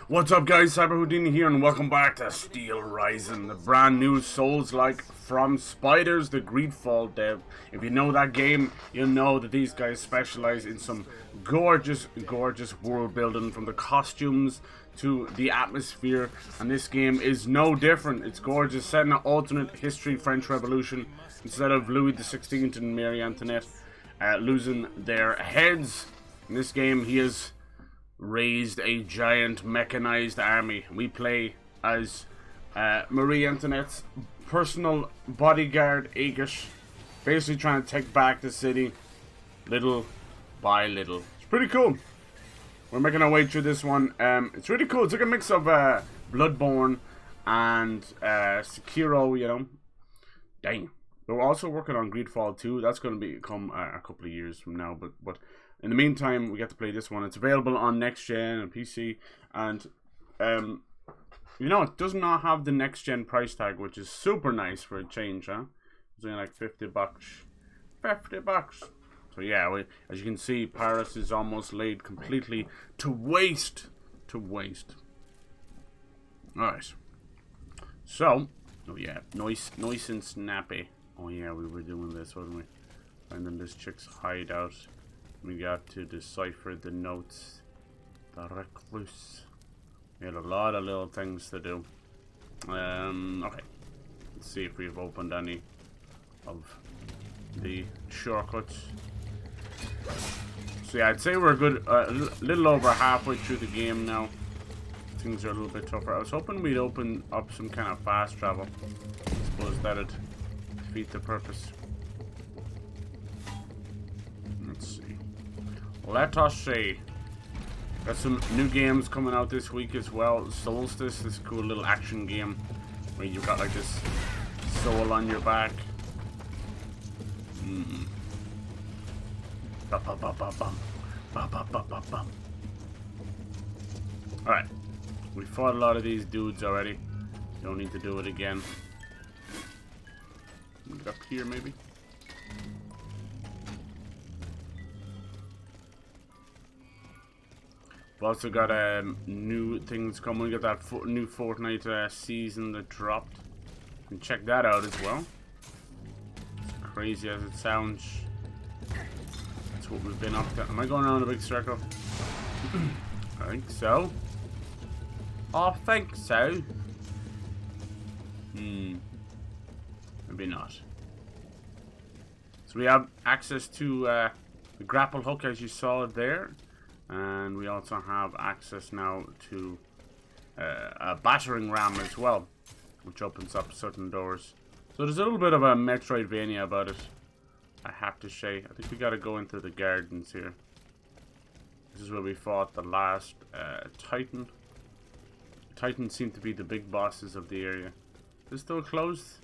What's up guys, Cyber Houdini here and welcome back to Steel Rising, the brand new Souls-like from Spiders, the Greedfall dev. If you know that game, you'll know that these guys specialize in some gorgeous world building, from the costumes to the atmosphere, and this game is no different. It's gorgeous, set in an alternate history French Revolution, instead of Louis XVI and Marie Antoinette losing their heads. In this game, he has raised a giant mechanized army. We play as Marie Antoinette's personal bodyguard, Aegis, basically trying to take back the city little by little. It's pretty cool. We're making our way through this one. It's really cool. It's like a mix of Bloodborne and Sekiro, you know. Dang. We're also working on Greedfall 2. That's going to become a couple of years from now, but in the meantime, we get to play this one. It's available on next gen and PC, and you know, it does not have the next gen price tag, which is super nice for a change, huh? It's only like $50. $50. So yeah, as you can see, Paris is almost laid completely to waste. Alright. So, oh yeah, nice and snappy. Oh yeah, we were doing this, wasn't we? Finding this chick's hideout. We got to decipher the notes. The recluse. We had a lot of little things to do. Okay. Let's see if we've opened any of the shortcuts. So yeah, I'd say we're good, a little over halfway through the game now. Things are a little bit tougher. I was hoping we'd open up some kind of fast travel. I suppose that'd defeat the purpose. Let's see. Let us see. Got some new games coming out this week as well. Solstice, this cool little action game where you've got like this soul on your back. Alright. We fought a lot of these dudes already. Don't need to do it again. Get up here maybe. We've also got new things coming. We got that new Fortnite season that dropped. You can check that out as well. As crazy as it sounds, that's what we've been up to. Am I going around a big circle? I think so. I think so. Maybe not. So we have access to the grapple hook, as you saw there. And we also have access now to a battering ram as well, which opens up certain doors. So there's a little bit of a Metroidvania about it, I have to say. I think we gotta go into the gardens here. This is where we fought the last Titan. Titans seem to be the big bosses of the area. Is this still closed?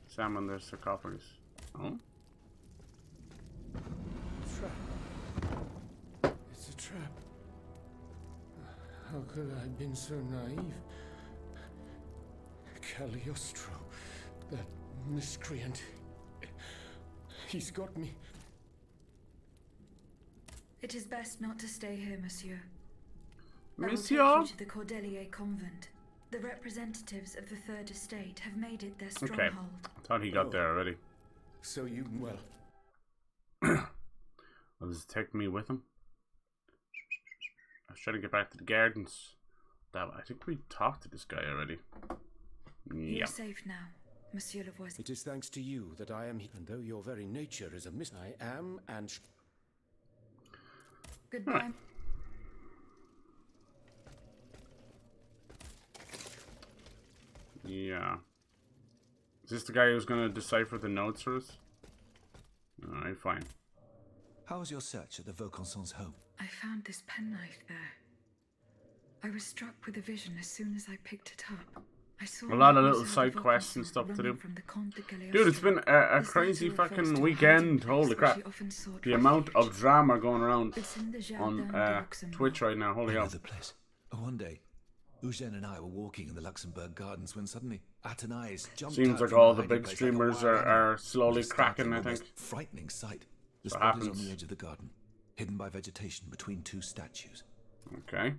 Examine the sarcophagus. Oh? Trap. How could I have been so naive? Cagliostro, that miscreant. He's got me. It is best not to stay here, monsieur. Monsieur? I will take you to the Cordelier convent. The representatives of the Third Estate have made it their stronghold. Okay. I thought he got there already. So you, well... Well, does it take me with him? I was trying to get back to the gardens. Damn, I think we talked to this guy already. You're safe now, Monsieur Lavoisier. It is thanks to you that I am here, and though your very nature is a I am and... Goodbye. Yeah. Is this the guy who's going to decipher the notes for us? Alright, fine. How was your search at the Vaucanson's home? I found this penknife there. I was struck with a vision as soon as I picked it up. I saw a lot of little side quests and stuff to do. Dude, it's been a crazy fucking weekend. Holy crap. The amount of drama going around on Twitch right now. Holy hell. Place. One day, Eugène and I were walking in the Luxembourg Gardens when suddenly Athénaïs jumped Seems out like from all the the big hiding place streamers like a wild are animal. slowly Just started cracking, I an think. almost frightening sight. The So spot is on happens. the edge of the garden, hidden by vegetation between two statues. Okay.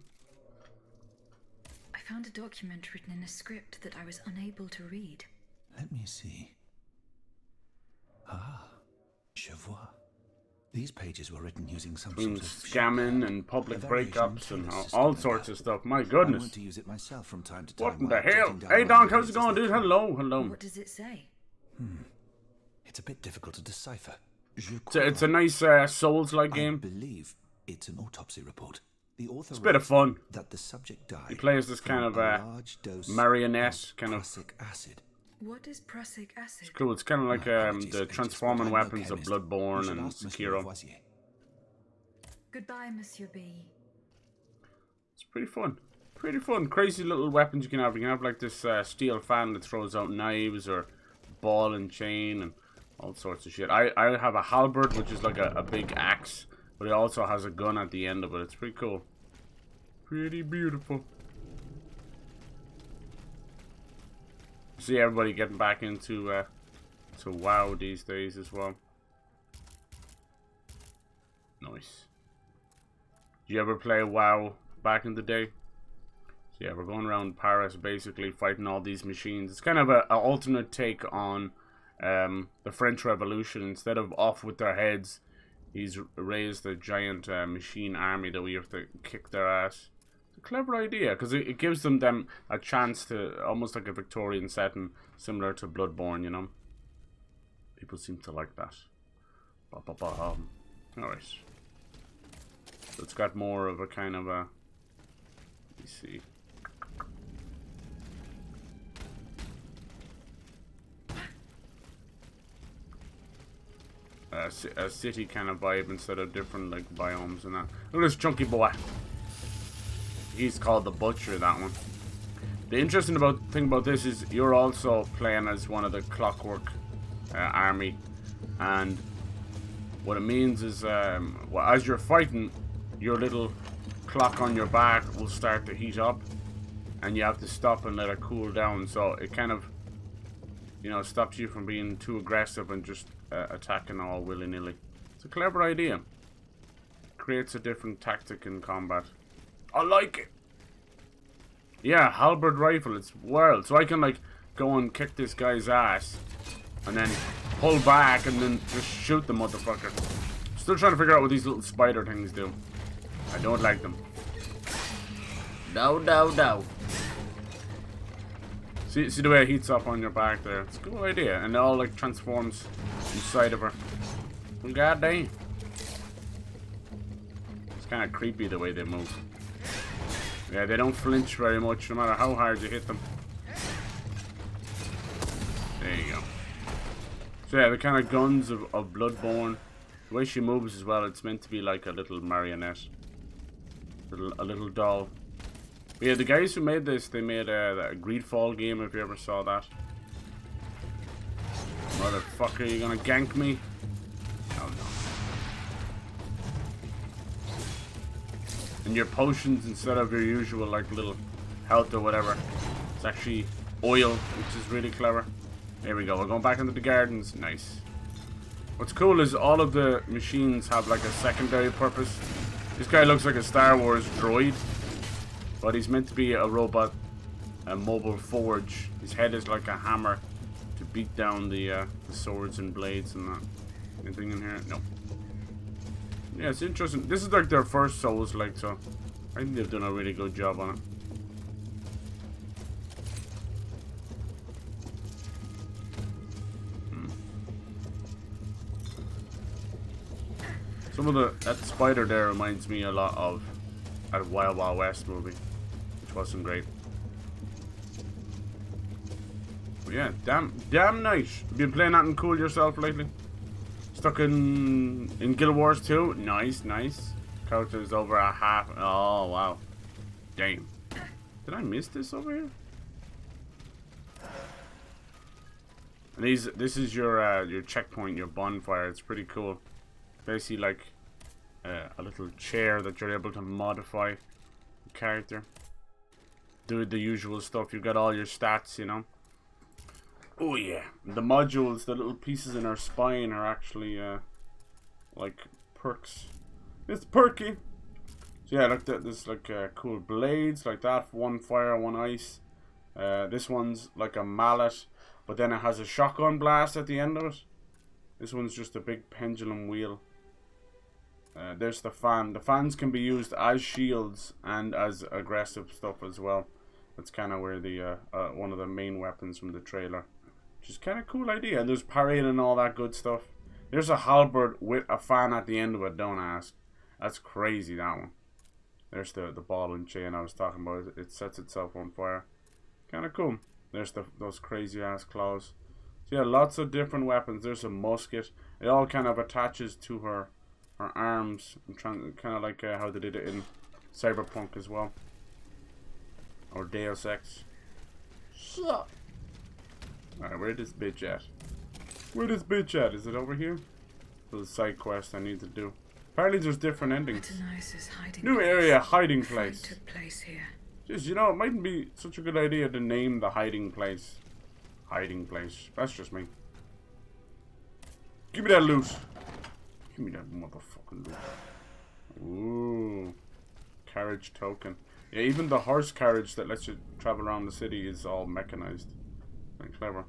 found a document written in a script that I was unable to read. Let me see. Ah, je vois. These pages were written using some sort of scamming and public a variation breakups in and Taylor's all system, no sorts doubt. of stuff. My I goodness. want to use it myself from time to time. What in the while hell? jotting down Hey my Donk, how's ideas it as going, they dude? come. Hello, hello. What does it say? It's a bit difficult to decipher. It's a nice Souls-like I game. believe it's an autopsy report. The author It's a bit of writes fun. that the subject died. You play as this kind from of a large dose marionette kind of. prussic acid. What is prussic acid? Cool. It's kind of like Apologies, the Aegis, transforming but I'm no weapons of chemist. You Bloodborne should and ask Monsieur Sekiro. Lavoisier. Goodbye, Monsieur B. It's pretty fun. Pretty fun. Crazy little weapons you can have. You can have like this steel fan that throws out knives or ball and chain and all sorts of shit. I have a halberd, which is like a big axe, but it also has a gun at the end of it. It's pretty cool. Pretty beautiful. See everybody getting back into to WoW these days as well. Nice. Did you ever play WoW back in the day? So yeah, we're going around Paris basically fighting all these machines. It's kind of an alternate take on the French Revolution. Instead of off with their heads, he's raised a giant machine army that we have to kick their ass. It's a clever idea because it gives them a chance to, almost like a Victorian setting, similar to Bloodborne, you know. People seem to like that. Alright. So it's got more of a kind of a, let me see. A city kind of vibe instead of different like biomes and that. Look at this chunky boy. He's called the Butcher, that one. The interesting thing about this is you're also playing as one of the Clockwork army, and what it means is well, as you're fighting, your little clock on your back will start to heat up, and you have to stop and let it cool down. So it kind of, you know, stops you from being too aggressive and just attacking all willy-nilly. It's a clever idea. Creates a different tactic in combat. I like it. Yeah, halberd rifle. It's wild. So I can like go and kick this guy's ass, and then pull back and then just shoot the motherfucker. Still trying to figure out what these little spider things do. I don't like them. No, no, no. See the way it heats up on your back there. It's a cool idea. And it all like transforms inside of her. Well, goddamn. It's kind of creepy the way they move. Yeah, they don't flinch very much no matter how hard you hit them. There you go. So yeah, the kind of guns of Bloodborne. The way she moves as well, it's meant to be like a little marionette. A little doll. But yeah, the guys who made this, they made a Greedfall game, if you ever saw that. Motherfucker, you gonna gank me? Oh no. And your potions, instead of your usual like little health or whatever, it's actually oil, which is really clever. There we go, we're going back into the gardens. Nice. What's cool is all of the machines have like a secondary purpose. This guy looks like a Star Wars droid, but he's meant to be a robot, a mobile forge. His head is like a hammer to beat down the swords and blades and that. Anything in here? No. Yeah, it's interesting. This is like their first Souls like, so I think they've done a really good job on it. Some of that spider there reminds me a lot of a Wild Wild West movie, which wasn't great. But yeah, damn nice. Have you been playing anything cool yourself lately? Stuck in Guild Wars 2? Nice, nice. Characters over a half. Oh wow, damn. Did I miss this over here? And this is your checkpoint, your bonfire. It's pretty cool. Basically like a little chair that you're able to modify the character. Do the usual stuff. You've got all your stats, you know. Oh yeah. The modules, the little pieces in our spine are actually like perks. It's perky. So yeah, look, there's like cool blades like that. One fire, one ice. This one's like a mallet, but then it has a shotgun blast at the end of it. This one's just a big pendulum wheel. There's the fan. The fans can be used as shields and as aggressive stuff as well. That's kind of where the one of the main weapons from the trailer. Which is kind of cool idea. There's parrying and all that good stuff. There's a halberd with a fan at the end of it, don't ask. That's crazy, that one. There's the ball and chain I was talking about. It sets itself on fire. Kind of cool. There's those crazy ass claws. So yeah, lots of different weapons. There's a musket. It all kind of attaches to her arms. I'm trying kind of like how they did it in Cyberpunk as well, or Deus Ex. Shut. Alright, where this bitch at? Where this bitch at? Is it over here? There's a side quest I need to do. Apparently there's different endings. New area, hiding place. Took place here. Just, you know, it mightn't be such a good idea to name the hiding place. Hiding place. That's just me. Give me that loot. Give me that motherfucking loot. Ooh. Carriage token. Yeah, even the horse carriage that lets you travel around the city is all mechanized. Very clever.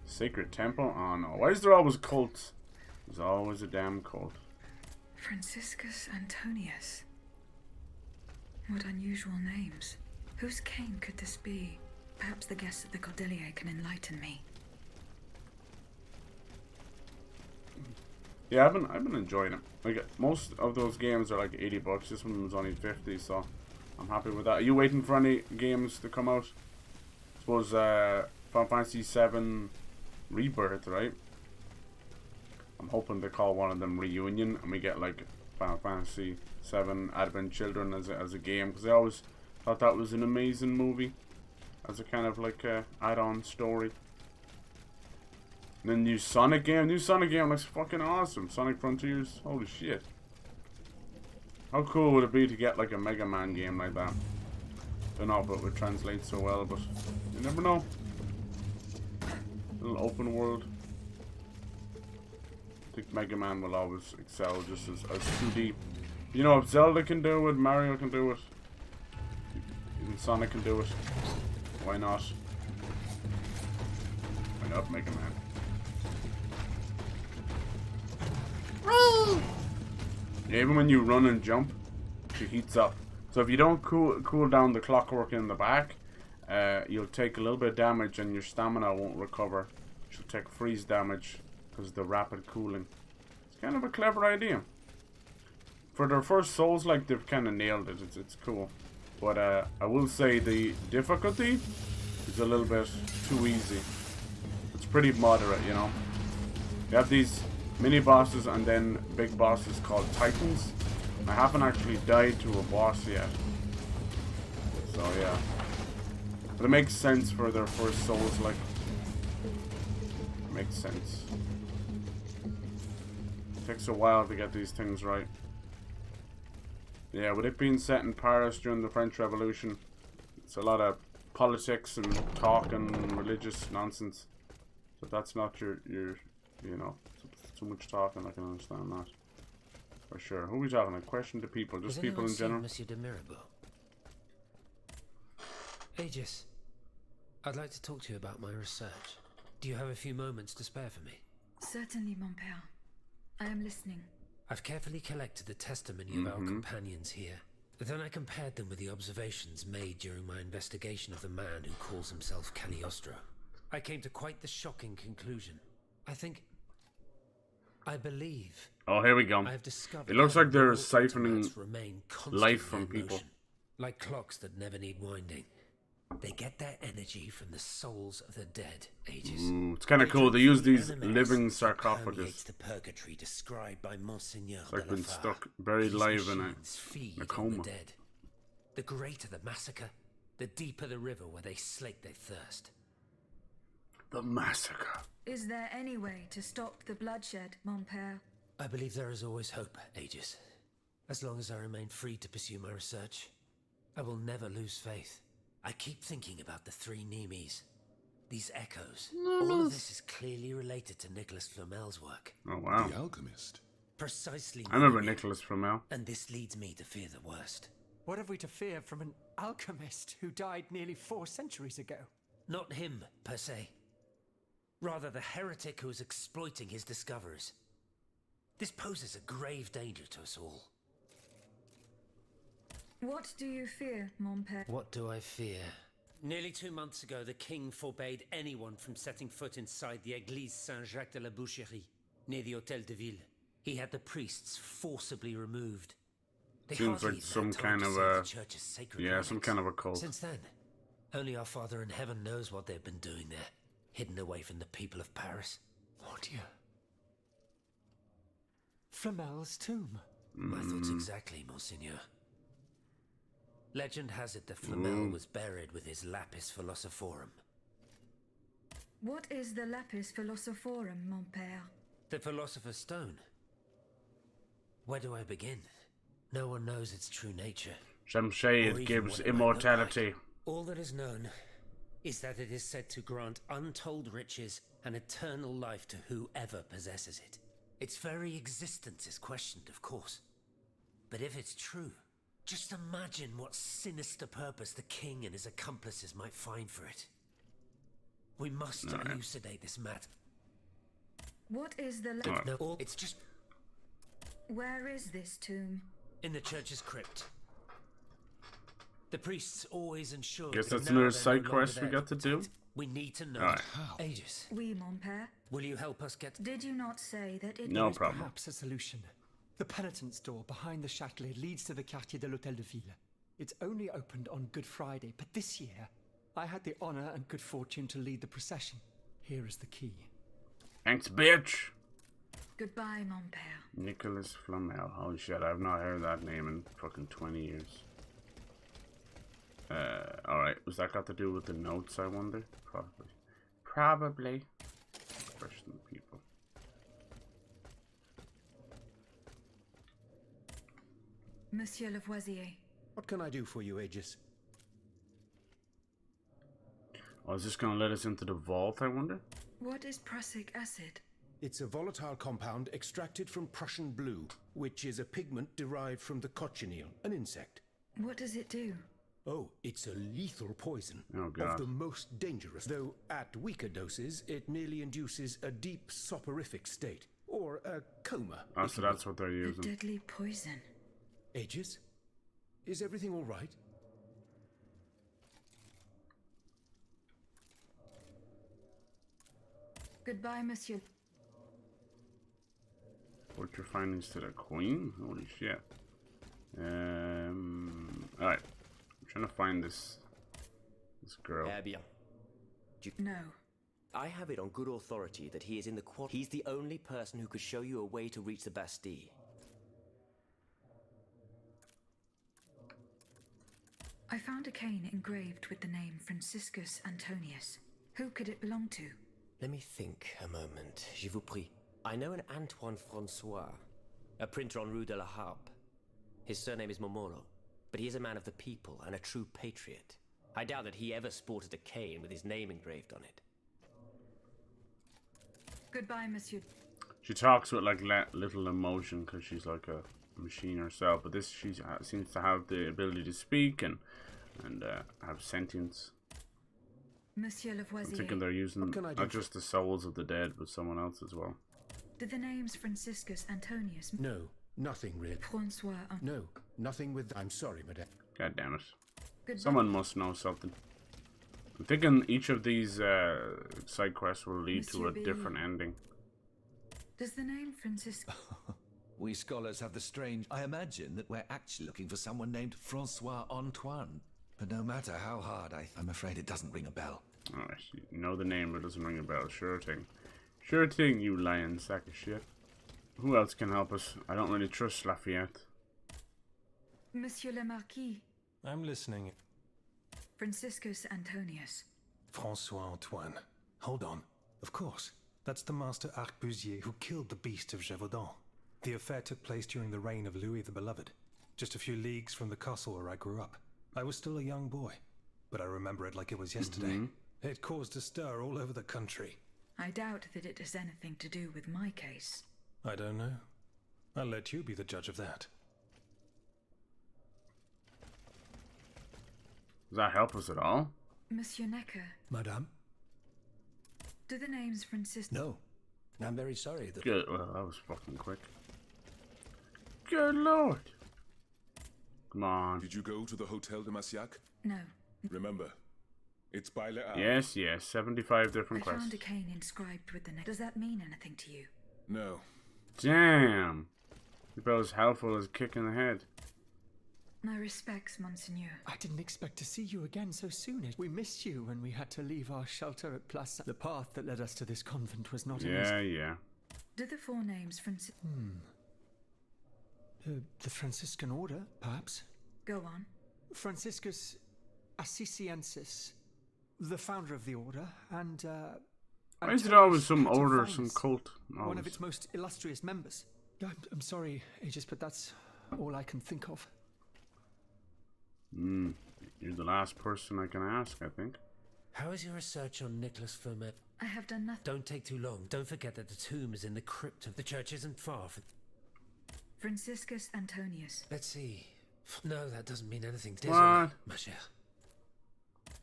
Sacred temple? Oh no. Why is there always cults? There's always a damn cult. Franciscus Antonius. What unusual names. Whose king could this be? Perhaps the guests at the Cordelier can enlighten me. Yeah, I've been enjoying it. Like, most of those games are like $80. This one was only 50, so I'm happy with that. Are you waiting for any games to come out? I suppose Final Fantasy VII Rebirth, right? I'm hoping they call one of them Reunion and we get like Final Fantasy VII Advent Children as a game, because I always thought that was an amazing movie as a kind of like add-on story. And then new Sonic game looks fucking awesome. Sonic Frontiers, holy shit. How cool would it be to get like a Mega Man game like that? Don't know if it would translate so well, but you never know. Little open world. I think Mega Man will always excel just as 2D. You know, if Zelda can do it, Mario can do it, even Sonic can do it. Why not? Why not Mega Man? Yeah, even when you run and jump, she heats up. So if you don't cool down the clockwork in the back, you'll take a little bit of damage and your stamina won't recover. She'll take freeze damage because of the rapid cooling. It's kind of a clever idea. For their first Souls like, they've kind of nailed it. It's cool. But I will say the difficulty is a little bit too easy. It's pretty moderate, you know. You have these mini bosses and then big bosses called Titans. I haven't actually died to a boss yet. So yeah. But it makes sense for their first Souls like. It makes sense. It takes a while to get these things right. Yeah, with it being set in Paris during the French Revolution, it's a lot of politics and talk and religious nonsense. So that's not your you know, too much talking. I can understand that. For sure. Who are we talking about? Question to people, just people in general. Monsieur de Mirabeau? Aegis, I'd like to talk to you about my research. Do you have a few moments to spare for me? Certainly, mon père. I am listening. I've carefully collected the testimony of our companions here. Then I compared them with the observations made during my investigation of the man who calls himself Cagliostro. I came to quite the shocking conclusion. I believe. Oh, here we go. I have discovered It looks like they're all siphoning automaton remain life from constantly in people. motion, like clocks that never need winding. They get their energy from the souls of the dead, Aegis. Ooh, it's kind of cool. They use these Animates living that sarcophagus. permeates the purgatory described by Monseigneur It's like de la been Fare. stuck, buried These alive in machines feed a on coma. the dead. The greater the massacre, the deeper the river where they slake their thirst. The massacre. Is there any way to stop the bloodshed, mon père? I believe there is always hope, Aegis. As long as I remain free to pursue my research, I will never lose faith. I keep thinking about the three Nemes. These echoes. All of this is clearly related to Nicholas Flamel's work. Oh, wow. The alchemist. Precisely. I remember Nicholas Flamel. And this leads me to fear the worst. What have we to fear from an alchemist who died nearly 4 centuries ago? Not him, per se. Rather the heretic who is exploiting his discoveries. This poses a grave danger to us all. What do you fear, mon père? What do I fear? Nearly 2 months ago, the king forbade anyone from setting foot inside the Église Saint-Jacques de la Boucherie, near the Hôtel de Ville. He had the priests forcibly removed. They Seems hardly like even some had time kind to of save a... the church's sacred Yeah, some relics. kind of a cult. Since then, only our Father in heaven knows what they've been doing there, hidden away from the people of Paris. Oh dear. Flamel's tomb. My thoughts exactly, Monseigneur. Legend has it that Flamel was buried with his lapis philosophorum. What is the lapis philosophorum, mon père? The Philosopher's Stone. Where do I begin? No one knows its true nature. Some say Or it even gives what it might look immortality. like. All that is known is that it is said to grant untold riches and eternal life to whoever possesses it. Its very existence is questioned, of course. But if it's true, just imagine what sinister purpose the king and his accomplices might find for it. We must elucidate this matter. What is the No, it's just Where is this tomb? in the church's crypt. The priests always ensure. Guess that that's now another they're side no quest longer we there got to to do. protect. We need to know Alright. how. Aegis, Oui, mon père. will you help us get? Did you not say that it No was problem. Perhaps a solution. The penitent's door behind the Châtelet leads to the Quartier de l'Hôtel de Ville. It's only opened on Good Friday, but this year, I had the honor and good fortune to lead the procession. Here is the key. Thanks, bitch. Goodbye, mon père. Nicholas Flamel. Holy shit, I've not heard that name in fucking 20 years. Alright, was that got to do with the notes, I wonder? Probably. Probably. Question the people. Monsieur Lavoisier. What can I do for you, Aegis? Oh, is this gonna let us into the vault, I wonder? What is prussic acid? It's a volatile compound extracted from Prussian blue, which is a pigment derived from the cochineal, an insect. What does it do? Oh, it's a lethal poison. Oh, God. Of the most dangerous. Though at weaker doses, it merely induces a deep soporific state, or a coma. Oh, so that's what they're A using. deadly poison. Aegis? Is everything all right? Goodbye, Monsieur. Report your findings to the Queen? Holy shit. Alright. I'm trying to find this girl. Eh bien. No. I have it on good authority that he is in the quad. He's the only person who could show you a way to reach the Bastille. I found a cane engraved with the name Franciscus Antonius. Who could it belong to? Let me think a moment. Je vous prie. I know an Antoine Francois, a printer on Rue de la Harpe. His surname is Momoro, but he is a man of the people and a true patriot. I doubt that he ever sported a cane with his name engraved on it. Goodbye, Monsieur. She talks with like little emotion because she's like a machine herself, but this she seems to have the ability to speak and have sentience. Monsieur I'm Lavoisier. thinking they're using What can I do not just the souls of the dead, but someone else as well. Did the names Franciscus Antonius? No, nothing really. Francois. No, nothing with... I'm sorry, madame. God damn it. Goodbye. Someone must know something. I'm thinking each of these side quests will lead to Monsieur a B. different ending. Does the name Francisco? We scholars have the strange... I imagine that we're actually looking for someone named Francois Antoine. But no matter how hard, I'm afraid it doesn't ring a bell. Alright, you know the name, but it doesn't ring a bell. Sure thing. Sure thing, you lying sack of shit. Who else can help us? I don't really trust Lafayette. Monsieur le Marquis. I'm listening. Franciscus Antonius. Francois Antoine. Hold on. Of course. That's the master arquebusier who killed the beast of Gévaudan. The affair took place during the reign of Louis the Beloved, just a few leagues from the castle where I grew up. I was still a young boy, but I remember it like it was yesterday. It caused a stir all over the country. I doubt that it has anything to do with my case. I don't know. I'll let you be the judge of that. Does that help us at all? Monsieur Necker, Madame? do the names Francisco... No. I'm very sorry that... Good. Well, that was fucking quick. Good lord. Come on. Did you go to the Hotel de Massiac? No. Remember, it's by Le Havre. Yes, yes. 75 different I quests. found a cane inscribed with the name. Does that mean anything to you? No. Damn. About as helpful as a kick in the head. My respects, Monseigneur. I didn't expect to see you again so soon. We missed you when we had to leave our shelter at Plaza. The path that led us to this convent was not Yeah, easy. yeah. Do the four names The Franciscan order, perhaps? Go on. Franciscus Assisiensis, the founder of the order, and Why is it always some Prince of order, some Finance, cult? one of Always. its most illustrious members. I'm sorry, Aegis, but that's all I can think of. You're the last person I can ask, I think. How is your research on Nicholas Flamel? I have done nothing. Don't take too long. Don't forget that the tomb is in the crypt of the church isn't far from... Franciscus Antonius. Let's see. No, that doesn't mean anything. What? Désolé, ma chère.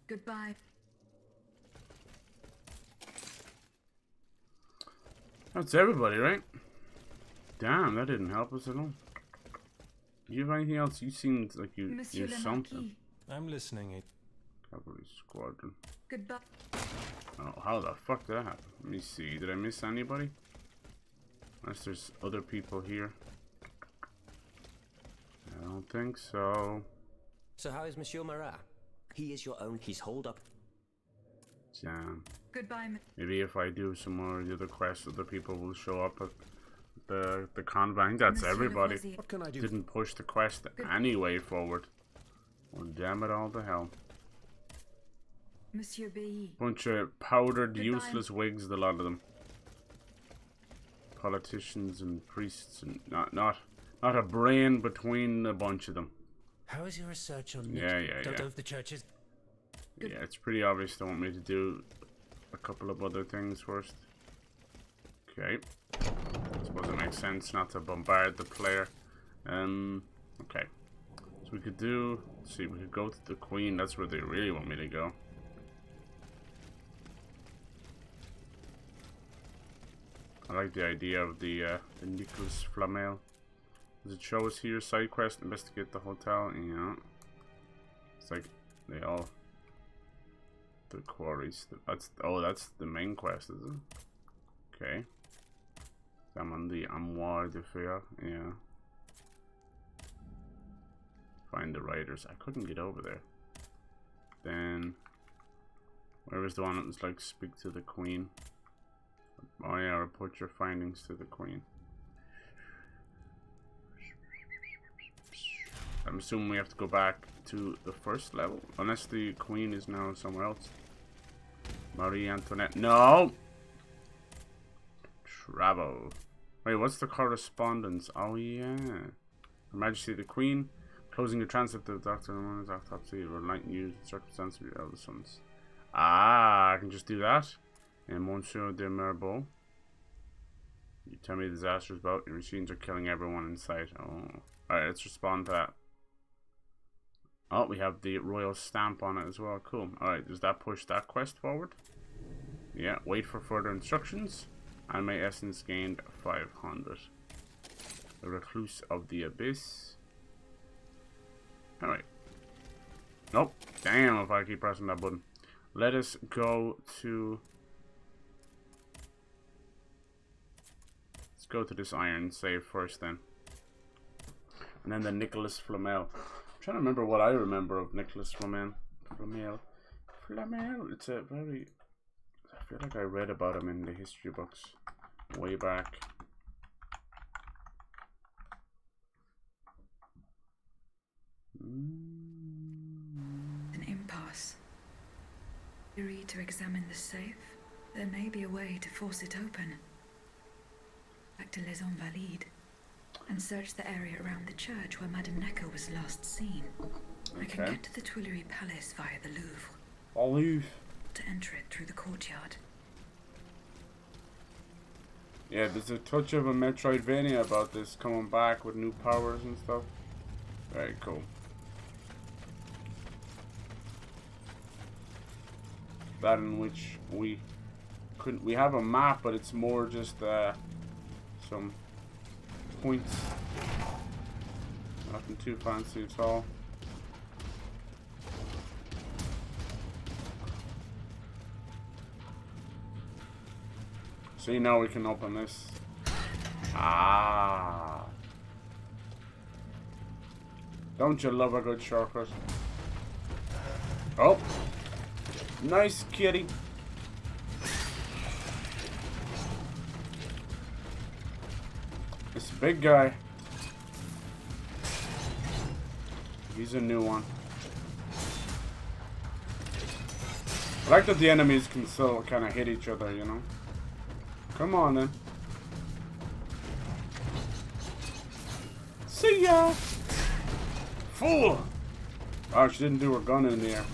Goodbye. That's everybody, right? Damn, that didn't help us at all. Do you have anything else? You seemed like you Monsieur knew le something. Marquis. I'm listening. Cavalry Squadron. Goodbye. Oh, how the fuck did that happen? Let me see. Did I miss anybody? Unless there's other people here. I don't think so. So how is Monsieur Marat? He is your own. He's holed up. Damn. Goodbye. Maybe if I do some more of the other quests, other people will show up at the convent. I think that's Monsieur everybody. Lavoisier. What can I do? Didn't push the quest anyway forward. Well, damn it all to hell. Monsieur B. Bunch of powdered, Goodbye. useless wigs, the lot of them. Politicians and priests, and not a brain between a bunch of them. How is your research on Yeah, yeah, Don't yeah. know if the church is... Yeah, it's pretty obvious they want me to do a couple of other things first. Okay. I suppose it makes sense not to bombard the player. Okay. So we could do... Let's see, we could go to the Queen. That's where they really want me to go. I like the idea of the Nicholas Flamel. Does it show us here? Side quest, investigate the hotel. Yeah. It's like they all... The quarries. That's the main quest, is it? Okay. I'm on the Armoire de Fer. Yeah. Find the writers. I couldn't get over there. Then... Where was the one that was like, speak to the Queen? Oh yeah, report your findings to the Queen. I'm assuming we have to go back to the first level. Unless the Queen is now somewhere else. Marie Antoinette. No! Travel. Wait, what's the correspondence? Oh yeah. Her Majesty the Queen. Closing the transit of Dr. Ramon's autopsy. Relight news and circumstances of your eldest sons. Ah, I can just do that. And Monsieur de Merbeau. You tell me the disaster is about. Your machines are killing everyone in sight. Oh. Alright, let's respond to that. Oh, we have the royal stamp on it as well. Cool. Alright, does that push that quest forward? Yeah, wait for further instructions. Anime essence gained 500. The Recluse of the Abyss. Alright. Nope. Damn if I keep pressing that button. Let us go to... Let's go to this iron save first then. And then the Nicholas Flamel. I'm trying to remember what I remember of Nicholas Flamel. Flamel. It's a very... I feel like I read about him in the history books way back. An impasse. Theory to examine the safe. There may be a way to force it open. Back to Les Invalides. And search the area around the church where Madame Necker was last seen. I can get to the Tuileries Palace via the Louvre. Louvre. To enter it through the courtyard. Yeah, there's a touch of a Metroidvania about this, coming back with new powers and stuff. Very cool. That in which we have a map, but it's more just some points. Nothing too fancy at all. See, now we can open this. Ah. Don't you love a good shortcut? Oh. Nice kitty. This big guy. He's a new one. I like that the enemies can still kind of hit each other, you know? Come on then. See ya! Fool! Oh, she didn't do her gun in the air.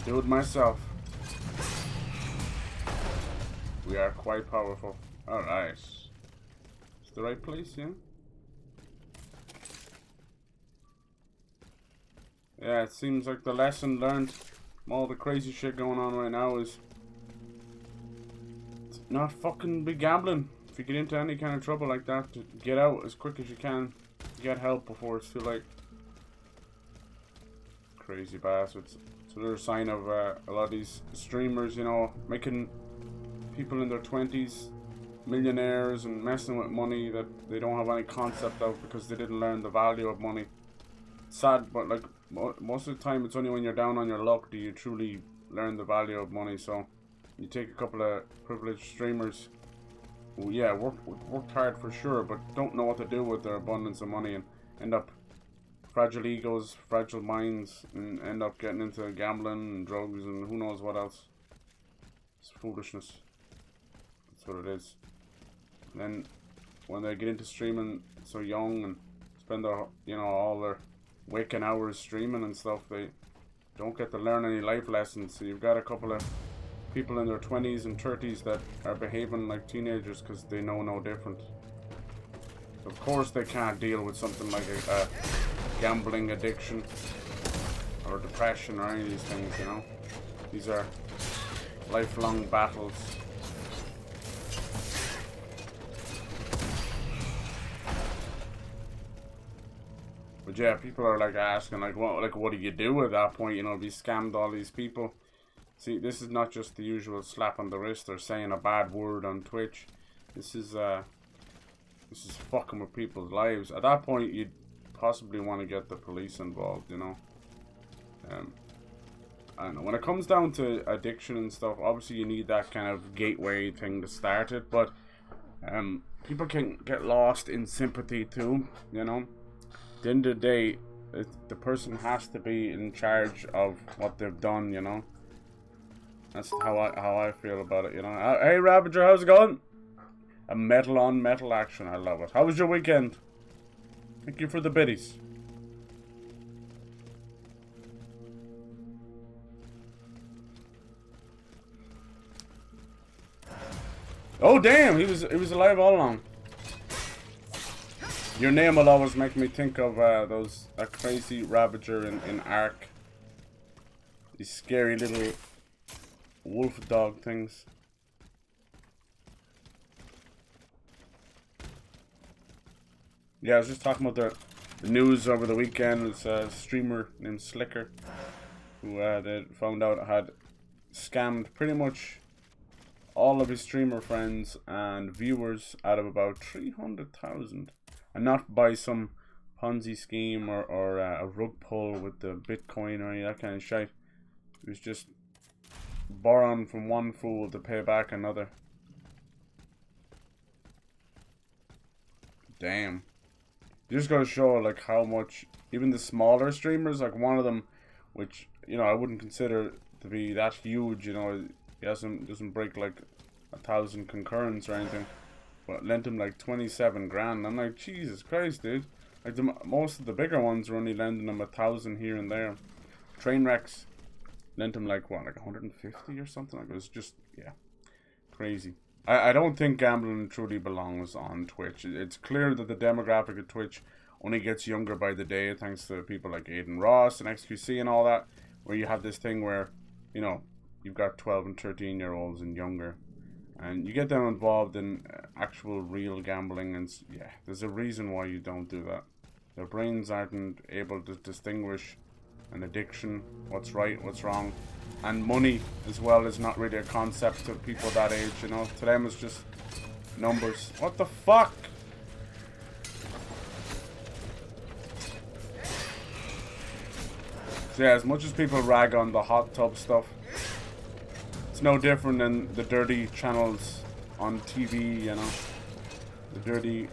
Do it myself. We are quite powerful. Alright. It's the right place, yeah? Yeah, it seems like the lesson learned from all the crazy shit going on right now is not fucking be gambling. If you get into any kind of trouble like that, to get out as quick as you can. Get help before it's too late. Crazy bastards. It's another sign of a lot of these streamers, you know, making people in their 20s millionaires and messing with money that they don't have any concept of because they didn't learn the value of money. Sad, but like most of the time it's only when you're down on your luck do you truly learn the value of money. So you take a couple of privileged streamers who, yeah, worked hard for sure, but don't know what to do with their abundance of money and end up fragile egos, fragile minds, and end up getting into gambling and drugs and who knows what else. It's foolishness. That's what it is. And then when they get into streaming so young and spend their, you know, all their waking hours streaming and stuff, they don't get to learn any life lessons. So you've got a couple of people in their 20s and 30s that are behaving like teenagers because they know no different. Of course they can't deal with something like a gambling addiction or depression or any of these things, you know. These are lifelong battles. But yeah, people are like asking like what do you do at that point, you know, if you scammed all these people. See, this is not just the usual slap on the wrist or saying a bad word on Twitch. This is fucking with people's lives. At that point, you'd possibly want to get the police involved, you know. I don't know. When it comes down to addiction and stuff, obviously you need that kind of gateway thing to start it. But people can get lost in sympathy too, you know. At the end of the day, the person has to be in charge of what they've done, you know. That's how I feel about it, you know. Hey Ravager, how's it going? A metal on metal action, I love it. How was your weekend? Thank you for the biddies. Oh damn, he was alive all along. Your name will always make me think of a crazy Ravager in Ark. These scary little wolf dog things. Yeah, I was just talking about the news over the weekend. It's a streamer named Slicker who they found out had scammed pretty much all of his streamer friends and viewers out of about 300,000, and not by some Ponzi scheme or a rug pull with the Bitcoin or any of that kind of shit. It was just borrowing from one fool to pay back another. Damn. You just gotta show like how much even the smaller streamers, like one of them, which, you know, I wouldn't consider to be that huge, you know, he doesn't break like 1,000 concurrents or anything, but lent him like 27 grand. I'm like, Jesus Christ, dude. Like most of the bigger ones are only lending him 1,000 here and there. Trainwrecks lent him like what, like 150 or something. Like, it was just, yeah, crazy. I don't think gambling truly belongs on Twitch. It's clear that the demographic of Twitch only gets younger by the day, thanks to people like Aiden Ross and XQC and all that, where you have this thing where, you know, you've got 12 and 13-year-olds and younger, and you get them involved in actual real gambling, and yeah, there's a reason why you don't do that. Their brains aren't able to distinguish an addiction, what's right, what's wrong, and money as well is not really a concept to people that age, you know. To them it's just numbers. What the fuck? So yeah, as much as people rag on the hot tub stuff, it's no different than the dirty channels on TV, you know. The dirty,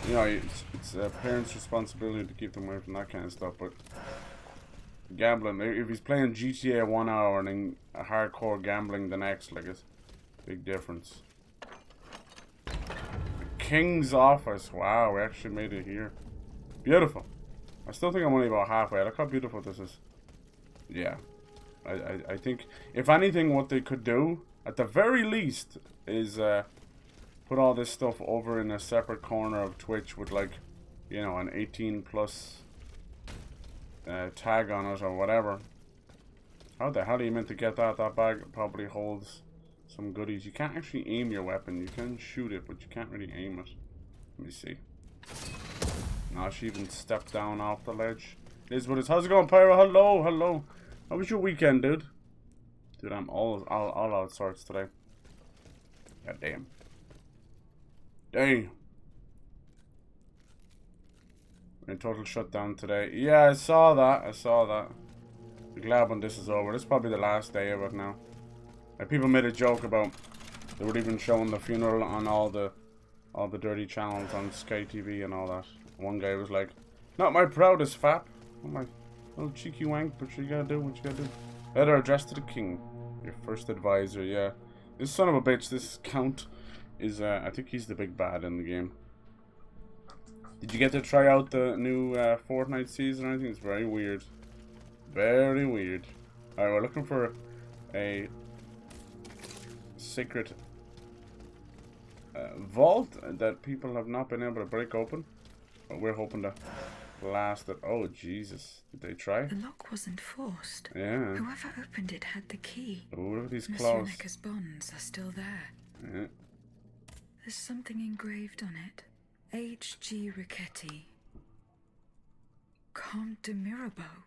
you know, it's a parent's responsibility to keep them away from that kind of stuff, but gambling, if he's playing GTA 1 hour and then a hardcore gambling the next, like, it's a big difference. The King's office, wow, we actually made it here. Beautiful. I still think I'm only about halfway. Look how beautiful this is. Yeah. I think, if anything, what they could do, at the very least, is put all this stuff over in a separate corner of Twitch with, like, you know, an 18 plus tag on it or whatever. How the hell are you meant to get that? That bag probably holds some goodies. You can't actually aim your weapon. You can shoot it, but you can't really aim it. Let me see. No, she even stepped down off the ledge. It is what it is. How's it going, Pyro? Hello, hello. How was your weekend, dude? Dude, I'm all out sorts today. God damn. Damn. We're in total shutdown today. Yeah, I saw that. I saw that. I'm glad when this is over. This is probably the last day of it now. Like, people made a joke about they were even showing the funeral on all the dirty channels on Sky TV and all that. One guy was like, "Not my proudest fap." I'm like, "Oh, cheeky wank, but you gotta do what you gotta do." Letter addressed to the king. Your first advisor, yeah. This son of a bitch, this count, is, I think he's the big bad in the game. Did you get to try out the new Fortnite season or anything? It's very weird. Very weird. Alright, we're looking for a secret vault that people have not been able to break open. But we're hoping to blast it. Oh, Jesus. Did they try? The lock wasn't forced. Yeah. Whoever opened it had the key. Oh, look at these Monsieur claws. Necker's bonds are still there. Yeah. There's something engraved on it. H.G. Riquetti. Comte de Mirabeau.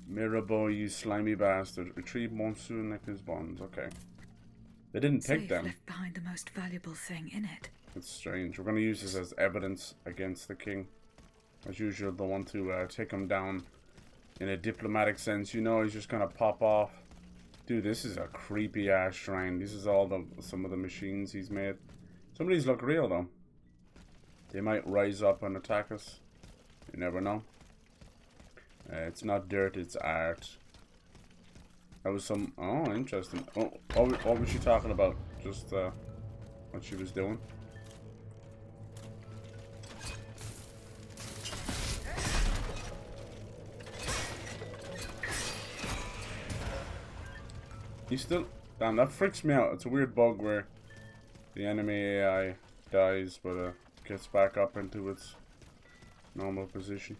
Mirabeau, you slimy bastard. Retrieve Monsieur Necker's bonds. Okay. They didn't take Safe them. left behind the most valuable thing in it. It's strange. We're going to use this as evidence against the king. As usual, they'll want to take him down in a diplomatic sense. You know, he's just going to pop off. Dude, this is a creepy ass shrine. This is all some of the machines he's made. Some of these look real though. They might rise up and attack us. You never know. It's not dirt, it's art. That was some... Oh, interesting. Oh, what was she talking about? Just what she was doing. He's still... Damn, that freaks me out. It's a weird bug where the enemy AI dies, but gets back up into its normal position.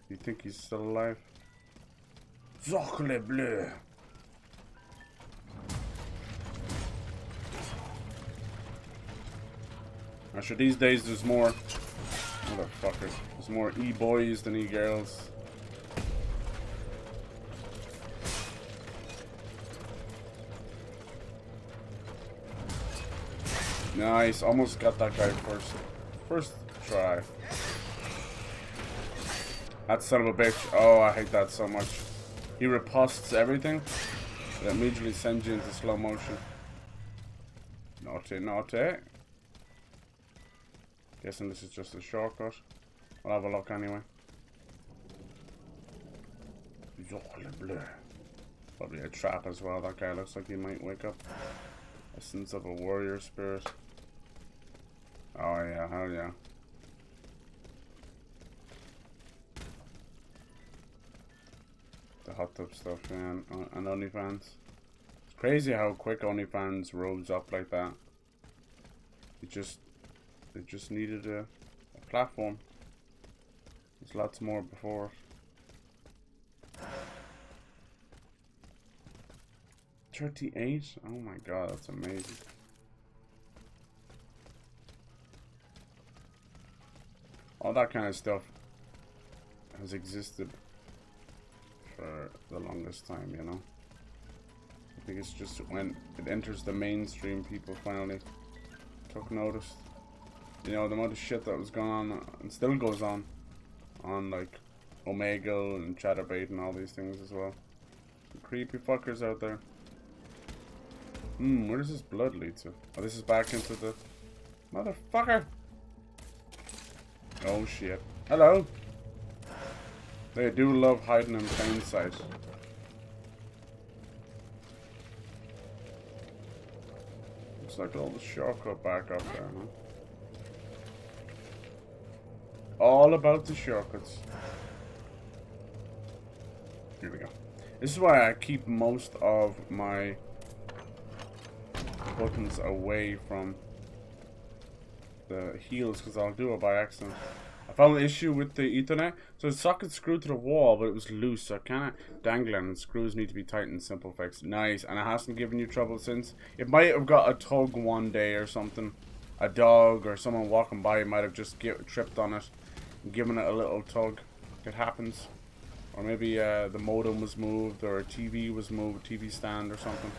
You think he's still alive? Zocle bleu. Actually, these days there's more... Motherfucker. There's more e-boys than e-girls. Nice, almost got that guy first try. That son of a bitch. Oh, I hate that so much. He riposts everything. It immediately sends you into slow motion. Naughty, naughty. Guessing this is just a shortcut. I'll have a look anyway. Probably a trap as well. That guy looks like he might wake up. Essence of a warrior spirit. Oh yeah, hell yeah. The hot tub stuff, man, and OnlyFans. It's Crazy how quick OnlyFans rose up like that. It just needed a platform. There's lots more before it. 38? Oh my god, that's amazing. All that kind of stuff has existed for the longest time, you know. I think it's just when it enters the mainstream, people finally took notice. You know, the amount of shit that was going on and still goes on like Omegle and Chatterbait and all these things as well. Some creepy fuckers out there. Where does this blood lead to? Oh, this is back into the motherfucker. Oh shit. Hello. They do love hiding in plain sight. Looks like all the shortcut back up there, huh? All about the shortcuts. Here we go. This is why I keep most of my buttons away from the heels, because I'll do it by accident. I found an issue with the Ethernet. So the socket's screwed to the wall, but it was loose, so I kind of dangling, and screws need to be tightened. Simple fix. Nice. And it hasn't given you trouble since. It might have got a tug one day or something. A dog or someone walking by might have just tripped on it and given it a little tug. It happens. Or maybe the modem was moved, or a TV was moved, TV stand or something.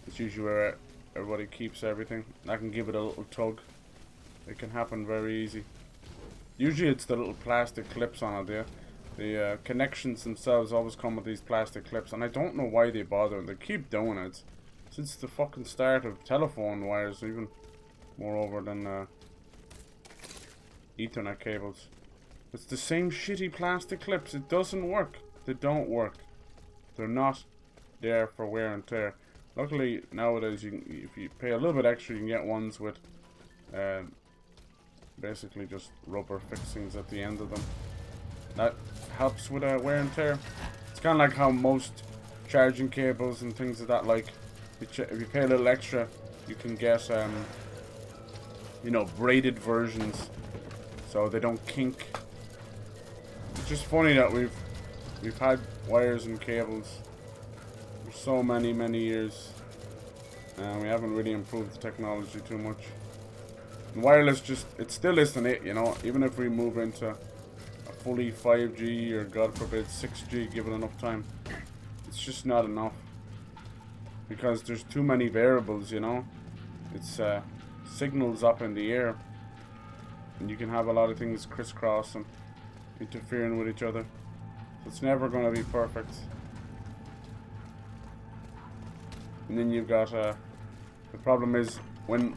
It's usually where everybody keeps everything. I can give it a little tug. It can happen very easy. Usually it's the little plastic clips on it. The connections themselves always come with these plastic clips, and I don't know why they bother. They keep doing it since the fucking start of telephone wires, even moreover than Ethernet cables. It's the same shitty plastic clips. It doesn't work. They don't work. They're not there for wear and tear. Luckily nowadays, if you pay a little bit extra, you can get ones with basically just rubber fixings at the end of them. That helps with wear and tear. It's kind of like how most charging cables and things like that, like if you pay a little extra, you can get you know, braided versions so they don't kink. It's just funny that we've had wires and cables for so many years, and we haven't really improved the technology too much. And wireless it still isn't it, you know. Even if we move into a fully 5G or God forbid 6G, given enough time, it's just not enough, because there's too many variables, you know. It's signals up in the air, and you can have a lot of things crisscrossing, interfering with each other. So it's never going to be perfect. And then you've got the problem is when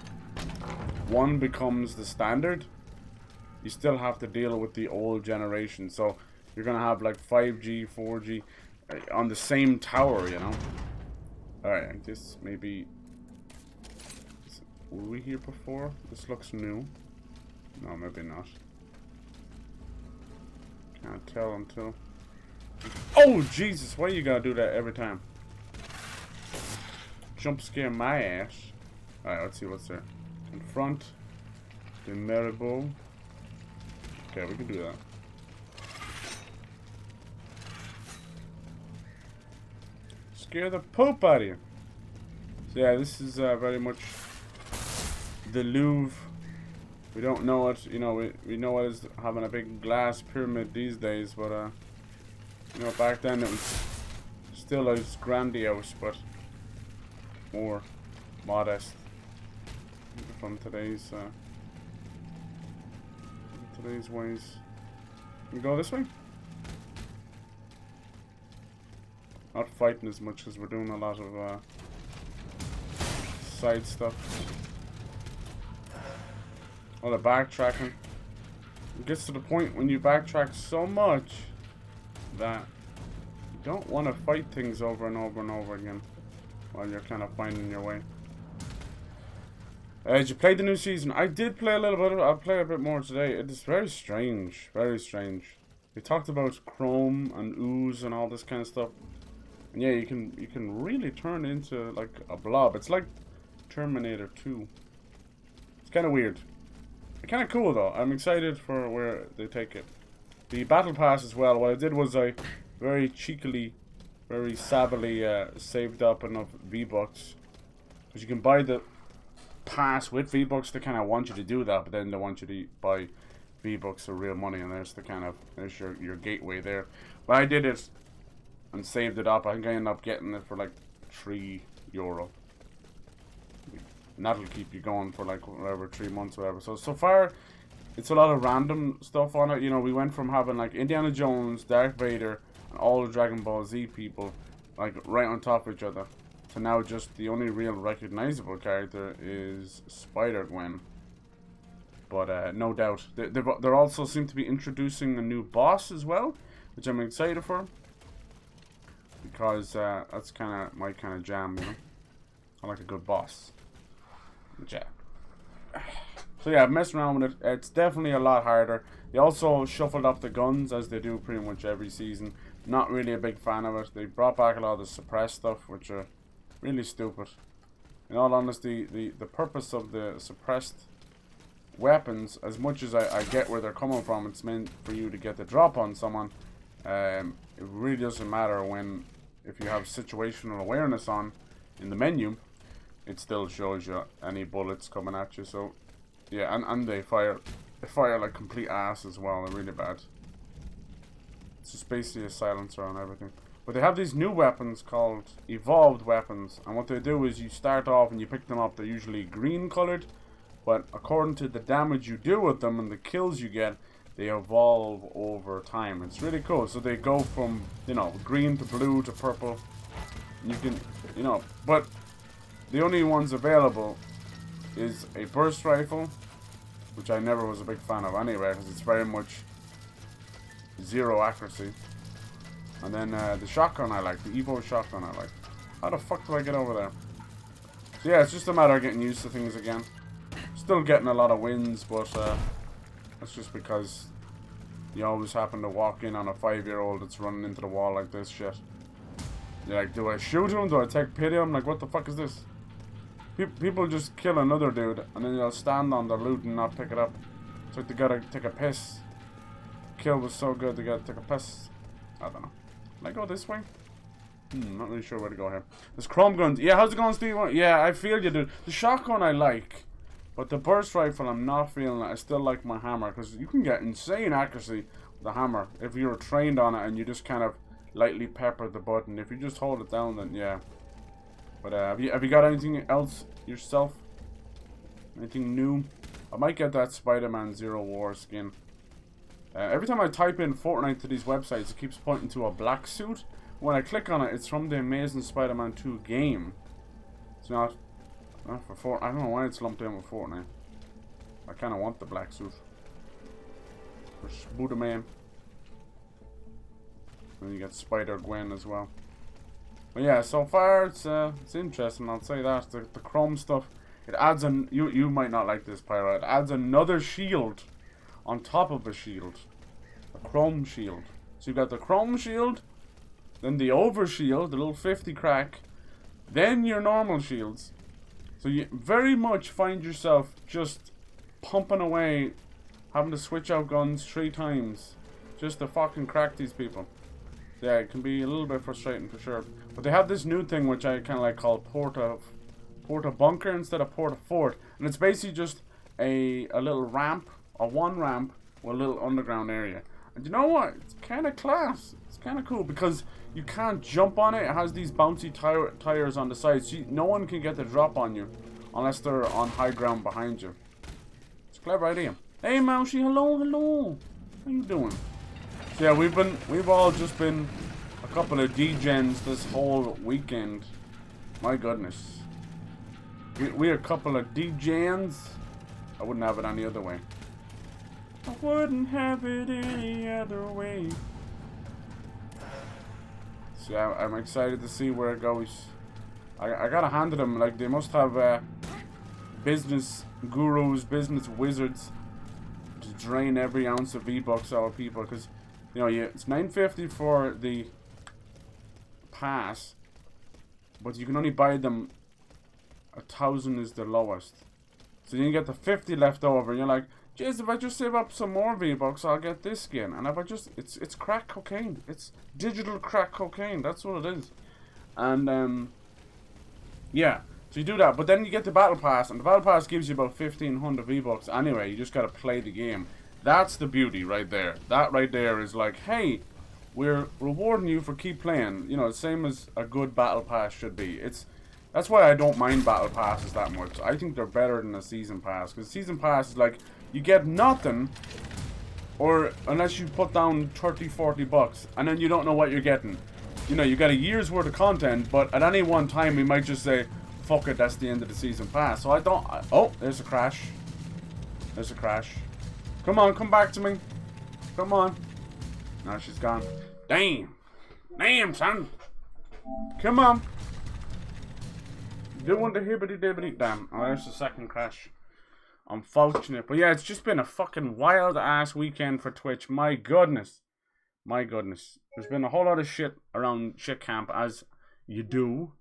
one becomes the standard, you still have to deal with the old generation. So you're gonna have like 5G, 4G on the same tower, you know. Alright, I guess maybe were we here before? This looks new. No, maybe not. Can't tell until. Oh Jesus! Why you gotta do that every time? Jump scare my ass. Alright, let's see what's there. Confront the Maribor. Okay, we can do that. Scare the Pope out of you. So yeah, this is very much the Louvre. We don't know it, you know, we know it as having a big glass pyramid these days, but you know, back then it was still as grandiose, but more modest from today's ways. We go this way. Not fighting as much because we're doing a lot of side stuff. All the backtracking. It gets to the point when you backtrack so much that you don't want to fight things over and over and over again while you're kind of finding your way. Did you play the new season? I did play a little bit. I'll play a bit more today. It is very strange. Very strange. We talked about Chrome and Ooze and all this kind of stuff. And yeah, you can really turn into like a blob. It's like Terminator 2. It's kind of weird. Kind of cool though. I'm excited for where they take it. The battle pass as well. What I did was I very cheekily, very savvily saved up enough V-Bucks. Because you can buy the pass with V-Bucks. They kind of want you to do that, but then they want you to buy V-Bucks for real money, and there's the kind of, there's your gateway there. But I did it and saved it up. I think I ended up getting it for like €3. And that'll keep you going for like whatever, 3 months, whatever. So far, it's a lot of random stuff on it. You know, we went from having like Indiana Jones, Darth Vader, and all the Dragon Ball Z people like right on top of each other. So now just the only real recognizable character is Spider-Gwen. But no doubt, they also seem to be introducing a new boss as well, which I'm excited for. Because that's kind of my kind of jam, you know. I like a good boss. But yeah. So yeah, I've messed around with it. It's definitely a lot harder. They also shuffled up the guns, as they do pretty much every season. Not really a big fan of it. They brought back a lot of the suppressed stuff, which are really stupid. In all honesty, the purpose of the suppressed weapons, as much as I get where they're coming from, it's meant for you to get the drop on someone. It really doesn't matter when, if you have situational awareness on in the menu, it still shows you any bullets coming at you. So yeah, and they fire like complete ass as well. They're really bad. It's just basically a silencer on everything. But they have these new weapons called evolved weapons, and what they do is you start off and you pick them up. They're usually green colored, but according to the damage you do with them and the kills you get, they evolve over time. It's really cool. So they go from, you know, green to blue to purple. You can, you know, but the only ones available is a burst rifle, which I never was a big fan of anyway, because it's very much zero accuracy. And then the shotgun I like, the Evo shotgun I like. How the fuck do I get over there? So yeah, it's just a matter of getting used to things again. Still getting a lot of wins, but that's just because you always happen to walk in on a 5-year-old that's running into the wall like this shit. You're like, do I shoot him? Do I take pity on him? Like, what the fuck is this? People just kill another dude, and then they'll stand on their loot and not pick it up. It's like they gotta take a piss. Kill was so good, they gotta take a piss. I don't know. Can I go this way? Not really sure where to go here. There's chrome guns. Yeah, how's it going, Steve? Yeah, I feel you, dude. The shotgun I like, but the burst rifle I'm not feeling it. I still like my hammer, because you can get insane accuracy with the hammer if you're trained on it and you just kind of lightly pepper the button. If you just hold it down, then yeah. But have you got anything else yourself? Anything new? I might get that Spider-Man Zero War skin. Every time I type in Fortnite to these websites, it keeps pointing to a black suit. When I click on it, it's from the Amazing Spider-Man 2 game. It's not for Fortnite. I don't know why it's lumped in with Fortnite. I kind of want the black suit for Spider-Man. And you get Spider-Gwen as well. But yeah, so far it's interesting. I'll say that the chrome stuff, it adds an you might not like this, Pyro. It adds another shield on top of a shield, a chrome shield. So you've got the chrome shield, then the over shield, the little 50 crack, then your normal shields. So you very much find yourself just pumping away, having to switch out guns 3 times just to fucking crack these people. Yeah, it can be a little bit frustrating for sure. But they have this new thing which I kind of like called Porta Bunker instead of Porta Fort, and it's basically just a little ramp, one ramp with a little underground area. And you know what? It's kind of class. It's kind of cool because you can't jump on it. It has these bouncy tires on the sides. So no one can get the drop on you unless they're on high ground behind you. It's a clever idea. Hey, Mousy, hello. How you doing? So yeah, we've all just been a couple of degens this whole weekend. My goodness. We're a couple of degens. I wouldn't have it any other way. I wouldn't have it any other way. So yeah, I'm excited to see where it goes. I gotta hand it them, like, they must have business gurus, business wizards to drain every ounce of V-Bucks out of people, because, you know, it's $9.50 for the pass, but you can only buy them 1,000 is the lowest. So you get the 50 left over, and you're like, jeez, if I just save up some more V-Bucks, I'll get this skin. And if I just, it's crack cocaine. It's digital crack cocaine. That's what it is. And, yeah. So you do that, but then you get the Battle Pass, and the Battle Pass gives you about 1,500 V-Bucks anyway. You just gotta play the game. That's the beauty right there. That right there is like, hey, we're rewarding you for keep playing. You know, the same as a good Battle Pass should be. That's why I don't mind Battle Passes that much. I think they're better than a Season Pass, because Season Pass is like, you get nothing, or unless you put down 30, 40 bucks, and then you don't know what you're getting. You know, you got a year's worth of content, but at any one time we might just say, fuck it, that's the end of the Season Pass. So I don't... oh, there's a crash. There's a crash. Come on, come back to me. Come on. No, she's gone. Damn. Damn, son. Come on. Doing the hibbity-dibbity. Damn. Oh, there's the second crash. Unfortunate. But yeah, it's just been a fucking wild-ass weekend for Twitch. My goodness. My goodness. There's been a whole lot of shit around shit camp, as you do.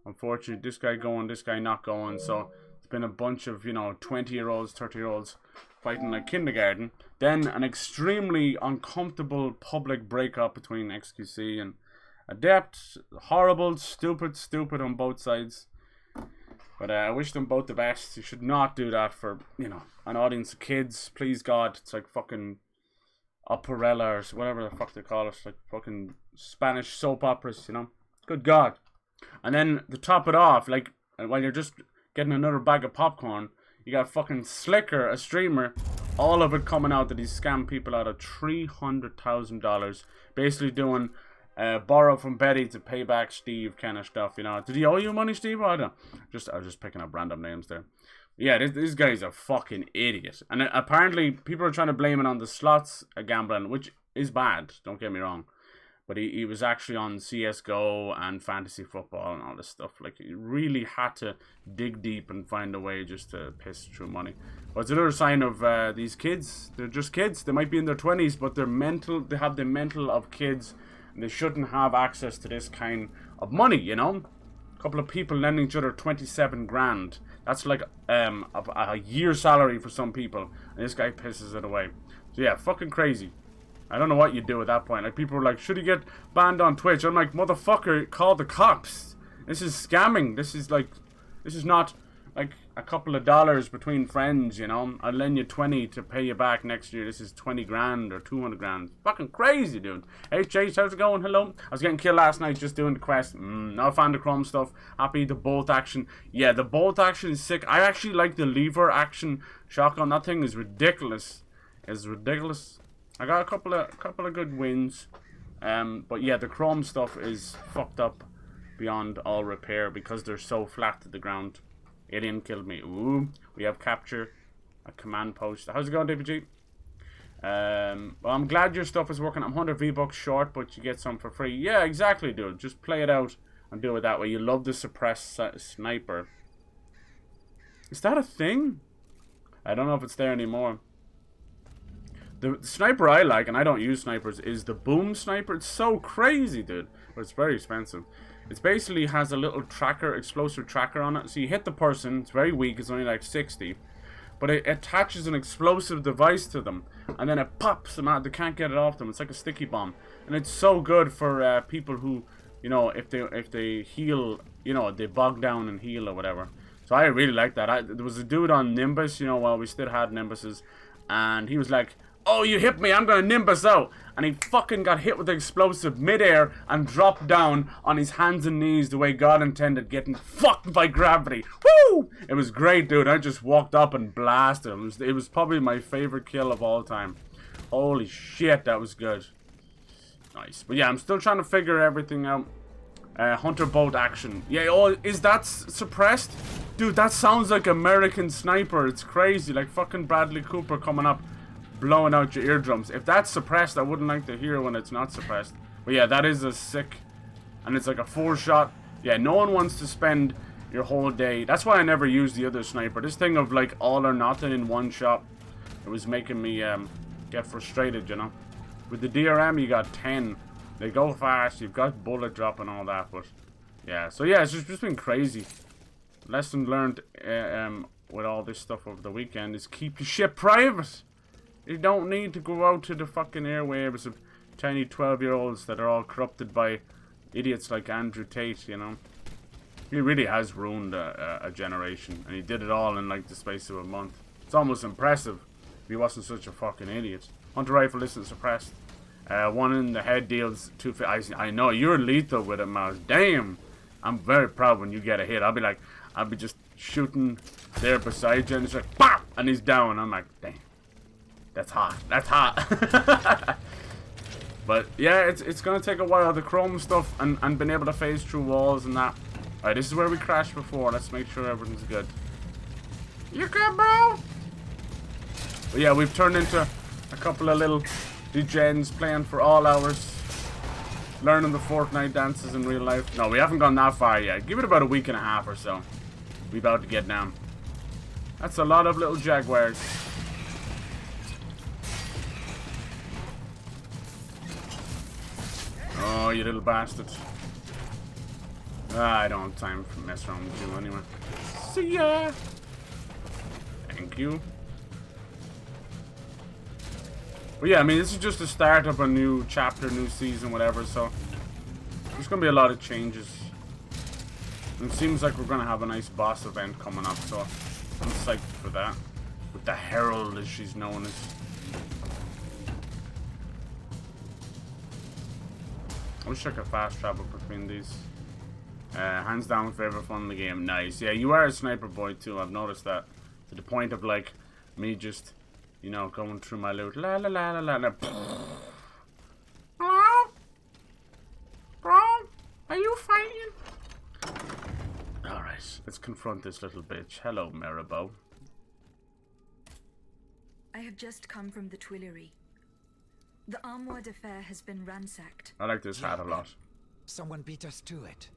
Unfortunately, this guy going, this guy not going. So it's been a bunch of, you know, 20-year-olds, 30-year-olds fighting like kindergarten. Then an extremely uncomfortable public breakup between XQC and Adept. Horrible, stupid on both sides. But I wish them both the best. You should not do that for, you know, an audience of kids. Please God, it's like fucking operella or whatever the fuck they call it. Like fucking Spanish soap operas, you know. Good God. And then to top it off, like, while you're just getting another bag of popcorn, you got fucking Slicker, a streamer, all of it coming out that he's scammed people out of $300,000. Basically doing borrow from Betty to pay back Steve kind of stuff, you know. Did he owe you money, Steve? I don't know. I was just picking up random names there. Yeah, this guy's a fucking idiot. And apparently people are trying to blame it on the slots gambling, which is bad, don't get me wrong. But he was actually on CSGO and fantasy football and all this stuff. Like, he really had to dig deep and find a way just to piss through money. But it's another sign of these kids. They're just kids. They might be in their 20s, but they're mental. They have the mental of kids. And they shouldn't have access to this kind of money, you know? A couple of people lending each other 27 grand. That's like a year's salary for some people. And this guy pisses it away. So yeah, fucking crazy. I don't know what you do at that point. Like, people are like, should he get banned on Twitch? I'm like, motherfucker, call the cops. This is scamming. This is not like a couple of dollars between friends, you know. I'll lend you 20 to pay you back next year. This is 20 grand or 200 grand. Fucking crazy, dude. Hey, Chase, how's it going? Hello. I was getting killed last night just doing the quest. Not found the Chrome stuff. Happy the bolt action. Yeah, the bolt action is sick. I actually like the lever action shotgun. That thing is ridiculous. It's ridiculous. I got a couple of good wins, but yeah, the Chrome stuff is fucked up beyond all repair because they're so flat to the ground. Alien killed me. Ooh, we have capture a command post. How's it going, DPG? Well, I'm glad your stuff is working. I'm 100 V-Bucks short, but you get some for free. Yeah, exactly, dude. Just play it out and do it that way. You love the suppressed sniper. Is that a thing? I don't know if it's there anymore. The sniper I like, and I don't use snipers, is the boom sniper. It's so crazy, dude. But it's very expensive. It basically has a little tracker, explosive tracker on it. So you hit the person, it's very weak, it's only like 60. But it attaches an explosive device to them. And then it pops them out, they can't get it off them. It's like a sticky bomb. And it's so good for people who, you know, if they heal, you know, they bog down and heal or whatever. So I really like that. There was a dude on Nimbus, you know, while we still had Nimbuses. And he was like, oh, you hit me, I'm gonna Nimbus out. And he fucking got hit with the explosive midair and dropped down on his hands and knees the way God intended, getting fucked by gravity. Woo! It was great, dude. I just walked up and blasted him. It was probably my favorite kill of all time. Holy shit, that was good. Nice. But yeah, I'm still trying to figure everything out. Hunter bolt action. Yeah, oh, is that suppressed? Dude, that sounds like American Sniper. It's crazy. Like fucking Bradley Cooper coming up, blowing out your eardrums. If that's suppressed, I wouldn't like to hear when it's not suppressed. But yeah, that is a sick, and it's like a 4-shot. Yeah, no one wants to spend your whole day. That's why I never used the other sniper. This thing of like all or nothing in one shot, it was making me get frustrated, you know. With the DRM, you got 10 They go fast. You've got bullet drop and all that, but yeah. So yeah, it's just been crazy. Lesson learned with all this stuff over the weekend is keep your shit private. You don't need to go out to the fucking airwaves of tiny 12-year-olds that are all corrupted by idiots like Andrew Tate, you know. He really has ruined a generation, and he did it all in like the space of a month. It's almost impressive if he wasn't such a fucking idiot. Hunter rifle isn't suppressed. One in the head deals 250. I know, you're lethal with it, Miles. Damn! I'm very proud when you get a hit. I'll be just shooting there beside you, and it's like, BAM! And he's down. I'm like, damn. That's hot. That's hot. But yeah, it's gonna take a while. The chrome stuff and being able to phase through walls and that. Alright, this is where we crashed before. Let's make sure everything's good. You good, bro? But yeah, we've turned into a couple of little degens playing for all hours. Learning the Fortnite dances in real life. No, we haven't gone that far yet. Give it about a week and a half or so. We're about to get down. That's a lot of little jaguars. Oh, you little bastard. I don't have time for mess around with you anyway. See ya! Thank you. But yeah, I mean, this is just the start of a new chapter, new season, whatever, so there's gonna be a lot of changes. And it seems like we're gonna have a nice boss event coming up, so I'm psyched for that. With the Herald, as she's known as. I wish I could fast travel between these. Hands down favorite fun in the game. Nice. Yeah, you are a sniper boy too. I've noticed that. To the point of like me just, you know, going through my loot. La la la la la la. Hello? Bro? Are you fighting? Alright, let's confront this little bitch. Hello, Maribel. I have just come from the Tuileries. The Armoire de Fer has been ransacked. I like this hat a lot. Someone beat us to it.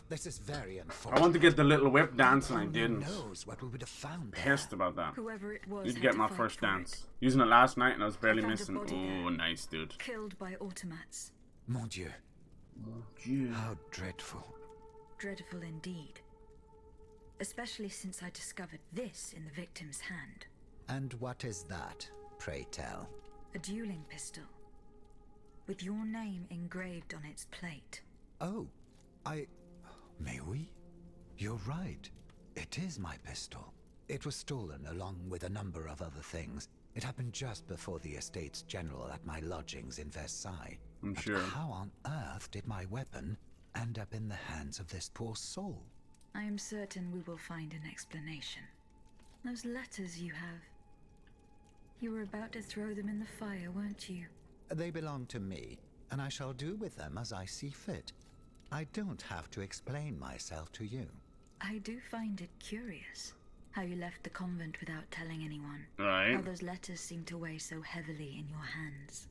This is very unfortunate. I want to get the little whip dance and I didn't. Knows what we would have found there. Pissed about that. Whoever it was, Need to get my first dance. Using it last night and I was barely missing. Oh, nice, dude. Killed by automats. Mon Dieu. Mon Dieu. How dreadful. Dreadful indeed. Especially since I discovered this in the victim's hand. And what is that, pray tell? A dueling pistol. With your name engraved on its plate. Oh, May we? You're right. It is my pistol. It was stolen along with a number of other things. It happened just before the Estates General at my lodgings in Versailles. I'm sure. How on earth did my weapon end up in the hands of this poor soul? I am certain we will find an explanation. Those letters you have. You were about to throw them in the fire, weren't you? They belong to me, and I shall do with them as I see fit. I don't have to explain myself to you. I do find it curious how you left the convent without telling anyone. Right. How those letters seem to weigh so heavily in your hands.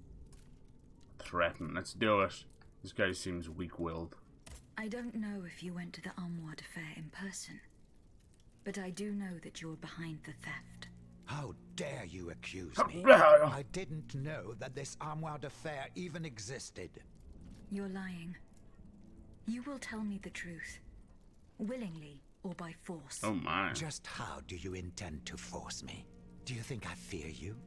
Threaten. Let's do it. This guy seems weak-willed. I don't know if you went to the Armoire de Fer in person, but I do know that you're behind the theft. How dare you accuse me? I didn't know that this Armoire de Fer even existed. You're lying. You will tell me the truth, willingly or by force. Oh my. Just how do you intend to force me? Do you think I fear you?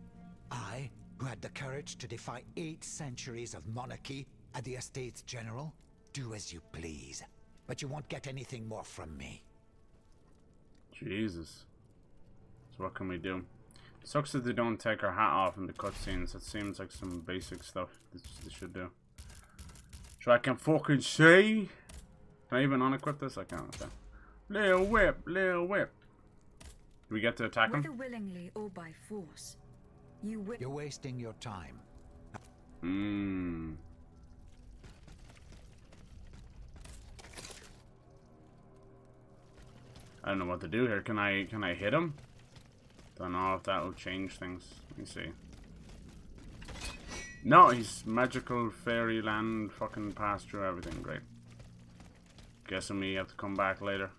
I, who had the courage to defy 8 centuries of monarchy at the Estates General? Do as you please, but you won't get anything more from me. Jesus. So what can we do? Sucks that they don't take her hat off in the cutscenes. It seems like some basic stuff that they should do. So I can fucking see. Can I even unequip this? I can't. Okay. Little whip, little whip. Do we get to attack him? Whether willingly or by force, you whip. You're wasting your time. I don't know what to do here. Can I hit him? Don't know if that will change things. Let me see. No, he's magical fairyland fucking passed through everything. Great. Guessing we have to come back later.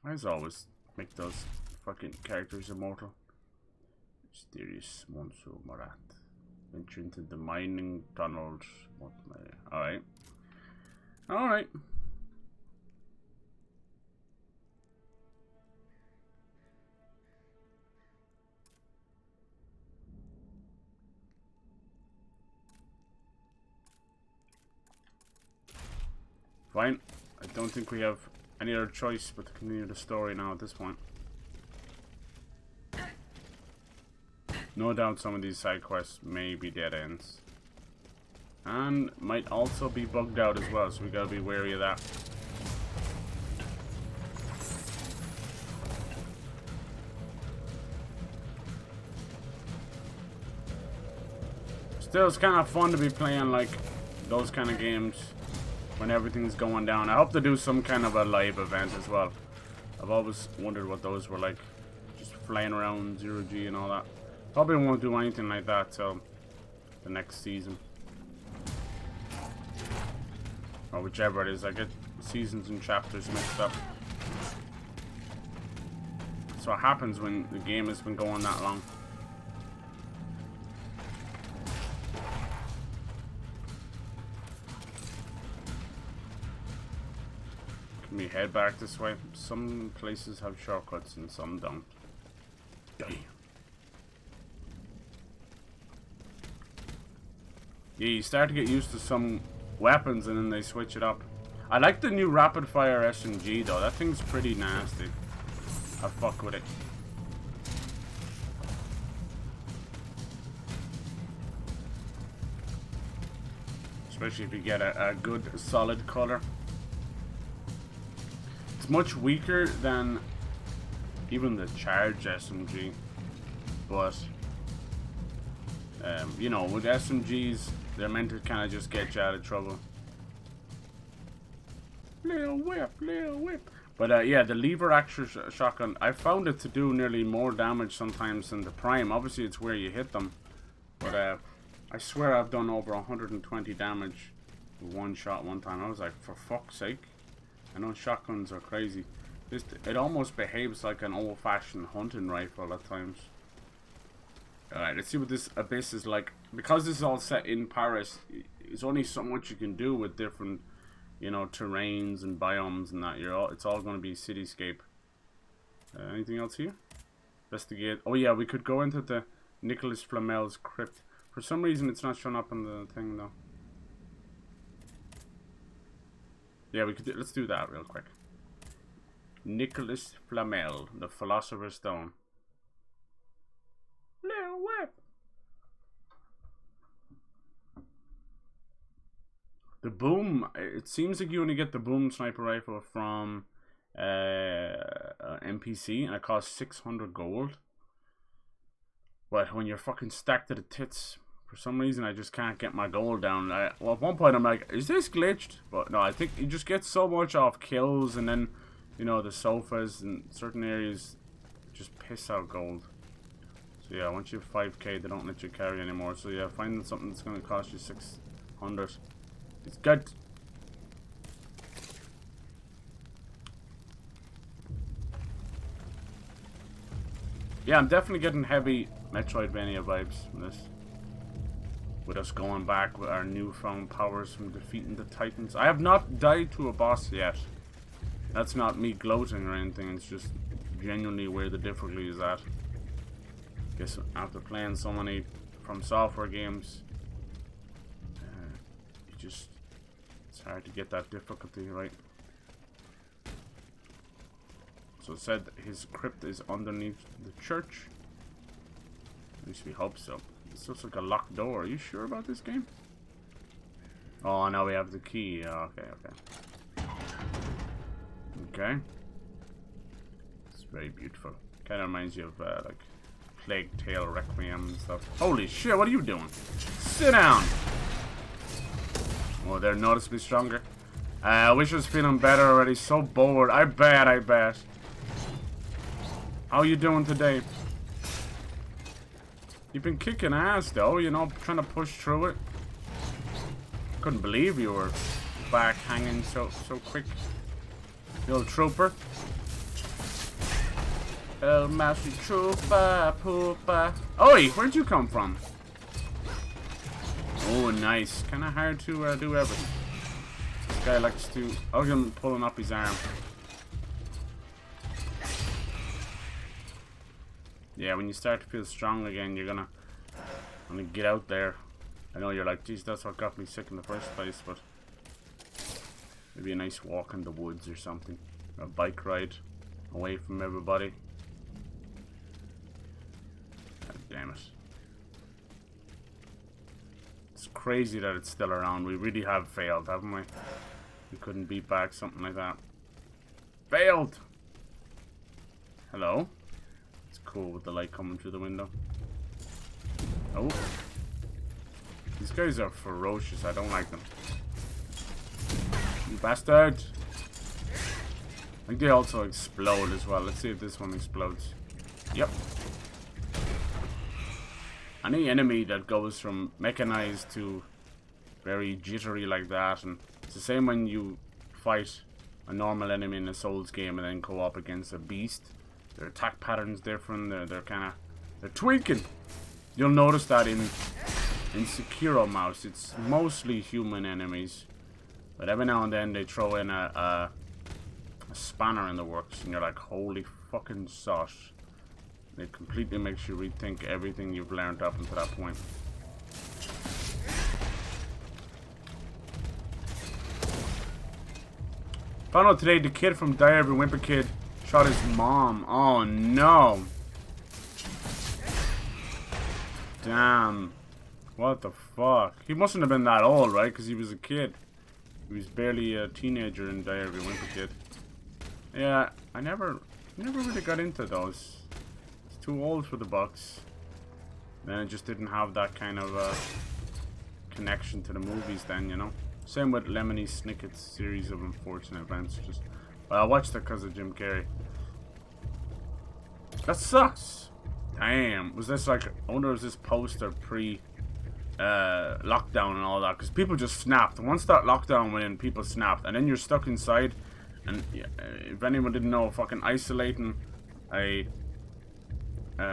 I always make those fucking characters immortal. Mysterious Monso Marat. Venture into the mining tunnels. Alright. Alright. Fine. I don't think we have any other choice but to continue the story now at this point. No doubt some of these side quests may be dead ends. And might also be bugged out as well, so we gotta be wary of that. Still, it's kind of fun to be playing like those kind of games when everything's going down. I hope to do some kind of a live event as well. I've always wondered what those were like. Just flying around 0G and all that. Probably won't do anything like that till the next season. Or whichever it is. I get seasons and chapters mixed up. That's what happens when the game has been going that long. Can we head back this way? Some places have shortcuts and some don't. Damn. Yeah, you start to get used to some weapons and then they switch it up. I like the new rapid fire SMG though. That thing's pretty nasty. I fuck with it. Especially if you get a good solid color. It's much weaker than even the charged SMG. But you know, with SMGs, they're meant to kind of just get you out of trouble. Little whip, little whip. But yeah, the lever action shotgun, I found it to do nearly more damage sometimes than the prime. Obviously, it's where you hit them. But I swear I've done over 120 damage with one shot one time. I was like, for fuck's sake. I know shotguns are crazy. It almost behaves like an old-fashioned hunting rifle at times. Alright, let's see what this abyss is like. Because this is all set in Paris, there's only so much you can do with different, you know, terrains and biomes and that. It's all going to be cityscape. Anything else here? Investigate. Oh yeah, we could go into the Nicholas Flamel's crypt. For some reason, it's not showing up on the thing though. Yeah, we could. Let's do that real quick. Nicholas Flamel, the Philosopher's Stone. Little whip. The boom. It seems like you only get the boom sniper rifle from NPC, and it costs 600 gold. But when you're fucking stacked to the tits, for some reason I just can't get my gold down. Well, at one point I'm like, is this glitched? But no, I think you just get so much off kills, and then, you know, the sofas in certain areas just piss out gold. So yeah, once you have 5k, they don't let you carry anymore. So yeah, finding something that's going to cost you 600. It's good. Yeah, I'm definitely getting heavy Metroidvania vibes from this. With us going back with our newfound powers from defeating the Titans. I have not died to a boss yet. That's not me gloating or anything. It's just genuinely where the difficulty is at. Guess after playing so many From Software games, it's hard to get that difficulty right. So it said his crypt is underneath the church. At least we hope so. This looks like a locked door. Are you sure about this game? Oh, now we have the key. Oh, okay. Okay. It's very beautiful. Kind of reminds you of like Plague Tale Requiem and stuff. Holy shit, what are you doing? Sit down! Oh, they're noticeably stronger. I wish I was feeling better already. So bored. I bet. How you doing today? You've been kicking ass though, you know, trying to push through it. Couldn't believe you were back hanging so quick. You old trooper. El Master Trooper, Pooper. Oi, where'd you come from? Oh, nice. Kind of hard to do everything. This guy likes to... Oh, him pulling up his arm. Yeah, when you start to feel strong again, you're gonna get out there. I know you're like, geez, that's what got me sick in the first place, but maybe a nice walk in the woods or something. Or a bike ride away from everybody. God damn it. It's crazy that it's still around. We really have failed, haven't we? We couldn't beat back something like that. Failed! Hello? It's cool with the light coming through the window. Oh. These guys are ferocious. I don't like them. You bastard! I think they also explode as well. Let's see if this one explodes. Yep. Any enemy that goes from mechanized to very jittery like that, and it's the same when you fight a normal enemy in a Souls game and then go up against a beast. Their attack pattern's different. They're tweaking. You'll notice that in Sekiro Mouse, it's mostly human enemies, but every now and then they throw in a spanner in the works, and you're like, holy fucking sauce. It completely makes you rethink everything you've learned up until that point. Found out today the kid from Diary of a Wimpy Kid shot his mom. Oh no. Damn. What the fuck? He mustn't have been that old, right? Because he was a kid. He was barely a teenager in Diary of a Wimpy Kid. Yeah, I never really got into those. Too old for the bucks. Then it just didn't have that kind of connection to the movies then, you know. Same with Lemony Snicket's series of unfortunate events. Just, well, I watched it because of Jim Carrey. That sucks. Damn. Was this like, I wonder was this poster pre lockdown and all that? Because people just snapped. Once that lockdown went in, people snapped, and then you're stuck inside. And if anyone didn't know, fucking isolating a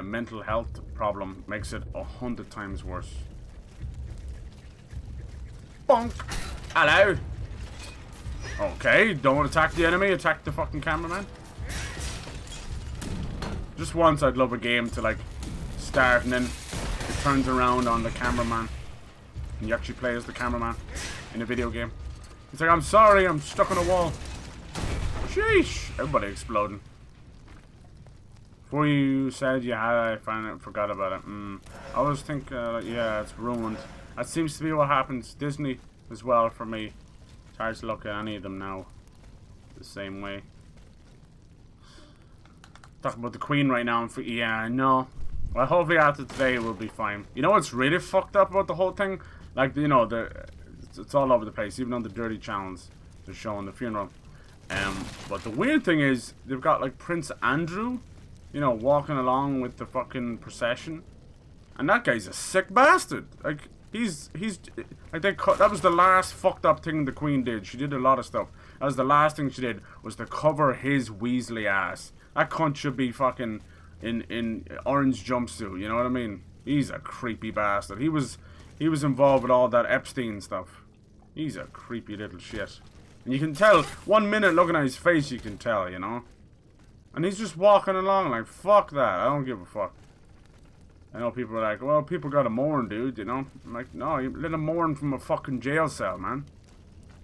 mental health problem makes it 100 times worse. Bonk! Hello! Okay, don't attack the enemy, attack the fucking cameraman. Just once I'd love a game to like start and then it turns around on the cameraman and you actually play as the cameraman in a video game. It's like, I'm sorry, I'm stuck on a wall. Sheesh! Everybody exploding. Before you said you had, I forgot about it. I always think, yeah, it's ruined. That seems to be what happens. Disney as well for me. It's hard to look at any of them now the same way. Talking about the Queen right now. Yeah, I know. Well, hopefully after today we'll be fine. You know what's really fucked up about the whole thing? Like, you know, it's all over the place. Even on the dirty channels, they're showing the funeral. But the weird thing is, they've got like Prince Andrew, you know, walking along with the fucking procession, and that guy's a sick bastard. Like he's like that was the last fucked up thing the Queen did. She did a lot of stuff. That was the last thing she did, was to cover his Weasley ass. That cunt should be fucking in orange jumpsuit. You know what I mean? He's a creepy bastard. He was involved with all that Epstein stuff. He's a creepy little shit. And you can tell, 1 minute looking at his face, you can tell, you know. And he's just walking along like, fuck that, I don't give a fuck. I know people are like, well, people gotta mourn, dude, you know. I'm like, no, you let him mourn from a fucking jail cell, man.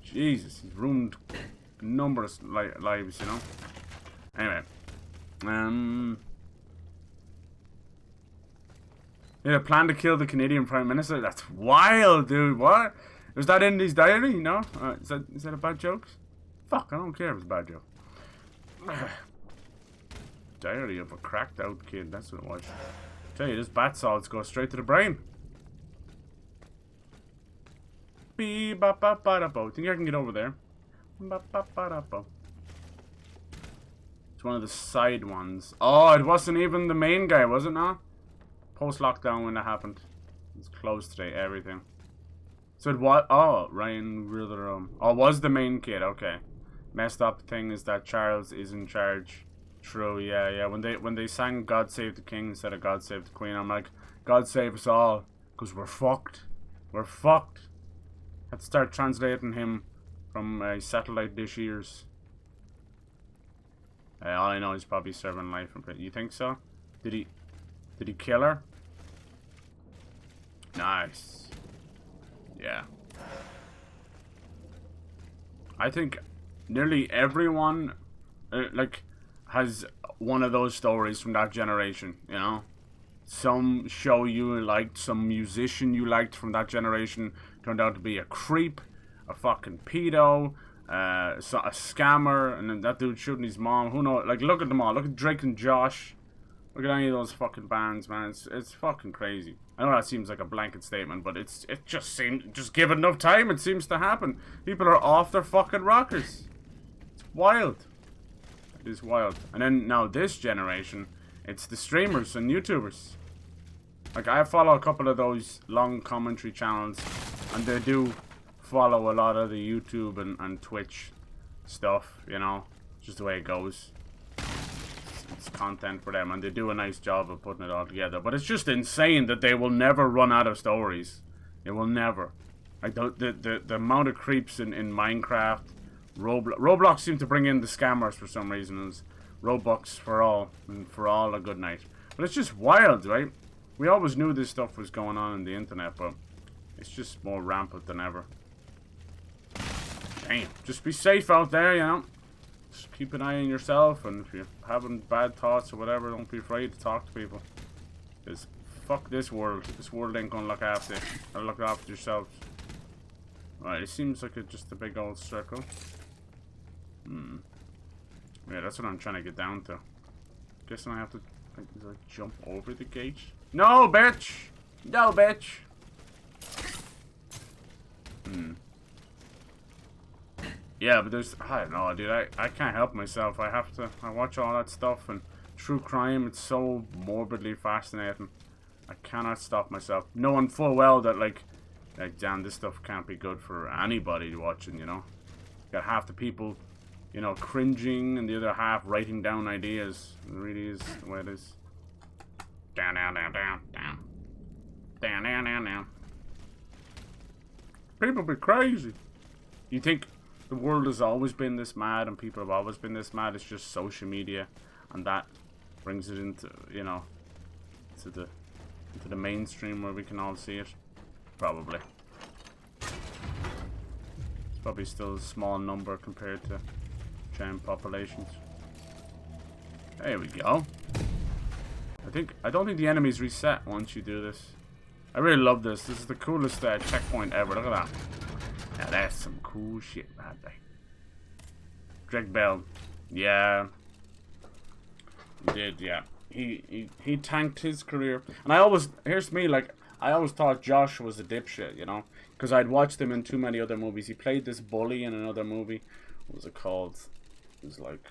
Jesus, he's ruined numerous lives, you know. Anyway. Yeah, plan to kill the Canadian Prime Minister? That's wild, dude, what? Was that in his diary? No? Is that a bad joke? Fuck, I don't care if it's a bad joke. Diary of a cracked out kid, that's what it was. I tell you, this bath salts go straight to the brain. Think I can get over there. It's one of the side ones. Oh, it wasn't even the main guy, was it not? Post-lockdown when that happened. It's closed today, everything. So it was, oh, Ryan Rutherford. Oh, it was the main kid, okay. Messed up thing is that Charles is in charge. True, yeah. When they sang God Save the King instead of God Save the Queen, I'm like, God save us all, because we're fucked. We're fucked. Let's start translating him from satellite dish ears. All I know is probably serving life in prison. You think so? Did he kill her? Nice. Yeah. I think nearly everyone like has one of those stories from that generation, you know? Some show you liked, some musician you liked from that generation turned out to be a creep, a fucking pedo, a scammer, and then that dude shooting his mom. Who knows? Like, look at them all. Look at Drake and Josh. Look at any of those fucking bands, man. It's fucking crazy. I know that seems like a blanket statement, but it just seems, just give it enough time, it seems to happen. People are off their fucking rockers. It's wild. It is wild. And then now this generation, it's the streamers and YouTubers. Like, I follow a couple of those long commentary channels, and they do follow a lot of the YouTube and Twitch stuff, you know, just the way it goes. It's content for them, and they do a nice job of putting it all together. But it's just insane that they will never run out of stories. They will never. Like, the amount of creeps in Minecraft, Roblox seem to bring in the scammers for some reason. It's Robux for all, and for all a good night. But it's just wild, right? We always knew this stuff was going on in the internet, but it's just more rampant than ever. Damn, just be safe out there, you know. Just keep an eye on yourself, and if you're having bad thoughts or whatever, don't be afraid to talk to people. Because fuck this world. This world ain't gonna look after you. Or look after yourselves. Right, it seems like it's just a big old circle. Yeah, that's what I'm trying to get down to. Guessing I have to like jump over the gate. No, bitch! No, bitch! Yeah, but there's, I don't know, dude, I can't help myself. I watch all that stuff, and true crime, it's so morbidly fascinating. I cannot stop myself. Knowing full well that, like, damn, this stuff can't be good for anybody watching, you know? Got half the people, you know, cringing, and the other half writing down ideas. It really is the way it is. Down, down, down, down, down. Down, down, down, down. People be crazy. You think the world has always been this mad and people have always been this mad? It's just social media, and that brings it into, you know, into the mainstream where we can all see it. Probably. It's probably still a small number compared to giant populations. There we go. I don't think the enemies reset once you do this. I really love this. This is the coolest checkpoint ever. Look at that. Now that's some cool shit right there. Drake Bell. Yeah. He did, yeah. He tanked his career. And here's me, like, I always thought Josh was a dipshit, you know? Because I'd watched him in too many other movies. He played this bully in another movie. What was it called? It was like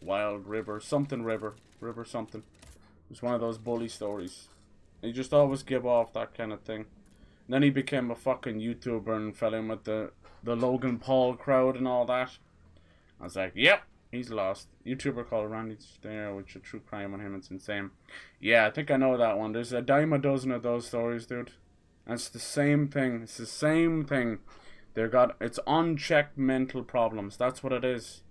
Wild River, something River something. It was one of those bully stories. And he just always give off that kind of thing. And then he became a fucking YouTuber and fell in with the Logan Paul crowd and all that. I was like, yep, he's lost. YouTuber called Randy Stair, which is a true crime on him. It's insane. Yeah, I think I know that one. There's a dime a dozen of those stories, dude. And it's the same thing. It's the same thing. It's unchecked mental problems. That's what it is.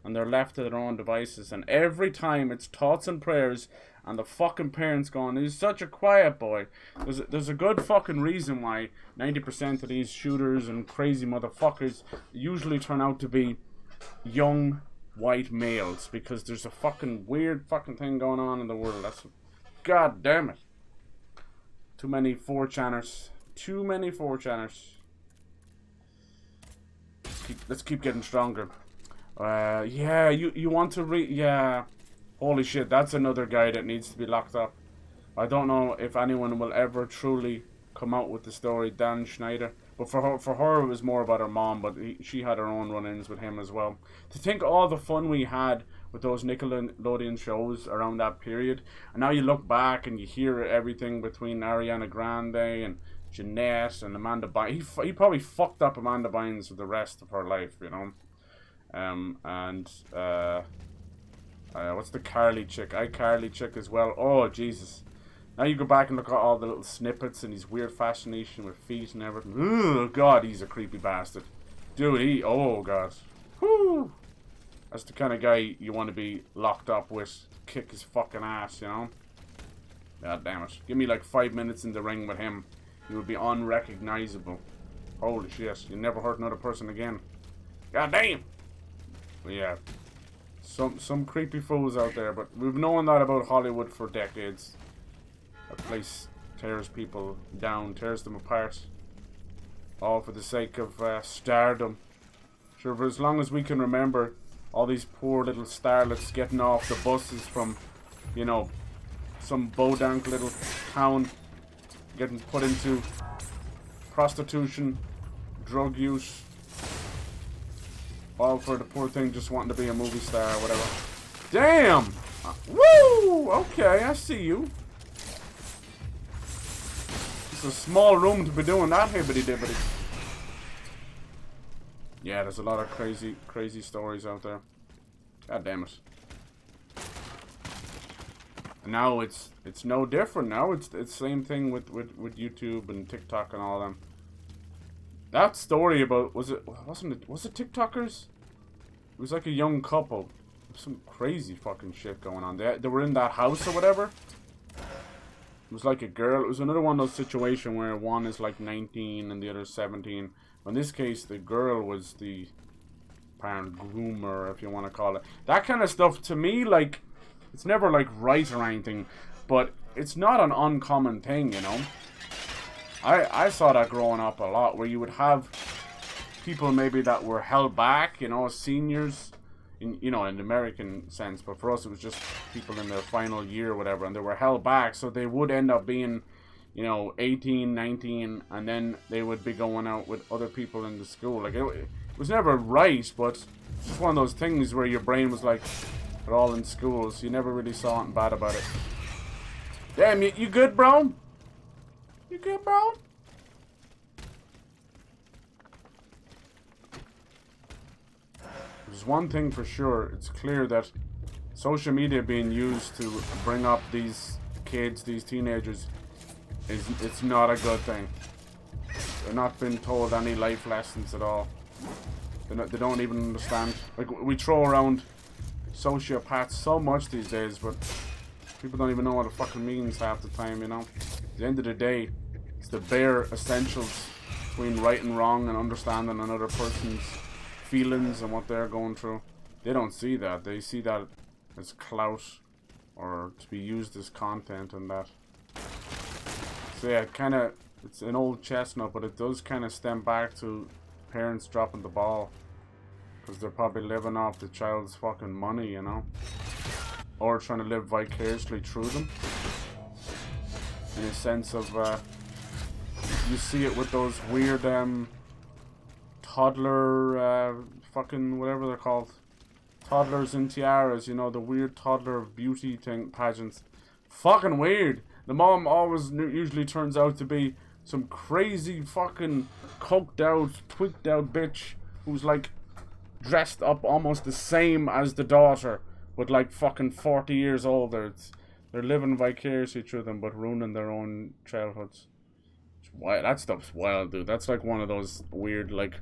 And they're left to their own devices. And every time it's thoughts and prayers, and the fucking parents going, he's such a quiet boy. There's a good fucking reason why 90% of these shooters and crazy motherfuckers usually turn out to be young white males. Because there's a fucking weird fucking thing going on in the world. God damn it. Too many 4chaners. Too many 4chaners. Let's keep getting stronger. Yeah, you want to yeah. Holy shit, that's another guy that needs to be locked up. I don't know if anyone will ever truly come out with the story, Dan Schneider. But for her it was more about her mom, but she had her own run-ins with him as well. To think all the fun we had with those Nickelodeon shows around that period, and now you look back and you hear everything between Ariana Grande and Jeanette and Amanda Bynes. He probably fucked up Amanda Bynes for the rest of her life, you know. What's the Carly chick? iCarly chick as well. Oh, Jesus. Now you go back and look at all the little snippets and his weird fascination with feet and everything. Oh god, he's a creepy bastard. Dude, oh god. Whoo! That's the kind of guy you want to be locked up with. Kick his fucking ass, you know? God damn it. Give me like 5 minutes in the ring with him. You would be unrecognizable. Holy shit. You'll never hurt another person again. God damn! But yeah. Some creepy fools out there, but we've known that about Hollywood for decades. That place tears people down, tears them apart. All for the sake of stardom. Sure, for as long as we can remember all these poor little starlets getting off the buses from, you know, some bodunk little town, getting put into prostitution, drug use, all for the poor thing just wanting to be a movie star or whatever. Damn! Woo! Okay, I see you. It's a small room to be doing that hibbity-dibbity. Yeah, there's a lot of crazy stories out there. God damn it. And now it's no different now. It's the same thing with YouTube and TikTok and all them. That story about was it TikTokers? It was like a young couple. Some crazy fucking shit going on. They were in that house or whatever. It was like a girl. It was another one of those situations where one is like 19 and the other 17. In this case, the girl was the apparent groomer, if you want to call it. That kind of stuff, to me, like, it's never, like, right or anything, but it's not an uncommon thing, you know? I saw that growing up a lot, where you would have people maybe that were held back, you know, seniors, in the American sense, but for us it was just people in their final year or whatever, and they were held back, so they would end up being, 18, 19, and then they would be going out with other people in the school. Like, it was never right, but it's just one of those things where your brain was like, they're all in school, so you never really saw anything bad about it. Damn, you good, bro? You good, bro? There's one thing for sure. It's clear that social media being used to bring up these kids, these teenagers, it's not a good thing. They're not being told any life lessons at all. They don't even understand. Like, we throw around sociopaths so much these days, but people don't even know what it fucking means half the time, you know? At the end of the day, it's the bare essentials between right and wrong and understanding another person's feelings and what they're going through. They don't see that. They see that as clout or to be used as content and that. So yeah, it's an old chestnut, but it does kind of stem back to parents dropping the ball. Because they're probably living off the child's fucking money, you know? Or trying to live vicariously through them. In a sense of, you see it with those weird, toddler, fucking whatever they're called. Toddlers in tiaras, the weird toddler beauty pageants. Fucking weird. The mom always usually turns out to be some crazy fucking coked out, tweaked out bitch who's like dressed up almost the same as the daughter, but like fucking 40 years older. They're living vicariously through them, but ruining their own childhoods. That stuff's wild, dude. That's like one of those weird, like,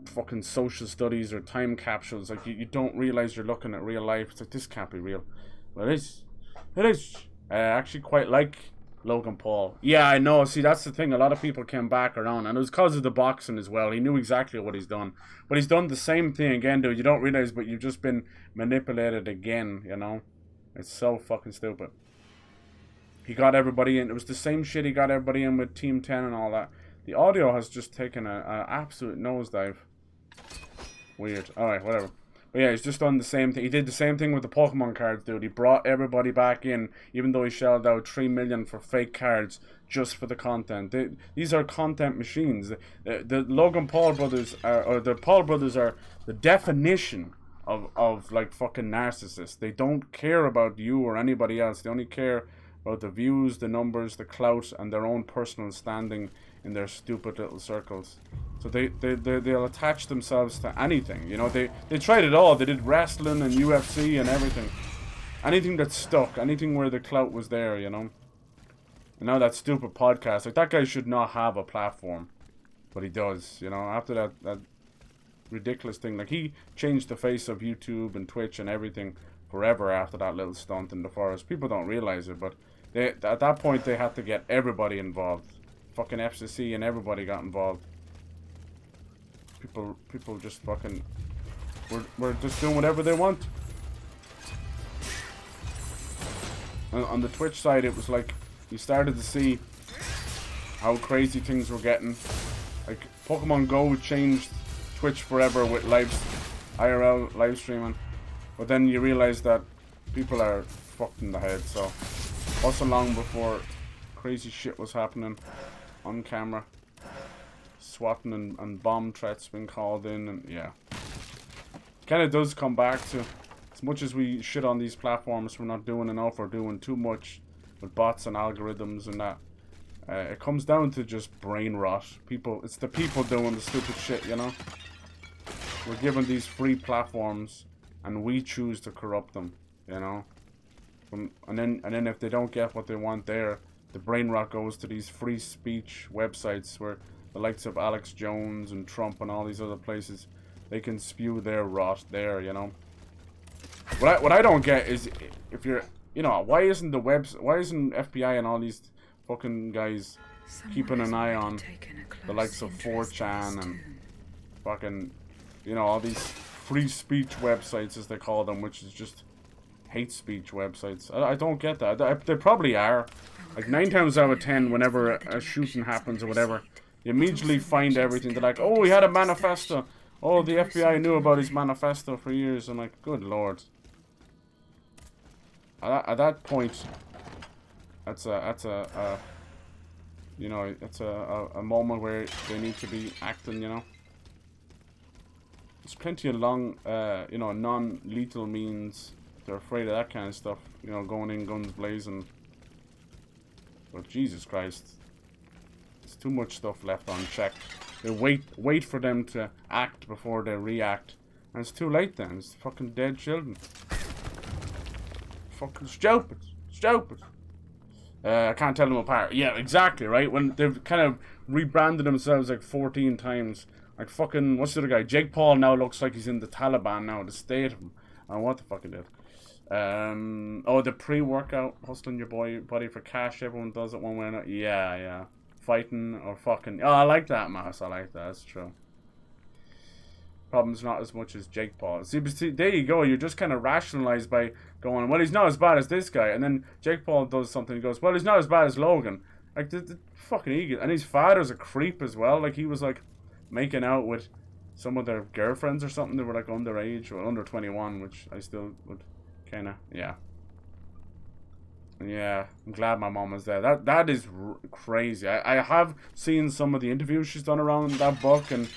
fucking social studies or time capsules. Like, you don't realize you're looking at real life. It's like, this can't be real. But it is. It is. I actually quite like Logan Paul. Yeah, I know. See, that's the thing. A lot of people came back around, and it was because of the boxing as well. He knew exactly what he's done. But he's done the same thing again, dude. You don't realize, but you've just been manipulated again, you know? It's so fucking stupid. He got everybody in. It was the same shit he got everybody in with Team 10 and all that. The audio has just taken an absolute nosedive. Weird. Alright, whatever. But yeah, he's just done the same thing. He did the same thing with the Pokemon cards, dude. He brought everybody back in, even though he shelled out $3 million for fake cards just for the content. These are content machines. The Logan Paul brothers or the Paul brothers are the definition of like fucking narcissists. They don't care about you or anybody else. They only care about the views, the numbers, the clout, and their own personal standing in their stupid little circles. So they'll attach themselves to anything, they tried it all. They did wrestling and UFC and everything. Anything that stuck, anything where the clout was there, And now that stupid podcast, like, that guy should not have a platform. But he does, you know, after that ridiculous thing. Like, he changed the face of YouTube and Twitch and everything forever after that little stunt in the forest. People don't realize it, but at that point, they had to get everybody involved. Fucking FCC and everybody got involved. People just fucking... We're just doing whatever they want. On the Twitch side, it was like, you started to see how crazy things were getting. Like, Pokemon Go changed Twitch forever with IRL live streaming. But then you realize that people are fucked in the head, so also long before crazy shit was happening on camera. Swatting and bomb threats being called in, and yeah. Kind of does come back to, as much as we shit on these platforms for not doing enough or doing too much with bots and algorithms and that, it comes down to just brain rot. It's the people doing the stupid shit, you know? We're given these free platforms and we choose to corrupt them, you know? And then if they don't get what they want there, the brain rot goes to these free speech websites where the likes of Alex Jones and Trump and all these other places, they can spew their rot there, you know? What I don't get is, if you're, you know, why isn't FBI and all these fucking guys keeping an eye on the likes of 4chan and fucking, you know, all these free speech websites, as they call them, which is just hate speech websites. I don't get that. They probably are. Like, 9 times out of 10, whenever a shooting happens or whatever, you immediately find everything. They're like, oh, he had a manifesto. Oh, the FBI knew about his manifesto for years. I'm like, good lord. At that point, that's a you know, it's a moment where they need to be acting, you know. There's plenty of you know, non-lethal means. They're afraid of that kind of stuff, you know, going in guns blazing. But Jesus Christ, there's too much stuff left unchecked. They wait for them to act before they react, and it's too late then. It's fucking dead children. Fucking stupid. I can't tell them apart. Yeah, exactly, right? When they've kind of rebranded themselves like 14 times. Like fucking, what's the other guy? Jake Paul now looks like he's in the Taliban now, the state of him. I don't know what the fuck he did. Oh, the pre-workout, hustling your body for cash. Everyone does it one way or another. Yeah. Fighting or fucking... Oh, I like that, Mass. I like that. That's true. Problem's not as much as Jake Paul. See, there you go. You're just kind of rationalized by going, well, he's not as bad as this guy. And then Jake Paul does something. He goes, well, he's not as bad as Logan. Like, the fucking Aegis. And his father's a creep as well. Like, he was, like, making out with some of their girlfriends or something. They were, like, underage or under 21, which I still would kind of, yeah. Yeah, I'm glad my mom was there. That is crazy. I have seen some of the interviews she's done around that book, and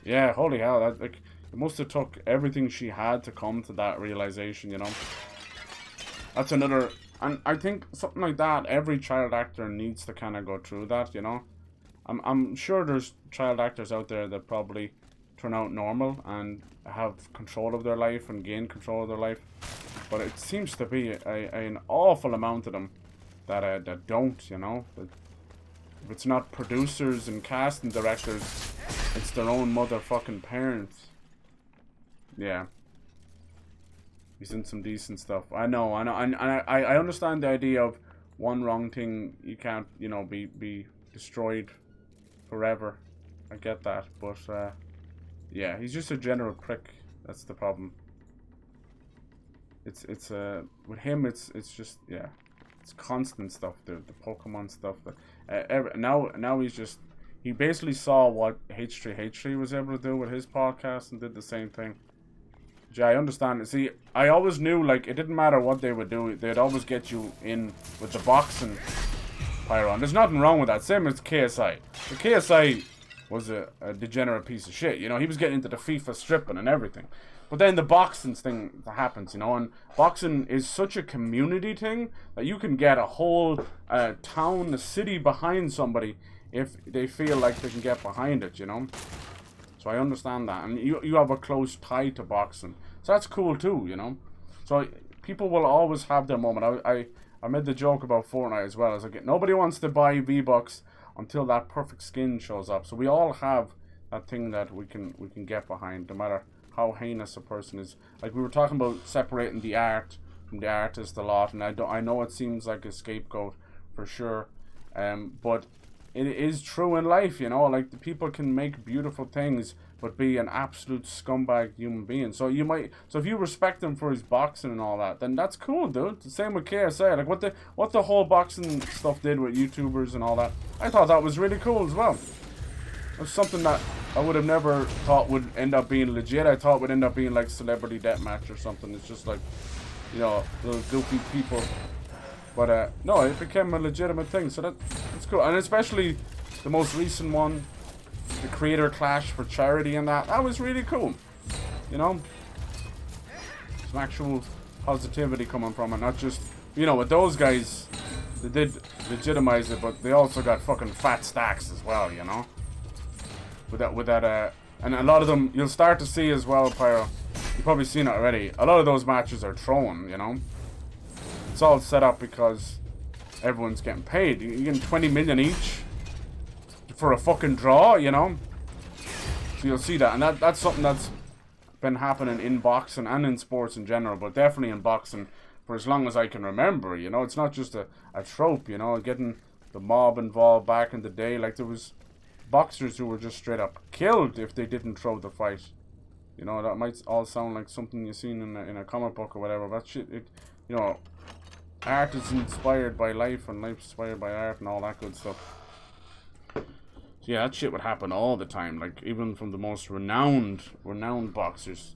yeah, holy hell, that, like, it must have took everything she had to come to that realization, you know. That's another, and I think something like that, every child actor needs to kind of go through that, you know. I'm sure there's child actors out there that probably turn out normal and have control of their life and gain control of their life. But it seems to be an awful amount of them that don't, you know. If it's not producers and casting directors, it's their own motherfucking parents. Yeah. He's in some decent stuff. I know. And I understand the idea of one wrong thing, you can't, you know, be destroyed forever. I get that. But, yeah, he's just a general prick. That's the problem. It's with him, it's just, yeah, it's constant stuff, the Pokemon stuff. Now he basically saw what H3H3 was able to do with his podcast and did the same thing. Yeah, I understand. See, I always knew, like, it didn't matter what they would do, they'd always get you in with the boxing pyro. And there's nothing wrong with that. Same as KSI. The KSI was a degenerate piece of shit, you know. He was getting into the FIFA stripping and everything. But then the boxing thing happens, you know, and boxing is such a community thing that you can get a whole town, a city behind somebody if they feel like they can get behind it, you know. So I understand that, and you have a close tie to boxing, so that's cool too, you know. So people will always have their moment. I made the joke about Fortnite as well. It's like nobody wants to buy V-Bucks until that perfect skin shows up. So we all have that thing that we can get behind, no matter how heinous a person is. Like we were talking about separating the art from the artist a lot, and I know it seems like a scapegoat for sure, but it is true in life, you know. Like the people can make beautiful things but be an absolute scumbag human being. So if you respect him for his boxing and all that, then that's cool, dude. The same with KSI. Like what the whole boxing stuff did with YouTubers and all that, I thought that was really cool as well. It was something that I would have never thought would end up being legit. I thought would end up being like Celebrity Deathmatch or something. It's just like, you know, little goofy people. But no, it became a legitimate thing. So that's cool. And especially the most recent one, the creator clash for charity, and that was really cool. You know, some actual positivity coming from it, not just, you know, with those guys, they did legitimize it, but they also got fucking fat stacks as well, you know. With that, and a lot of them you'll start to see as well, Pyro. You've probably seen it already. A lot of those matches are thrown, you know. It's all set up because everyone's getting paid. You're getting 20 million each for a fucking draw, you know. So you'll see that, and that's something that's been happening in boxing and in sports in general, but definitely in boxing for as long as I can remember, you know. It's not just a trope, you know, getting the mob involved back in the day. Like there was boxers who were just straight up killed if they didn't throw the fight. You know, that might all sound like something you've seen in a comic book or whatever, but shit, you know, art is inspired by life and life's inspired by art and all that good stuff. So yeah, that shit would happen all the time, like even from the most renowned boxers.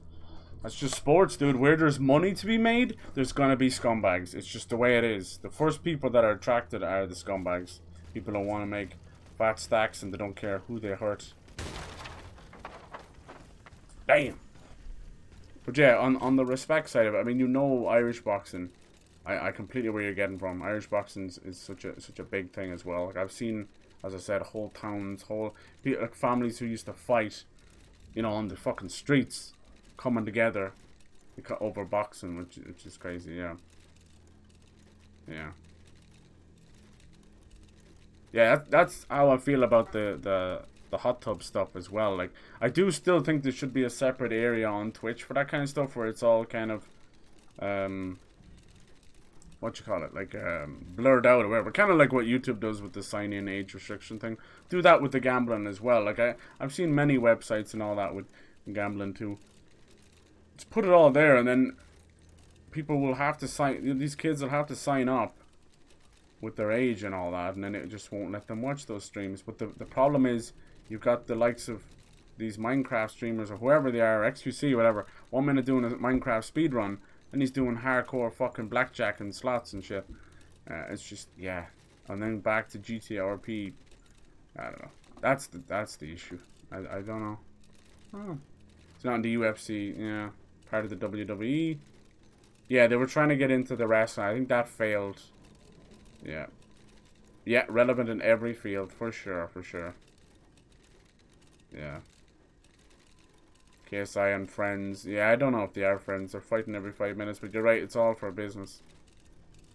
That's just sports, dude. Where there's money to be made, there's gonna be scumbags. It's just the way it is. The first people that are attracted are the scumbags. People don't want to make fat stacks and they don't care who they hurt. Damn. But yeah, on the respect side of it, I mean, you know, Irish boxing, I completely where you're getting from. Irish boxing is such a big thing as well. Like I've seen, as I said, whole towns, whole like families who used to fight, you know, on the fucking streets, coming together over boxing, which is crazy. Yeah. Yeah, that's how I feel about the hot tub stuff as well. Like, I do still think there should be a separate area on Twitch for that kind of stuff, where it's all kind of, what you call it, like, blurred out or whatever. Kind of like what YouTube does with the sign-in age restriction thing. Do that with the gambling as well. Like, I've seen many websites and all that with gambling too. Just put it all there, and then people will have to sign, these kids will have to sign up with their age and all that, and then it just won't let them watch those streams. But the problem is, you've got the likes of these Minecraft streamers or whoever they are, XQC, whatever, 1 minute doing a Minecraft speedrun, and he's doing hardcore fucking blackjack and slots and shit. It's just, yeah. And then back to GTA RP. I don't know. That's the issue. I don't know. Oh. It's not in the UFC, yeah. Part of the WWE. Yeah, they were trying to get into the wrestling. I think that failed. Yeah. Yeah, relevant in every field, for sure. Yeah. KSI and friends. Yeah, I don't know if they are friends. They're fighting every 5 minutes, but you're right, it's all for business.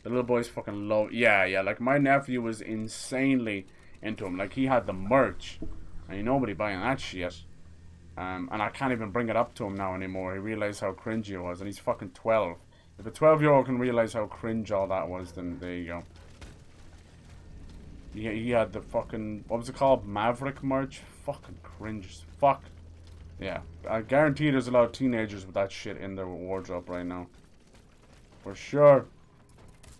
The little boys fucking love... Yeah, like my nephew was insanely into him. Like, he had the merch. And ain't nobody buying that shit. And I can't even bring it up to him now anymore. He realized how cringy it was, and he's fucking 12. If a 12-year-old can realize how cringe all that was, then there you go. He had the fucking, what was it called? Maverick merch? Fucking cringe as fuck. Yeah, I guarantee there's a lot of teenagers with that shit in their wardrobe right now. For sure.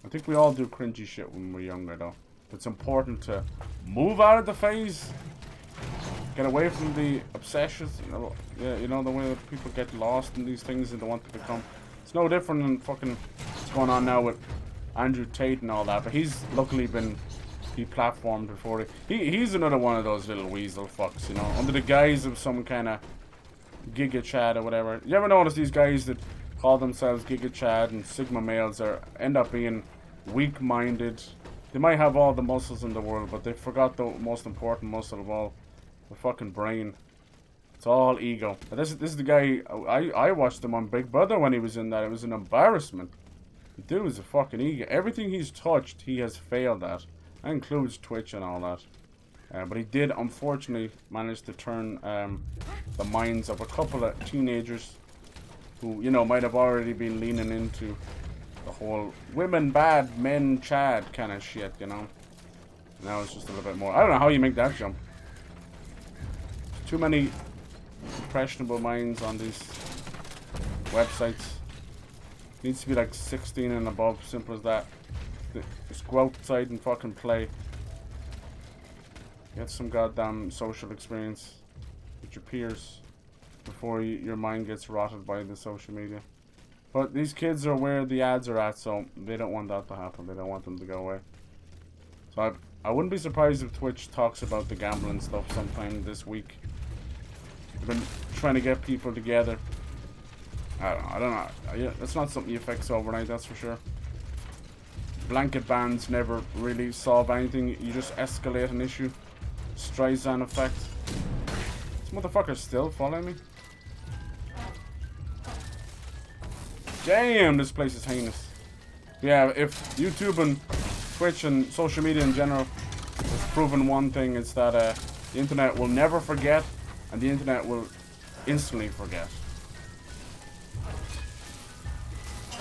I think we all do cringy shit when we're younger though. It's important to move out of the phase. Get away from the obsessions, you know. Yeah, you know, the way that people get lost in these things and they want to become. It's no different than fucking what's going on now with Andrew Tate and all that. But he's luckily been deplatformed before. He's another one of those little weasel fucks, you know, under the guise of some kind of Giga Chad or whatever. You ever notice these guys that call themselves Giga Chad and Sigma males end up being weak-minded? They might have all the muscles in the world, but they forgot the most important muscle of all, the fucking brain. It's all ego. And this is the guy, I watched him on Big Brother when he was in that. It was an embarrassment. The dude is a fucking ego. Everything he's touched, he has failed at. That includes Twitch and all that. But he did, unfortunately, manage to turn the minds of a couple of teenagers who, you know, might have already been leaning into the whole women bad, men Chad kind of shit, you know. Now it's just a little bit more. I don't know how you make that jump. Too many impressionable minds on these websites. Needs to be like 16 and above, simple as that. Just go outside and fucking play. Get some goddamn social experience with your peers before your mind gets rotted by the social media. But these kids are where the ads are at, so they don't want that to happen. They don't want them to go away. So I wouldn't be surprised if Twitch talks about the gambling stuff sometime this week. They've been trying to get people together. I don't know. Yeah, that's not something you fix overnight, that's for sure. Blanket bans never really solve anything. You just escalate an issue. Streisand effect. This motherfucker's still following me. Damn, this place is heinous. Yeah, if YouTube and Twitch and social media in general has proven one thing, it's that the internet will never forget, and the internet will instantly forget.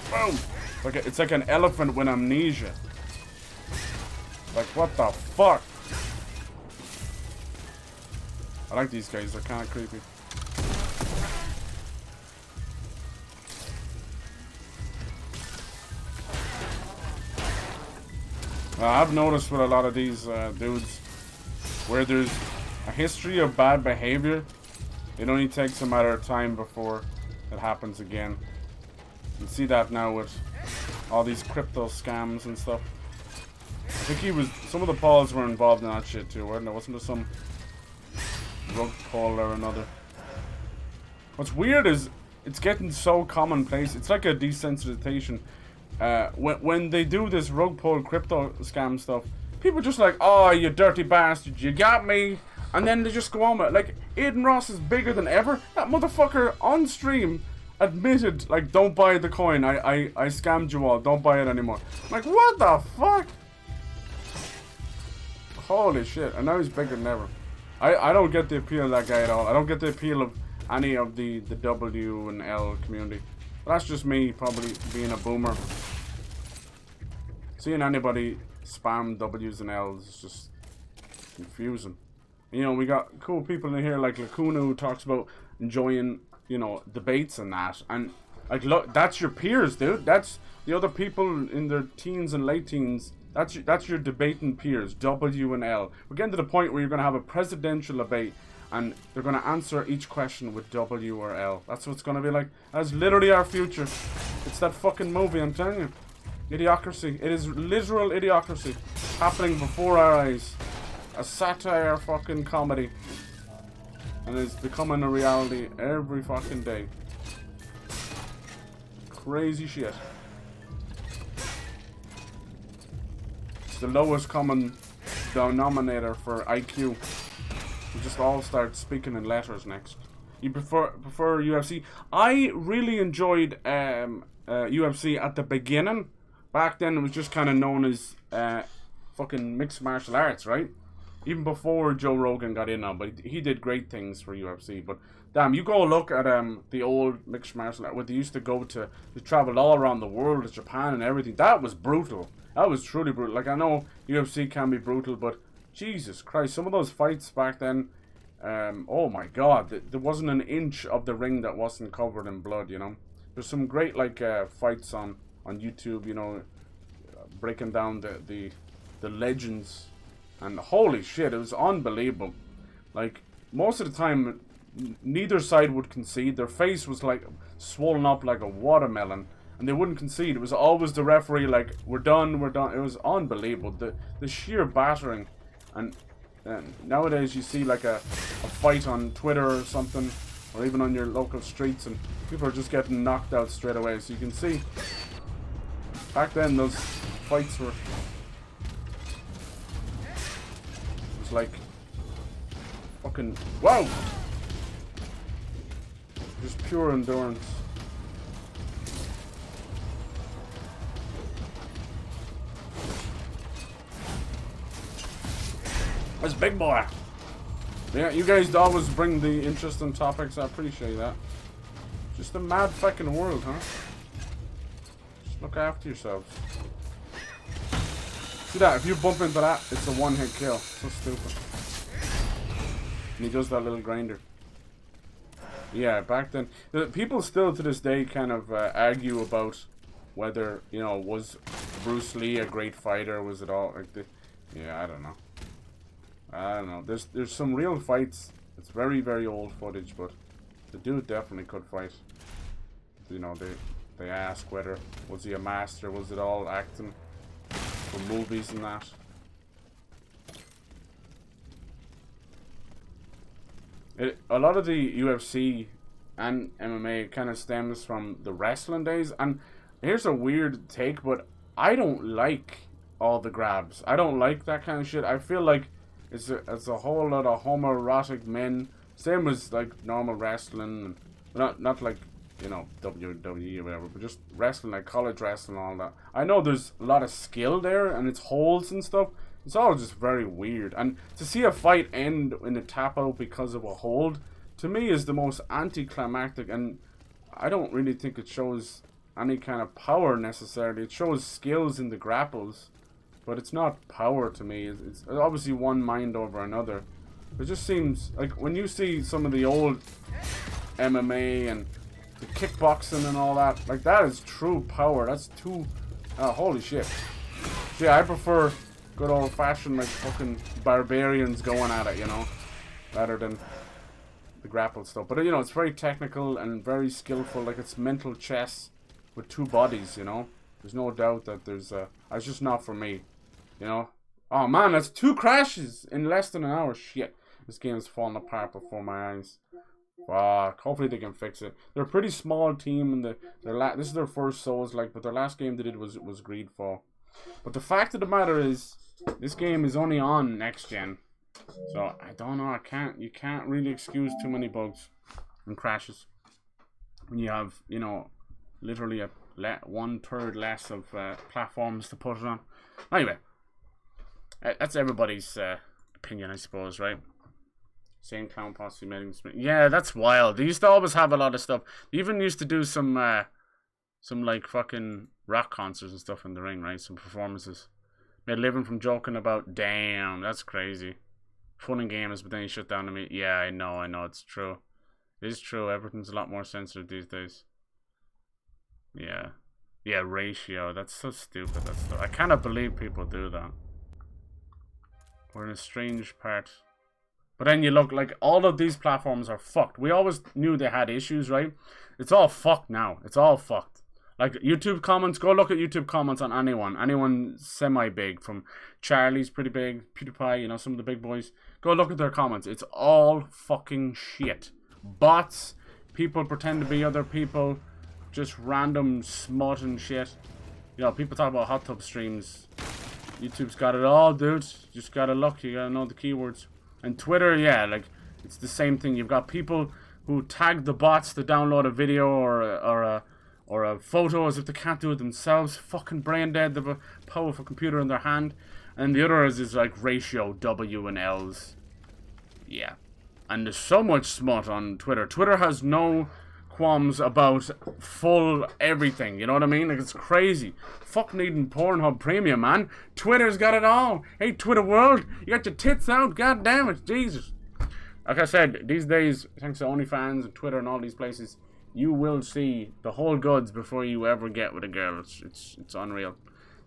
Boom! It's like an elephant with amnesia. Like, what the fuck? I like these guys, they're kind of creepy. I've noticed with a lot of these dudes, where there's a history of bad behavior, it only takes a matter of time before it happens again. You see that now with all these crypto scams and stuff. I think some of the Pauls were involved in that shit too, weren't there? Wasn't there some rug pull or another? What's weird is it's getting so commonplace. It's like a desensitization. When they do this rug pull crypto scam stuff, people just like, oh, you dirty bastard, you got me. And then they just go on with it. Like, Aiden Ross is bigger than ever. That motherfucker on stream admitted, like, don't buy the coin. I scammed you all. Don't buy it anymore. I'm like, what the fuck? Holy shit. And now he's bigger than ever. I don't get the appeal of that guy at all. I don't get the appeal of any of the W and L community. But that's just me probably being a boomer. Seeing anybody spam W's and L's is just confusing. You know, we got cool people in here like Lacuna who talks about enjoying, you know, debates and that. And, like, look, that's your peers, dude. That's the other people in their teens and late teens. That's your debating peers, W and L. We're getting to the point where you're going to have a presidential debate and they're going to answer each question with W or L. That's what it's going to be like. That's literally our future. It's that fucking movie, I'm telling you. Idiocracy. It is literal idiocracy happening before our eyes. A satire fucking comedy. And it's becoming a reality every fucking day. Crazy shit. It's the lowest common denominator for IQ. We just all start speaking in letters next. You prefer UFC? I really enjoyed UFC at the beginning. Back then it was just kind of known as fucking mixed martial arts, right? Even before Joe Rogan got in on, but he did great things for UFC. But damn, you go look at the old mixed martial art, where they used to go to, they traveled all around the world, to Japan and everything. That was brutal. That was truly brutal. Like, I know UFC can be brutal, but Jesus Christ, some of those fights back then, oh my God, there wasn't an inch of the ring that wasn't covered in blood, you know. There's some great, like, fights on YouTube, you know, breaking down the legends. And holy shit, it was unbelievable. Like, most of the time, neither side would concede. Their face was like swollen up like a watermelon, and they wouldn't concede. It was always the referee like, we're done, we're done. It was unbelievable. The sheer battering. And nowadays you see like a fight on Twitter or something, or even on your local streets, and people are just getting knocked out straight away. So you can see, back then those fights were, like fucking wow, just pure endurance. That's big boy. Yeah, you guys always bring the interesting topics. I appreciate that. Just a mad fucking world, huh? Just look after yourselves. See that? If you bump into that, it's a one-hit kill. So stupid. And he does that little grinder. Yeah, back then, people still to this day kind of argue about whether, you know, was Bruce Lee a great fighter? Was it all like the? Yeah, I don't know. I don't know. There's some real fights. It's very, very old footage, but the dude definitely could fight. You know, they ask whether was he a master? Was it all acting for movies and that? A lot of the UFC and MMA kind of stems from the wrestling days, and here's a weird take, but I don't like all the grabs. I don't like that kind of shit. I feel like it's a whole lot of homoerotic men, same as like normal wrestling, not like, you know, WWE or whatever, but just wrestling, like college wrestling and all that. I know there's a lot of skill there, and it's holds and stuff. It's all just very weird. And to see a fight end in a tap out because of a hold, to me is the most anticlimactic, and I don't really think it shows any kind of power necessarily. It shows skills in the grapples, but it's not power to me. It's obviously one mind over another. It just seems like when you see some of the old MMA and the kickboxing and all that, like that is true power. That's too, holy shit. Yeah, I prefer good old fashioned like fucking barbarians going at it, you know, rather than the grapple stuff. But you know, it's very technical and very skillful. Like it's mental chess with two bodies, you know. There's no doubt that there's it's just not for me, you know. Oh man, that's 2 crashes in less than an hour. Shit, this game's falling apart before my eyes. Fuck. Hopefully they can fix it. They're a pretty small team, and this is their first Souls like, but their last game they did was Greedfall. But the fact of the matter is, this game is only on next gen, so I don't know. You can't really excuse too many bugs and crashes when you have, you know, literally a 1/3 less of platforms to put it on. Anyway, that's everybody's opinion, I suppose, right? Same clown posse meeting. Yeah, that's wild. They used to always have a lot of stuff. They even used to do some like fucking rock concerts and stuff in the ring, right? Some performances. Made a living from joking about. Damn, that's crazy. Fun and games, but then you shut down to me. Yeah, I know, it's true. It is true. Everything's a lot more sensitive these days. Yeah, ratio. That's so stupid. I cannot believe people do that. We're in a strange part. But then you look, like, all of these platforms are fucked. We always knew they had issues, right? It's all fucked now. It's all fucked. Like, YouTube comments, go look at YouTube comments on anyone semi-big, from Charlie's pretty big, PewDiePie, you know, some of the big boys. Go look at their comments. It's all fucking shit. Bots, people pretend to be other people, just random smut and shit. You know, people talk about hot tub streams. YouTube's got it all, dude. Just gotta look, you gotta know the keywords. And Twitter, yeah, like, it's the same thing. You've got people who tag the bots to download a video or a photo as if they can't do it themselves. Fucking brain dead. They have a powerful computer in their hand. And the other is like ratio W and L's. Yeah. And there's so much smut on Twitter. Twitter has no qualms about full everything, you know what I mean? Like, it's crazy. Fuck needing Pornhub Premium, man. Twitter's got it all. Hey, Twitter world, you got your tits out, god damn it, Jesus. Like I said, these days, thanks to OnlyFans and Twitter and all these places, you will see the whole goods before you ever get with a girl. It's unreal.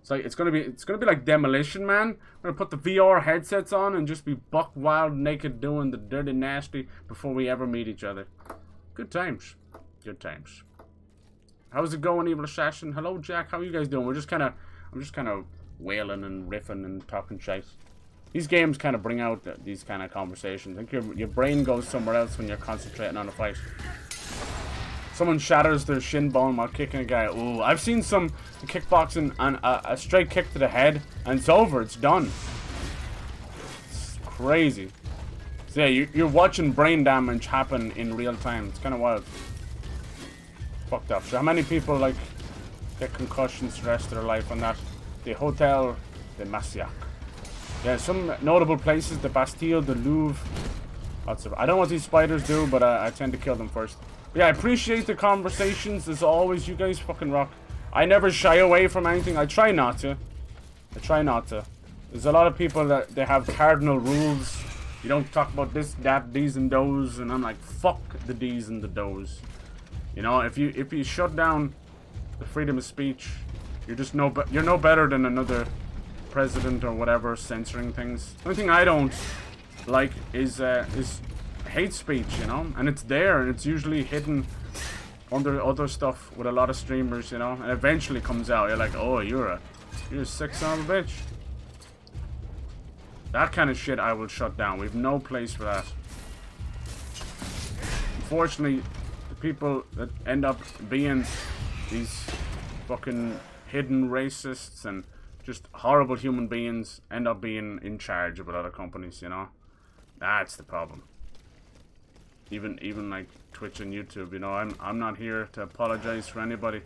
It's like it's gonna be like Demolition Man. We're gonna put the VR headsets on and just be buck wild naked doing the dirty nasty before we ever meet each other. Good times. Good times. How's it going, Evil Assassin? Hello, Jack. How are you guys doing? I'm just kind of wailing and riffing and talking shite. These games kind of bring out these kind of conversations. I think your brain goes somewhere else when you're concentrating on a fight. Someone shatters their shin bone while kicking a guy. Ooh, I've seen some kickboxing and a straight kick to the head, and it's over. It's done. It's crazy. So yeah, you're watching brain damage happen in real time. It's kind of wild. Fucked up. So how many people like get concussions the rest of their life on that? The Hotel de Massiac. Yeah, some notable places, the Bastille, the Louvre. Lots of, I don't know what these spiders do, but I tend to kill them first. But yeah, I appreciate the conversations, as always. You guys fucking rock. I never shy away from anything. I try not to. I try not to. There's a lot of people that they have cardinal rules. You don't talk about this, that, these, and those, and I'm like, fuck the these and the those. You know, if you shut down the freedom of speech, you're just you're no better than another president or whatever censoring things. The only thing I don't like is hate speech, you know, and it's there, and it's usually hidden under other stuff with a lot of streamers, you know, and eventually comes out. You're like, oh, you're a sick son of a bitch. That kind of shit I will shut down. We have no place for that. Unfortunately, the people that end up being these fucking hidden racists and just horrible human beings end up being in charge of a lot of companies, you know? That's the problem. Even like Twitch and YouTube, you know, I'm not here to apologize for anybody.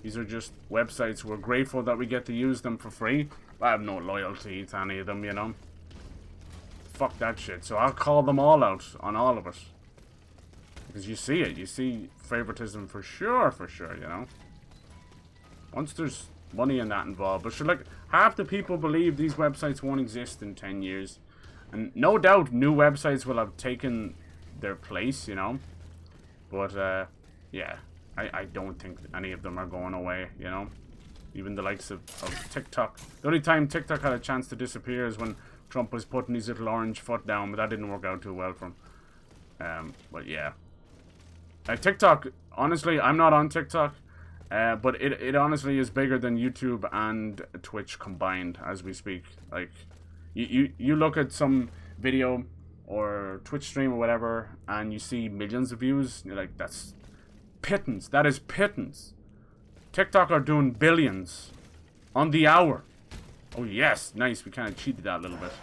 These are just websites. We're grateful that we get to use them for free. I have no loyalty to any of them, you know. Fuck that shit. So I'll call them all out on all of it. Because you see it. You see favoritism for sure, you know. Once there's money in that involved. But sure, like, half the people believe these websites won't exist in 10 years. And no doubt new websites will have taken their place, you know. But, yeah. I don't think any of them are going away, you know. Even the likes of TikTok. The only time TikTok had a chance to disappear is when Trump was putting his little orange foot down, but that didn't work out too well for him. But yeah. TikTok, honestly, I'm not on TikTok. But it honestly is bigger than YouTube and Twitch combined as we speak. Like, you look at some video or Twitch stream or whatever, and you see millions of views, you're like, that's pittance. That is pittance. TikTok are doing billions on the hour. Oh yes, nice. We kind of cheated that a little bit.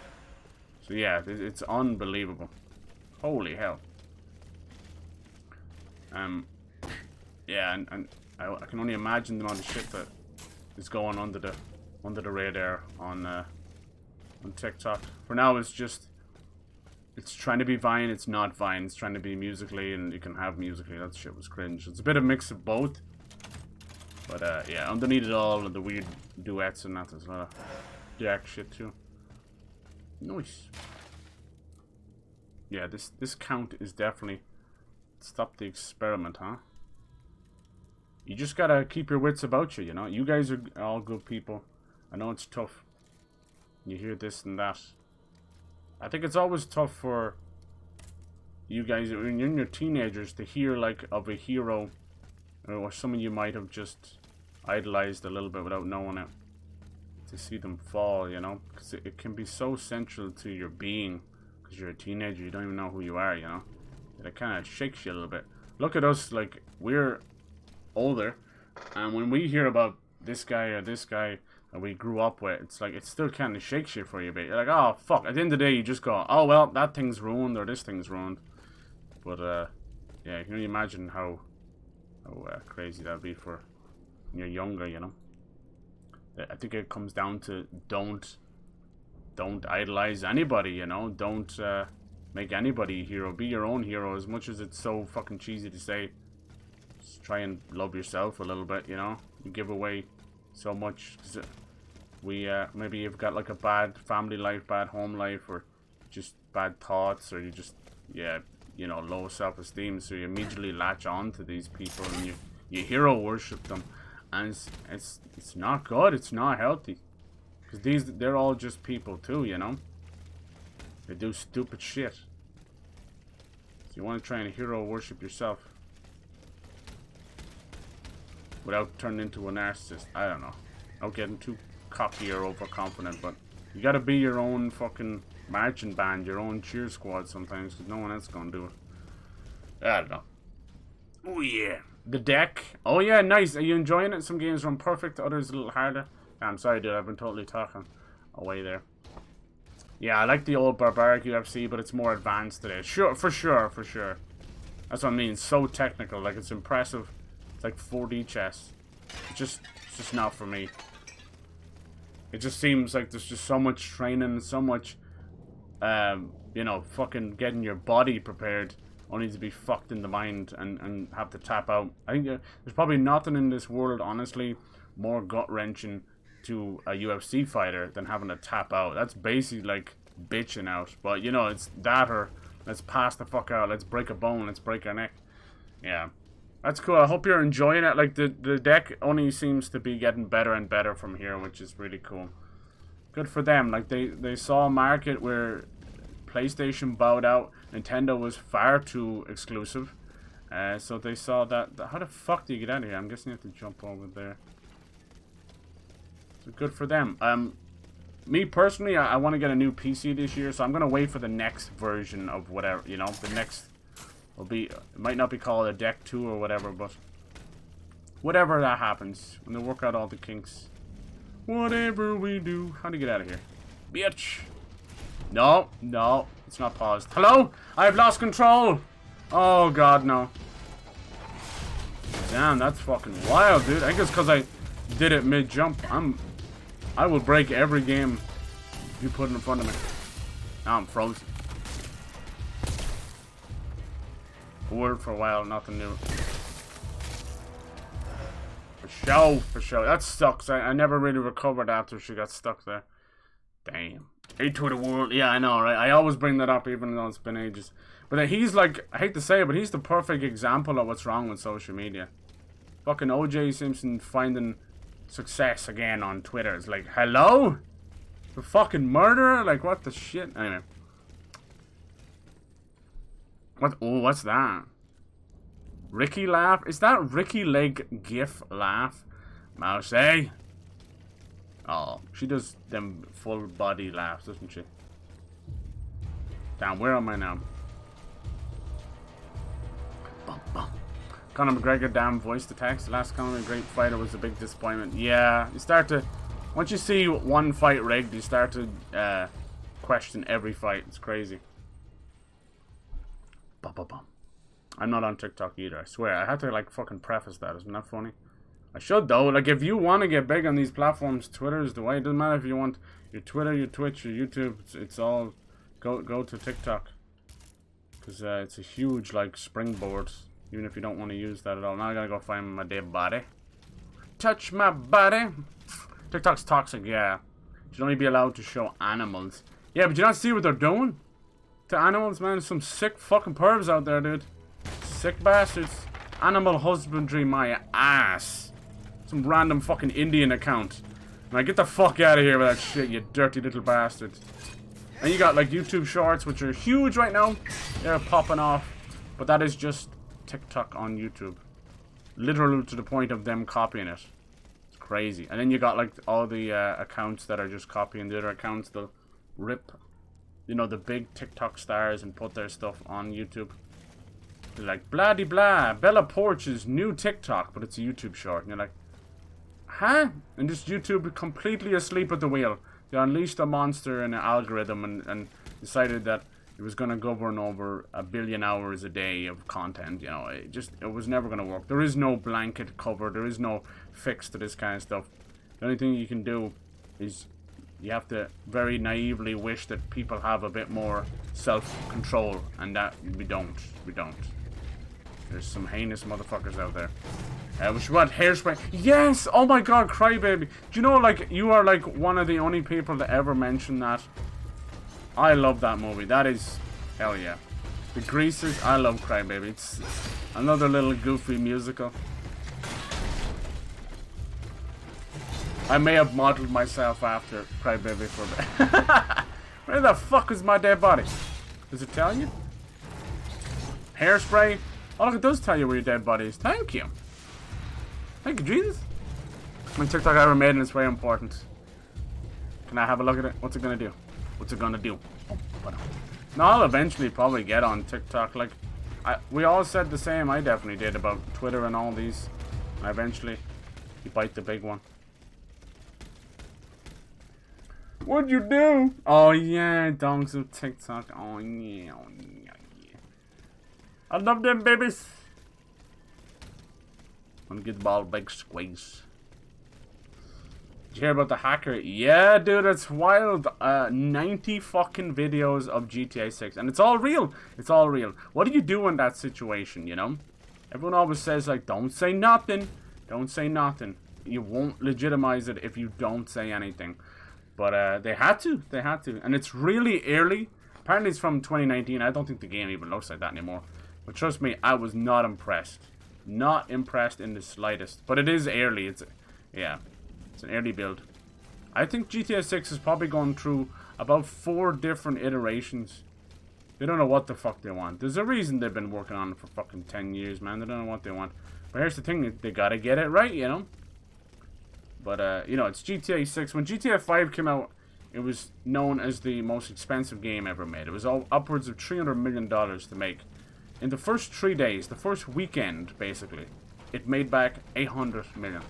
So yeah, it's unbelievable. Holy hell. Yeah, and I can only imagine the amount of shit that is going under the radar on TikTok. For now, it's trying to be Vine. It's not Vine. It's trying to be Musically, and you can have Musically. That shit was cringe. It's a bit of a mix of both. But yeah, underneath it all, the weird duets and that, there's a lot of jack shit too. Nice. Yeah, this count is definitely stop the experiment, huh? You just gotta keep your wits about you, you know? You guys are all good people. I know it's tough. You hear this and that. I think it's always tough for you guys, when you're in your teenagers, to hear, like, of a hero or someone you might have just idolized a little bit without knowing it. To see them fall, you know? Because it can be so central to your being. Because you're a teenager, you don't even know who you are, you know? It kind of shakes you a little bit. Look at us, like, we're older, and when we hear about this guy or this guy that we grew up with, it's like, it still kind of shakes you for you a bit. You're like, oh fuck, at the end of the day you just go, oh well, that thing's ruined or this thing's ruined. But yeah, you can only imagine how crazy that'd be for when you're younger, you know. I think it comes down to don't idolize anybody, you know. Don't make anybody a hero. Be your own hero. As much as it's so fucking cheesy to say, just try and love yourself a little bit, you know. You give away so much. Maybe you've got like a bad family life, bad home life, or just bad thoughts, or you just, yeah, you know, low self-esteem, so you immediately latch on to these people and you hero worship them, and it's not good. It's not healthy, because they're all just people too, you know. They do stupid shit. So you want to try and hero worship yourself without turning into a narcissist. I don't know. Not getting too cocky or overconfident, but you gotta be your own fucking marching band, your own cheer squad sometimes, because no one else is gonna do it. I don't know. Oh yeah. The deck. Oh yeah, nice. Are you enjoying it? Some games run perfect, others a little harder. I'm sorry, dude. I've been totally talking away there. Yeah, I like the old barbaric UFC, but it's more advanced today. Sure, for sure. That's what I mean. It's so technical. Like, it's impressive. It's like 4D chess. It's just not for me. It just seems like there's just so much training, so much, you know, fucking getting your body prepared, only to be fucked in the mind and have to tap out. I think there's probably nothing in this world, honestly, more gut-wrenching to a UFC fighter than having to tap out. That's basically like bitching out. But, you know, it's that or let's pass the fuck out. Let's break a bone. Let's break our neck. Yeah. That's cool. I hope you're enjoying it. Like, the deck only seems to be getting better and better from here, which is really cool. Good for them. Like, they saw a market where PlayStation bowed out. Nintendo was far too exclusive. So they saw that. How the fuck do you get out of here? I'm guessing you have to jump over there. So good for them. Me personally, I want to get a new PC this year, so I'm gonna wait for the next version of whatever, you know, the next will be, it might not be called a deck 2 or whatever, but whatever that happens, when they work out all the kinks. Whatever we do. How do you get out of here? Bitch! No, no, it's not paused. Hello? I've lost control! Oh god, no. Damn, that's fucking wild, dude. I think it's because I did it mid-jump. I will break every game you put in front of me. Now I'm frozen. Bored for a while, nothing new. For show. That sucks. I never really recovered after she got stuck there. Damn. A2 the world. Yeah, I know, right? I always bring that up even though it's been ages. But he's like, I hate to say it, but he's the perfect example of what's wrong with social media. Fucking OJ Simpson finding success again on Twitter. It's like, hello? The fucking murderer? Like, what the shit? Anyway. What? Oh, what's that? Ricky laugh? Is that Ricky Leg gif laugh? Mouse, eh? Oh, she does them full body laughs, doesn't she? Damn, where am I now? Bum, bum. Conor McGregor, damn voice to text. Last Conor McGregor fighter was a big disappointment. Yeah, you start to, once you see one fight rigged, you start to question every fight. It's crazy. Bum, bum, bum. I'm not on TikTok either, I swear. I had to like fucking preface that. Isn't that funny? I should though. Like, if you want to get big on these platforms, Twitter is the way. It doesn't matter if you want your Twitter, your Twitch, your YouTube. It's all go to TikTok, because it's a huge like springboard. Even if you don't want to use that at all. Now I gotta go find my dead body. Touch my body. TikTok's toxic, yeah. You should only be allowed to show animals. Yeah, but you not see what they're doing to animals, man? There's some sick fucking pervs out there, dude. Sick bastards. Animal husbandry, my ass. Some random fucking Indian account. Now get the fuck out of here with that shit, you dirty little bastard. And you got like YouTube Shorts, which are huge right now. They're popping off. But that is just TikTok on YouTube. Literally to the point of them copying it. It's crazy. And then you got like all the accounts that are just copying the other accounts. They'll rip, you know, the big TikTok stars and put their stuff on YouTube. They're like, blah de blah, Bella Porch's new TikTok, but it's a YouTube short. And you're like, huh? And just YouTube completely asleep at the wheel. They unleashed a monster in an algorithm and decided that it was going to govern over 1 billion hours a day of content. You know, it was never going to work. There is no blanket cover. There is no fix to this kind of stuff. The only thing you can do is you have to very naively wish that people have a bit more self-control, and that we don't. There's some heinous motherfuckers out there. Which what? Hairspray? Yes! Oh my god, Crybaby. Do you know, like, you are like one of the only people to ever mention that. I love that movie. That is, hell yeah. The Greasers, I love Crybaby. It's another little goofy musical. I may have modeled myself after Crybaby for a bit. Where the fuck is my dead body? Does it tell you? Hairspray? Oh look, it does tell you where your dead body is. Thank you. Thank you, Jesus. When TikTok ever made, and it's very important. Can I have a look at it? What's it gonna do? What's it gonna do? Oh, no, I'll eventually probably get on TikTok. Like, we all said the same. I definitely did about Twitter and all these. And eventually, you bite the big one. What'd you do? Oh yeah, dogs of TikTok. Oh yeah, oh yeah, yeah. I love them babies. I'm gonna get the ball big squeeze. Did you hear about the hacker? Yeah, dude, it's wild. 90 fucking videos of GTA 6. And it's all real. It's all real. What do you do in that situation, you know? Everyone always says, like, don't say nothing. Don't say nothing. You won't legitimize it if you don't say anything. But they had to. They had to. And it's really early. Apparently it's from 2019. I don't think the game even looks like that anymore. But trust me, I was not impressed. Not impressed in the slightest. But it is early. It's, yeah. It's an early build. I think GTA 6 is probably going through about 4 different iterations. They don't know what the fuck they want. There's a reason they've been working on it for fucking 10 years, man. They don't know what they want. But here's the thing. They gotta get it right, you know? But, you know, it's GTA 6. When GTA 5 came out, it was known as the most expensive game ever made. It was all upwards of $300 million to make. In the first 3 days, the first weekend, basically, it made back $800 million.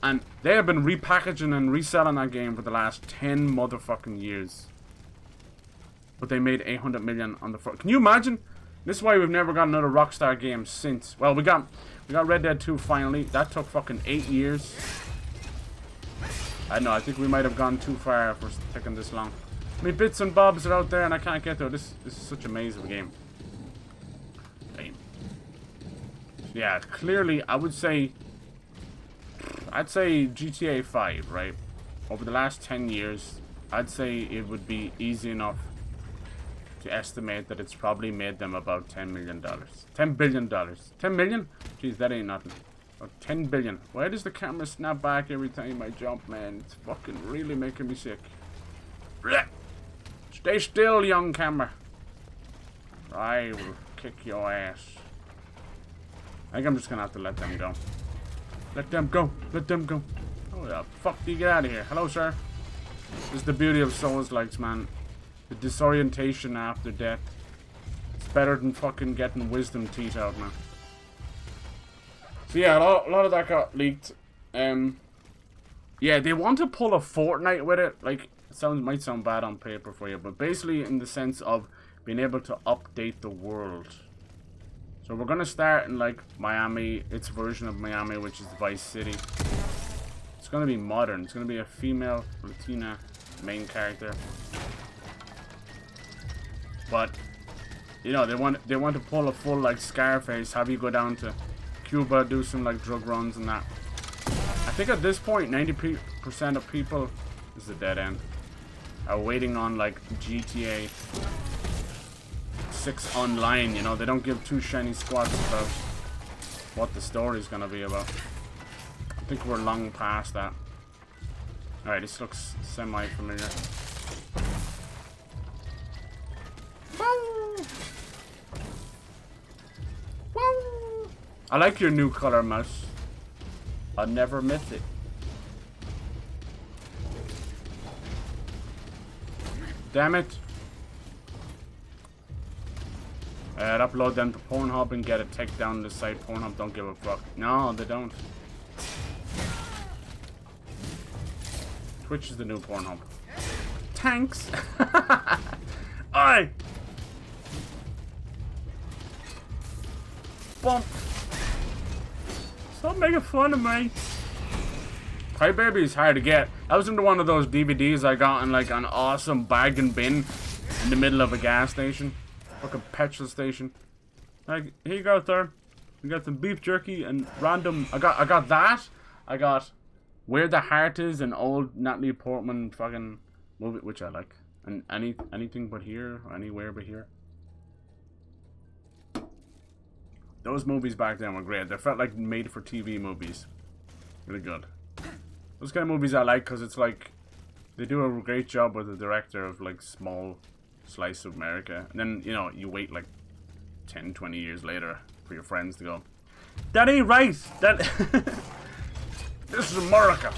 And they have been repackaging and reselling that game for the last 10 motherfucking years. But they made $800 million on the first. Can you imagine? This is why we've never got another Rockstar game since. Well, we got Red Dead 2 finally. That took fucking 8 years. I don't know. I think we might have gone too far for taking this long. I mean, bits and bobs are out there, and I can't get there. This is such a maze of a game. Damn. Yeah, clearly, I'd say GTA 5, right? Over the last 10 years, I'd say it would be easy enough to estimate that it's probably made them about $10 million. $10 billion. 10 million? Jeez, that ain't nothing. Or 10 billion. Why does the camera snap back every time I jump, man? It's fucking really making me sick. Blech. Stay still, young camera. I will kick your ass. I think I'm just gonna have to let them go. Let them go. Let them go. Oh, the fuck do you get out of here? Hello, sir. This is the beauty of Souls Likes, man. The disorientation after death. It's better than fucking getting wisdom teeth out, man. So yeah, a lot of that got leaked. Yeah, they want to pull a Fortnite with it. Like, it might sound bad on paper for you, but basically in the sense of being able to update the world. So we're gonna start in like Miami, its version of Miami, which is Vice City. It's gonna be modern. It's gonna be a female Latina main character. But you know, they want to pull a full like Scarface, have you go down to Cuba, do some like drug runs and that. I think at this point 90% of people, this is a dead end, are waiting on like GTA 6 online. You know, they don't give two shiny squats about what the story's gonna be about. I think we're long past that. Alright, this looks semi-familiar. Woo! Woo! I like your new color, mouse. I'll never miss it. Damn it. I'd upload them to Pornhub and get a takedown on the site. Pornhub don't give a fuck. No, they don't. Twitch is the new Pornhub. Tanks! Oi! Bump! Stop making fun of me. Cry Baby is hard to get. I was into one of those DVDs I got in like an awesome bag and bin in the middle of a gas station. Fucking petrol station. Like, here you go, sir. We got some beef jerky and random. I got that. I got Where the Heart Is, an old Natalie Portman fucking movie, which I like. And anything but here, or anywhere but here. Those movies back then were great. They felt like made for TV movies. Really good. Those kind of movies I like because it's like they do a great job with the director of like small slice of America, and then you know you wait like 10-20 years later for your friends to go, that ain't right, that this is America.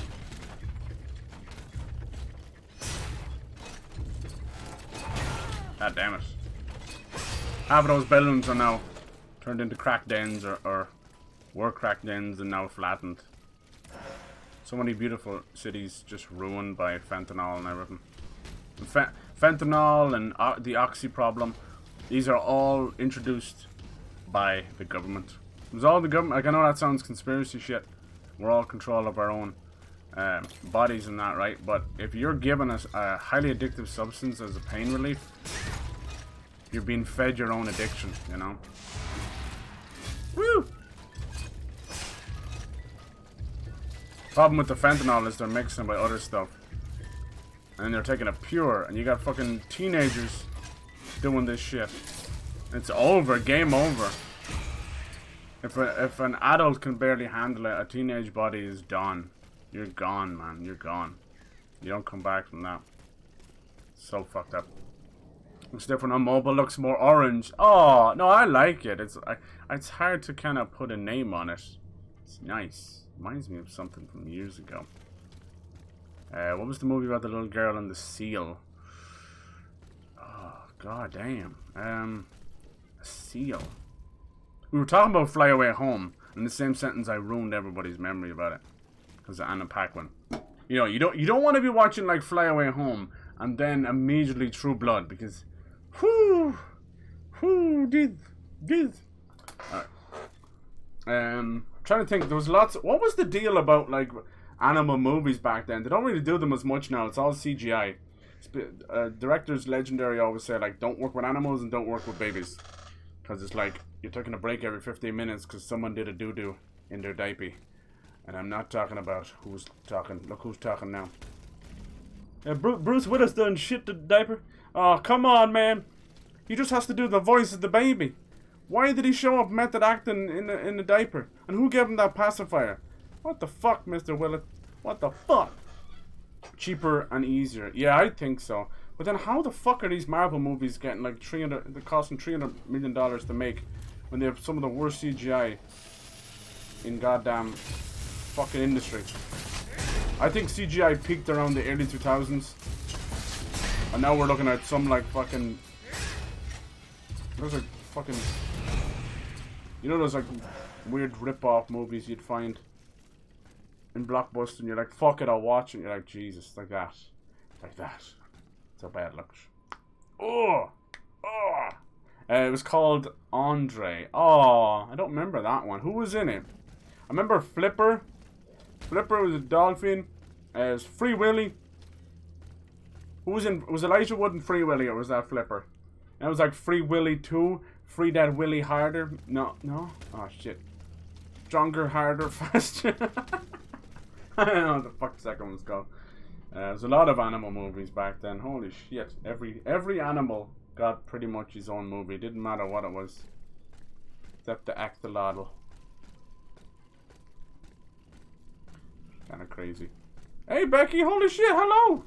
God damn it. Half of those balloons are now turned into crack dens, or were crack dens and now flattened. So many beautiful cities just ruined by fentanyl and everything. Fentanyl and the oxy problem, these are all introduced by the government. It was all the government. Like, I know that sounds conspiracy shit. We're all in control of our own bodies and that, right? But if you're given a highly addictive substance as a pain relief, you're being fed your own addiction, you know? Woo! Problem with the fentanyl is they're mixing by other stuff. And they're taking it pure, and you got fucking teenagers doing this shit. It's over, game over. If an adult can barely handle it, a teenage body is done. You're gone, man. You're gone. You don't come back from that. So fucked up. Looks different on mobile. Looks more orange. Oh no, I like it. It's hard to kind of put a name on it. It's nice. Reminds me of something from years ago. What was the movie about the little girl and the seal? Oh god damn. A seal. We were talking about Fly Away Home. In the same sentence, I ruined everybody's memory about it because of Anna Paquin. You know, you don't want to be watching like Fly Away Home and then immediately True Blood because, did. Alright. Trying to think. There was lots. What was the deal about like animal movies back then? They don't really do them as much now. It's all CGI. Directors legendary always say like, don't work with animals and don't work with babies, because it's like you're taking a break every 15 minutes because someone did a doo-doo in their diaper. And I'm not talking about who's talking. Look who's talking now. Bruce Willis done shit to the diaper. Oh, come on, man. He just has to do the voice of the baby. Why did he show up method acting in the diaper? And who gave him that pacifier? What the fuck, Mr. Willis? What the fuck? Cheaper and easier. Yeah, I think so. But then how the fuck are these Marvel movies getting like they're costing $300 million to make when they have some of the worst CGI in goddamn fucking industry? I think CGI peaked around the early 2000s. And now we're looking at some like fucking... Those are fucking... You know those like weird rip-off movies you'd find in Blockbuster and you're like, fuck it, I'll watch it. And you're like, Jesus, like that. Like that. It's how bad it looks. Oh! Oh! It was called Andre. Oh, I don't remember that one. Who was in it? I remember Flipper. Flipper was a dolphin. It was Free Willy. Who was in? Was Elijah Wood in Free Willy or was that Flipper? And it was like Free Willy 2. Free that Willy harder. No. Oh shit. Stronger, harder, faster. I don't know what the fuck the second one's called. There's a lot of animal movies back then. Holy shit. Every animal got pretty much his own movie. It didn't matter what it was. Except the axolotl. Kind of crazy. Hey Becky, holy shit, hello!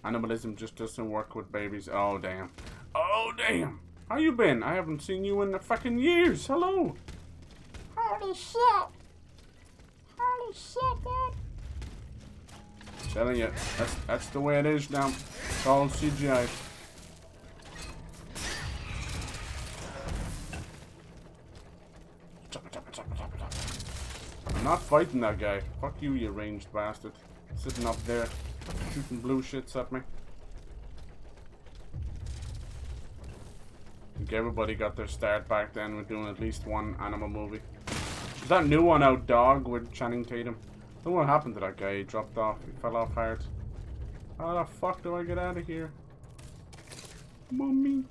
Animalism just doesn't work with babies. Oh damn. Oh damn. How you been? I haven't seen you in the fucking years. Hello. Holy shit. Holy shit, dude. Telling you, that's the way it is now. It's all CGI. I'm not fighting that guy. Fuck you, you ranged bastard. Sitting up there, shooting blue shits at me. I think everybody got their start back then with doing at least one animal movie. There's that new one out, Dog, with Channing Tatum. I don't know what happened to that guy. He dropped off. He fell off hard. How the fuck do I get out of here? Mummy.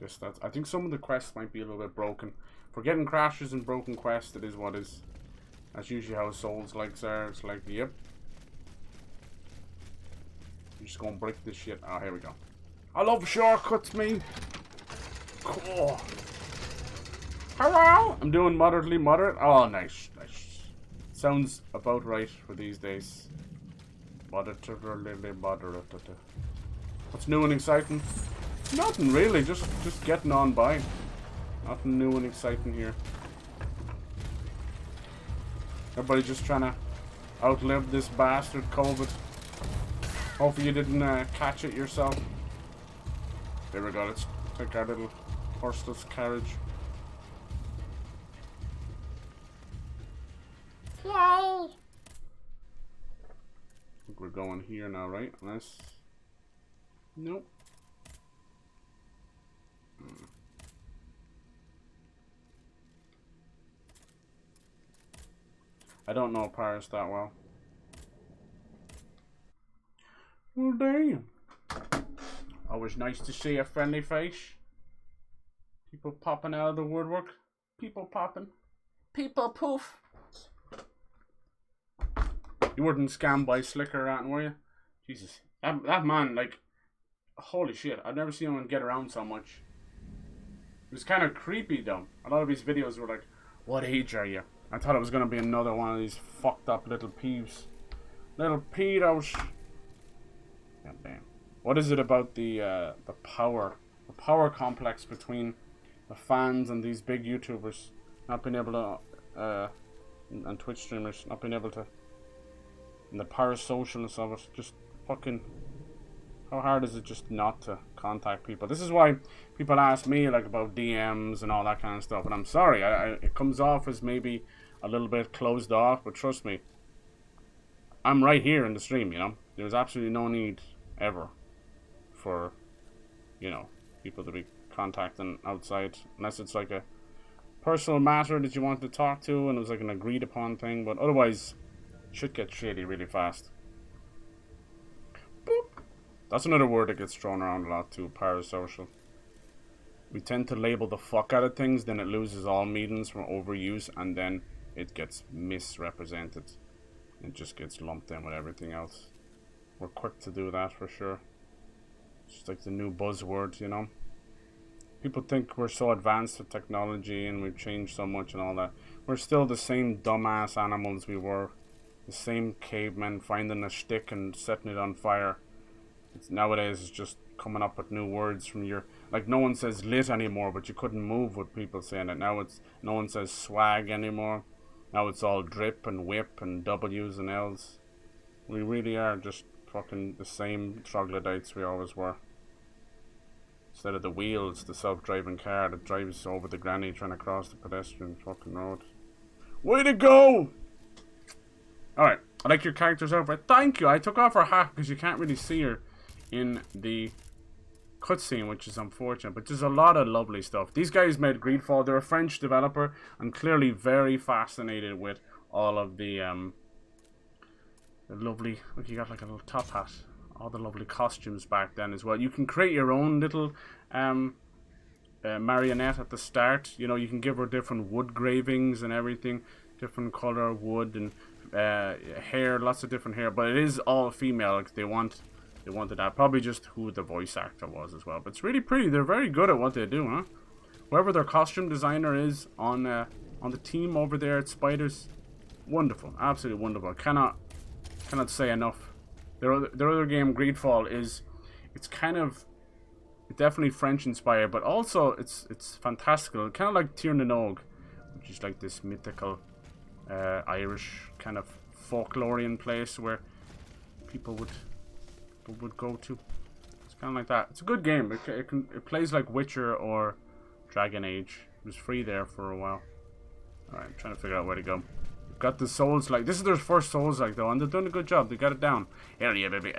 Guess that's... I think some of the quests might be a little bit broken. For getting crashes and broken quests, it is what is. That's usually how Souls likes are. It's like, yep. I'm just gonna break this shit. Oh, here we go. I love shortcuts, me. Cool. Hello? I'm doing moderately moderate. Oh, nice. Sounds about right for these days. Moderately moderate. What's new and exciting? Nothing really. Just getting on by. Nothing new and exciting here. Everybody just trying to outlive this bastard COVID. Hopefully you didn't catch it yourself. There we go. Let's take our little horseless carriage. Yay! I think we're going here now, right? Unless... Nope. I don't know Paris that well. Well, damn. Always nice to see a friendly face. People popping out of the woodwork. People popping. People poof. You weren't scammed by Slicker Rat, were you? Jesus. That man, like, holy shit. I've never seen anyone get around so much. It was kind of creepy, though. A lot of his videos were like, what age are you? I thought it was going to be another one of these fucked up little peeves. Little pedos. God damn. What is it about the power complex between the fans and these big YouTubers not being able to, and Twitch streamers not being able to, and the parasocialness of it, just fucking, how hard is it just not to contact people? This is why people ask me like about DMs and all that kind of stuff, and I'm sorry, it comes off as maybe a little bit closed off, but trust me, I'm right here in the stream, you know. There's absolutely no need ever for, you know, people to be contacting outside, unless it's like a personal matter that you want to talk to and it was like an agreed upon thing, but otherwise shit gets shady really fast. Boop. That's another word that gets thrown around a lot too, parasocial. We tend to label the fuck out of things, then it loses all meanings from overuse, and then it gets misrepresented. It just gets lumped in with everything else. We're quick to do that for sure. It's just like the new buzzword, you know. People think we're so advanced with technology and we've changed so much and all that. We're still the same dumbass animals we were. The same cavemen finding a stick and setting it on fire. Nowadays it's just coming up with new words from your... Like, no one says lit anymore, but you couldn't move with people saying it. Now it's... No one says swag anymore. Now it's all drip and whip and W's and L's. We really are just fucking the same troglodytes we always were. Instead of the wheels, the self-driving car that drives over the granny trying to cross the pedestrian fucking road. Way to go! Alright, I like your character's outfit. Thank you! I took off her hat because you can't really see her in the cutscene, which is unfortunate. But there's a lot of lovely stuff. These guys made Greedfall. They're a French developer and clearly very fascinated with all of the lovely... Look, you got like a little top hat. All the lovely costumes back then as well. You can create your own little marionette at the start. You know, you can give her different wood gravings and everything. Different color wood and hair, lots of different hair. But it is all female. Like they wanted that. Probably just who the voice actor was as well. But it's really pretty. They're very good at what they do, huh? Whoever their costume designer is on the team over there at Spiders, wonderful. Absolutely wonderful. Cannot say enough. Their other game, Greedfall, it's definitely French inspired, but also it's fantastical, kind of like Tir na Nog, which is like this mythical Irish kind of folklorian place where people would go to. It's kind of like that. It's a good game. It plays like Witcher or Dragon Age. It was free there for a while. All right, I'm trying to figure out where to go. Got the Souls Like. This is their first Souls Like though, and they're doing a good job. They got it down. Hell yeah, baby.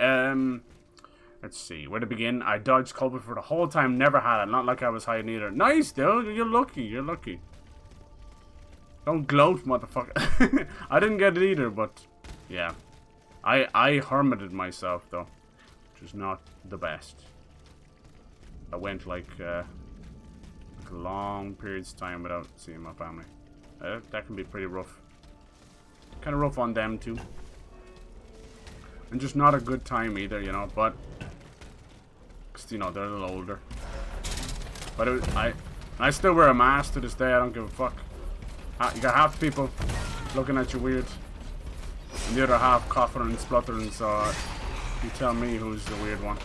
Let's see where to begin. I dodged cover for the whole time. Never had it. Not like I was hiding either. Nice, dude. You're lucky. You're lucky. Don't gloat, motherfucker. I didn't get it either, but yeah, I hermited myself though, which is not the best. I went like long periods of time without seeing my family. That can be pretty rough. Kind of rough on them too, and just not a good time either, you know. But cause, you know, they're a little older. But I still wear a mask to this day. I don't give a fuck. You got half the people looking at you weird, and the other half coughing and spluttering. So you tell me who's the weird one.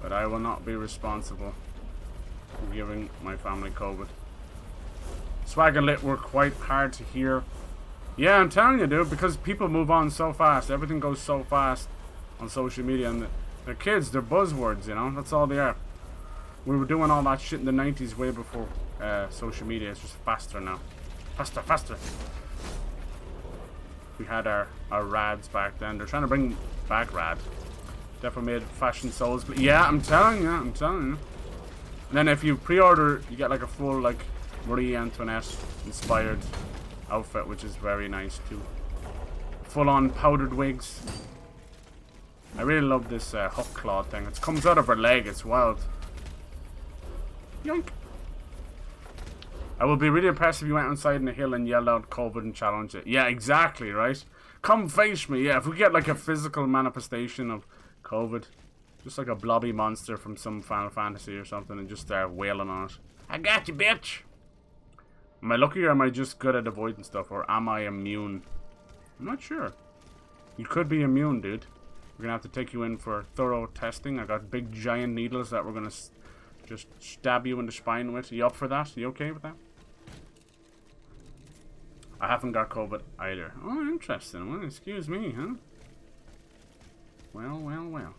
But I will not be responsible for giving my family COVID. Swag and lit were quite hard to hear. Yeah, I'm telling you, dude, because people move on so fast. Everything goes so fast on social media, and they're kids, they're buzzwords, you know. That's all they are. We were doing all that shit in the 90s way before social media. It's just faster now. Faster, faster. We had our rads back then. They're trying to bring back rad. Definitely made fashion souls. But yeah, I'm telling you. And then if you pre-order, you get like a full like Marie Antoinette inspired outfit, which is very nice too. Full on powdered wigs. I really love this hook claw thing. It comes out of her leg. It's wild. Yoink. I would be really impressed if you went outside in the hill and yelled out COVID and challenged it. Yeah, exactly, right? Come face me. Yeah, if we get like a physical manifestation of COVID, just like a blobby monster from some Final Fantasy or something, and just start wailing on it. I got you, bitch! Am I lucky or am I just good at avoiding stuff? Or am I immune? I'm not sure. You could be immune, dude. We're gonna have to take you in for thorough testing. I got big giant needles that we're gonna just stab you in the spine with. You up for that? You okay with that? I haven't got COVID either. Oh, interesting. Well, excuse me, huh? Well, well, well.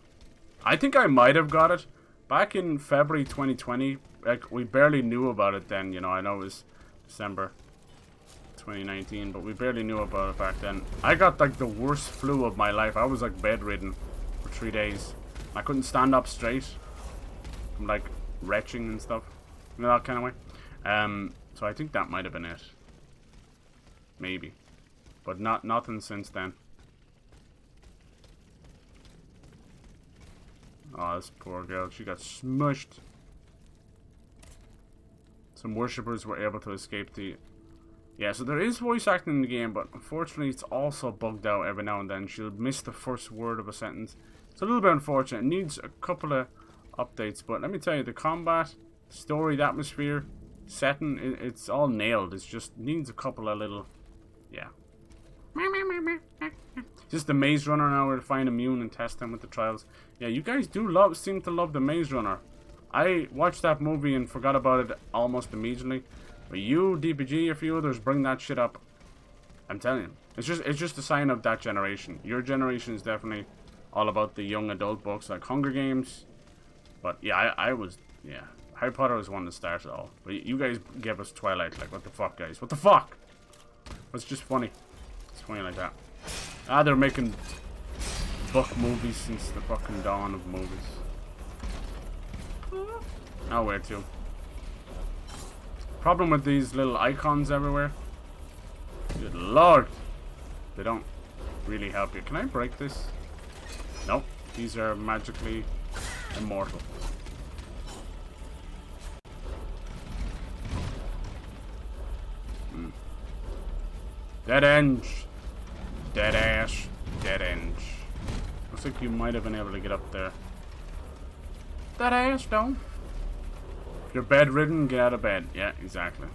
I think I might have got it back in February 2020. Like, we barely knew about it then, you know. I know it was December 2019, but we barely knew about it back then. I got like the worst flu of my life. I was like bedridden for 3 days. I couldn't stand up straight. I'm like retching and stuff, you know, that kind of way. So I think that might have been it. Maybe, but nothing since then. Oh, this poor girl. She got smushed. Some worshippers were able to escape the... Yeah, so there is voice acting in the game, but unfortunately it's also bugged out every now and then. She'll miss the first word of a sentence. It's a little bit unfortunate. It needs a couple of updates, but let me tell you, the combat, story, the atmosphere, setting, it's all nailed. It just needs a couple of little... Yeah. Just the Maze Runner now, we're to find immune and test them with the trials. Yeah, you guys do seem to love the Maze Runner. I watched that movie and forgot about it almost immediately. But you, DPG, a few others, bring that shit up. I'm telling you. It's just a sign of that generation. Your generation is definitely all about the young adult books like Hunger Games. But yeah, I was, yeah. Harry Potter was one to start it all. But you guys gave us Twilight. Like, what the fuck, guys? What the fuck? It's just funny. It's funny like that. Ah, they're making book movies since the fucking dawn of movies. Oh, where to? Problem with these little icons everywhere. Good lord. They don't really help you. Can I break this? Nope. These are magically immortal. Dead end. Dead ass. Dead end. Looks like you might have been able to get up there. Dead ass, don't. If you're bedridden, get out of bed. Yeah, exactly.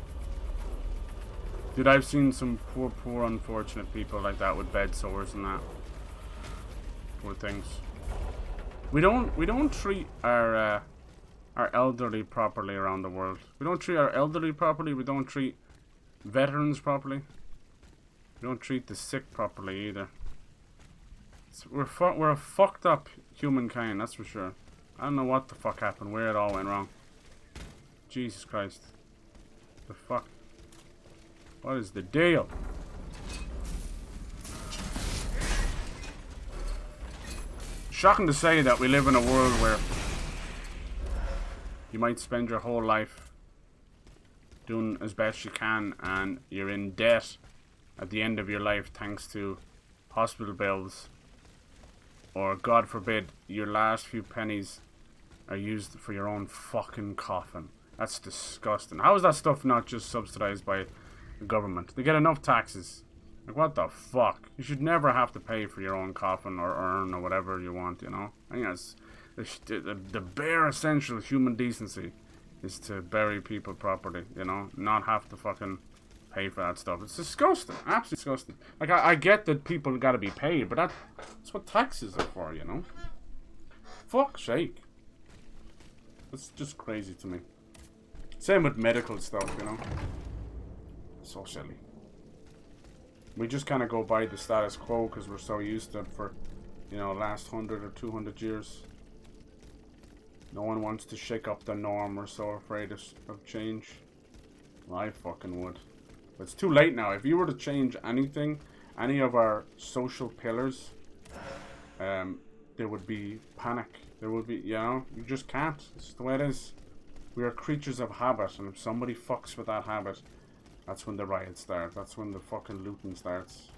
Dude, I've seen some poor, unfortunate people like that with bed sores and that. Poor things. We don't treat our elderly properly around the world. We don't treat our elderly properly. We don't treat veterans properly. We don't treat the sick properly either. We're a fucked up humankind, that's for sure. I don't know what the fuck happened, where it all went wrong. Jesus Christ. The fuck? What is the deal? Shocking to say that we live in a world where you might spend your whole life doing as best you can and you're in debt at the end of your life thanks to hospital bills, or God forbid your last few pennies are used for your own fucking coffin. That's disgusting. How is that stuff not just subsidized by the government? They get enough taxes. Like, what the fuck? You should never have to pay for your own coffin or urn or whatever you want, you know? I think that's the bare essential human decency is to bury people properly, you know? Not have to fucking pay for that stuff. It's disgusting. Absolutely disgusting. Like, I get that people gotta be paid, but that's what taxes are for, you know? Fuck's sake. It's just crazy to me. Same with medical stuff, you know? So silly. We just kind of go by the status quo because we're so used to it for, you know, last 100 or 200 years. No one wants to shake up the norm. We're so afraid of change. Well, I fucking would. But it's too late now. If you were to change anything, any of our social pillars, there would be panic. There would be, you know, you just can't. It's the way it is. We are creatures of habit, and if somebody fucks with that habit, that's when the riots start. That's when the fucking looting starts.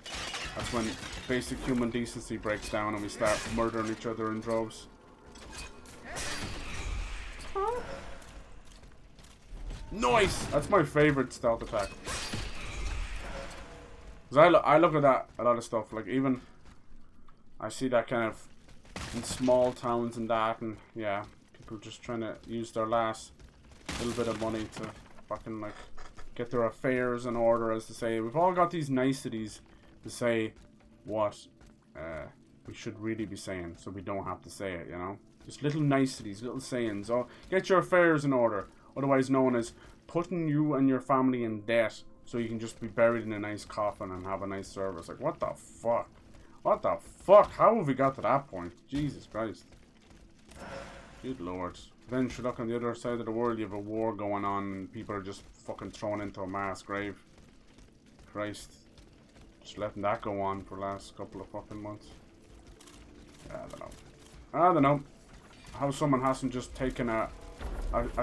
That's when basic human decency breaks down and we start murdering each other in droves. Nice! That's my favorite stealth attack. Because I look at that, a lot of stuff, like even, I see that kind of in small towns and that, and yeah, people just trying to use their last little bit of money to fucking like get their affairs in order, as to say. We've all got these niceties to say what we should really be saying, so we don't have to say it, you know? Just little niceties, little sayings. Oh, get your affairs in order, otherwise known as putting you and your family in debt so you can just be buried in a nice coffin and have a nice service. Like, what the fuck? What the fuck? How have we got to that point? Jesus Christ. Good lord. Then you look on the other side of the world, you have a war going on and people are just fucking thrown into a mass grave. Christ. Just letting that go on for the last couple of fucking months. I don't know. I don't know. How someone hasn't just taken a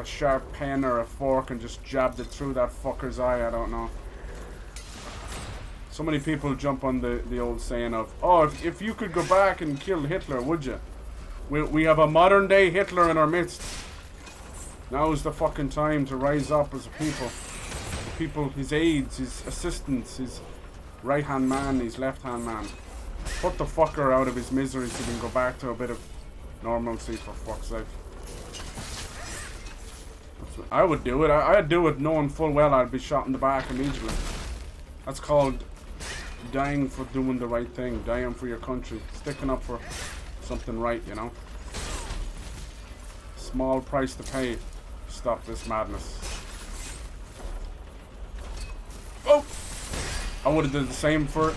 sharp pen or a fork and just jabbed it through that fucker's eye, I don't know. So many people jump on the old saying of, oh, if you could go back and kill Hitler, would you? We have a modern day Hitler in our midst. Now's the fucking time to rise up as a people. The people, his aides, his assistants, his right hand man, his left hand man. Put the fucker out of his misery so he can go back to a bit of normalcy, for fuck's sake. I would do it. I'd do it knowing full well I'd be shot in the back immediately. That's called dying for doing the right thing. Dying for your country. Sticking up for something right, you know. Small price to pay to stop this madness. Oh! I would have done the same for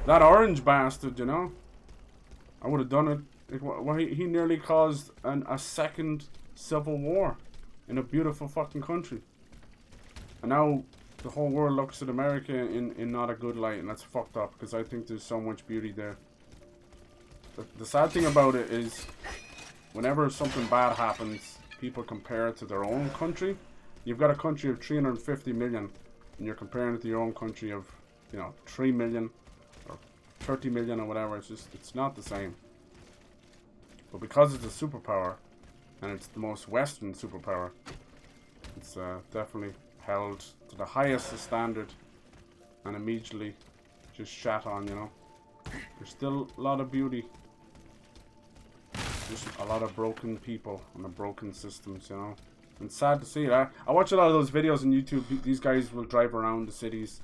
that orange bastard, you know. I would have done it. He nearly caused a second civil war in a beautiful fucking country. And now the whole world looks at America in not a good light, and that's fucked up, because I think there's so much beauty there. The sad thing about it is, whenever something bad happens, people compare it to their own country. You've got a country of 350 million, and you're comparing it to your own country of, you know, 3 million, or 30 million, or whatever. It's just, it's not the same. But because it's a superpower, and it's the most Western superpower, it's definitely held to the highest standard, and immediately just shat on, you know. There's still a lot of beauty. Just a lot of broken people and the broken systems, you know. And sad to see it. I watch a lot of those videos on YouTube. These guys will drive around the cities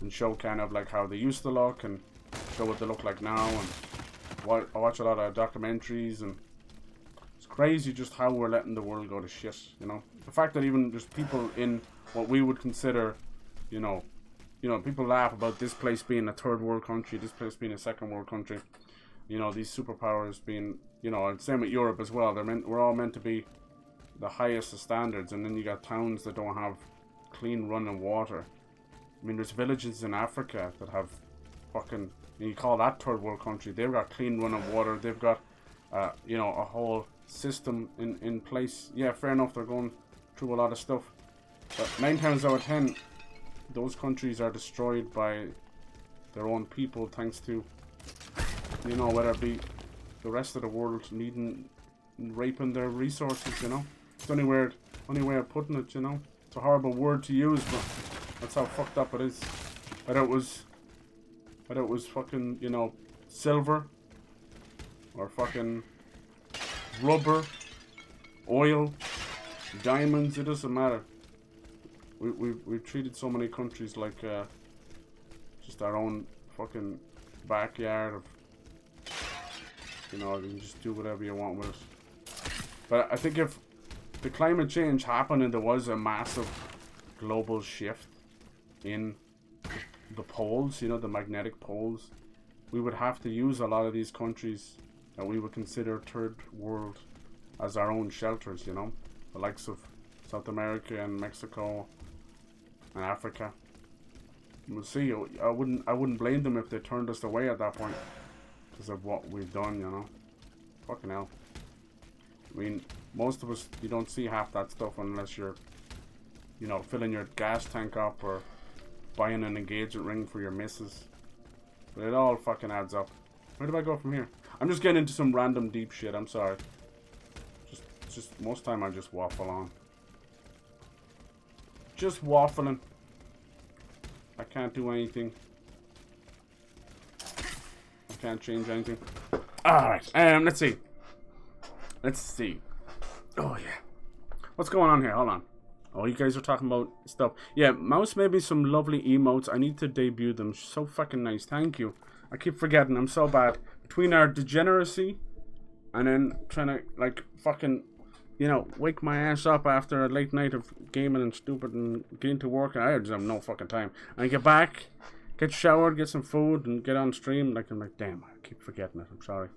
and show kind of like how they used to look and show what they look like now. And I watch a lot of documentaries, and it's crazy just how we're letting the world go to shit, you know. The fact that even just people in what we would consider, you know, people laugh about this place being a third world country, this place being a second world country. You know, these superpowers being, you know, and same with Europe as well. We're all meant to be the highest of standards, and then you got towns that don't have clean running water. I mean, there's villages in Africa that have fucking, you call that third world country. They've got clean running water. They've got, you know, a whole system in place. Yeah, fair enough. They're going through a lot of stuff, but 9 times out of 10, those countries are destroyed by their own people, thanks to, you know, whether it be the rest of the world raping their resources, you know. It's the only way of putting it, you know. It's a horrible word to use, but that's how fucked up it is. Whether it was fucking, you know, silver, or fucking rubber, oil, diamonds, it doesn't matter. We've treated so many countries like just our own fucking backyard of, you know, you can just do whatever you want with it. But I think if the climate change happened and there was a massive global shift in the poles, you know, the magnetic poles, we would have to use a lot of these countries that we would consider third world as our own shelters, you know, the likes of South America and Mexico and Africa. We'll see. I wouldn't blame them if they turned us away at that point because of what we've done, you know. Fucking hell. I mean, most of us, you don't see half that stuff unless you're, you know, filling your gas tank up or buying an engagement ring for your missus. But it all fucking adds up. Where do I go from here? I'm just getting into some random deep shit. I'm sorry. Just most time I just waffle on. Just waffling. I can't do anything. I can't change anything. Alright, let's see. Let's see. Oh, yeah. What's going on here? Hold on. Oh, you guys are talking about stuff. Yeah, Mouse made me some lovely emotes. I need to debut them. So fucking nice. Thank you. I keep forgetting. I'm so bad. Between our degeneracy and then trying to, like, fucking, you know, wake my ass up after a late night of gaming and stupid and get into work, and I just have no fucking time. And I get back, get showered, get some food, and get on stream. Like, I'm like, damn, I keep forgetting it. I'm sorry.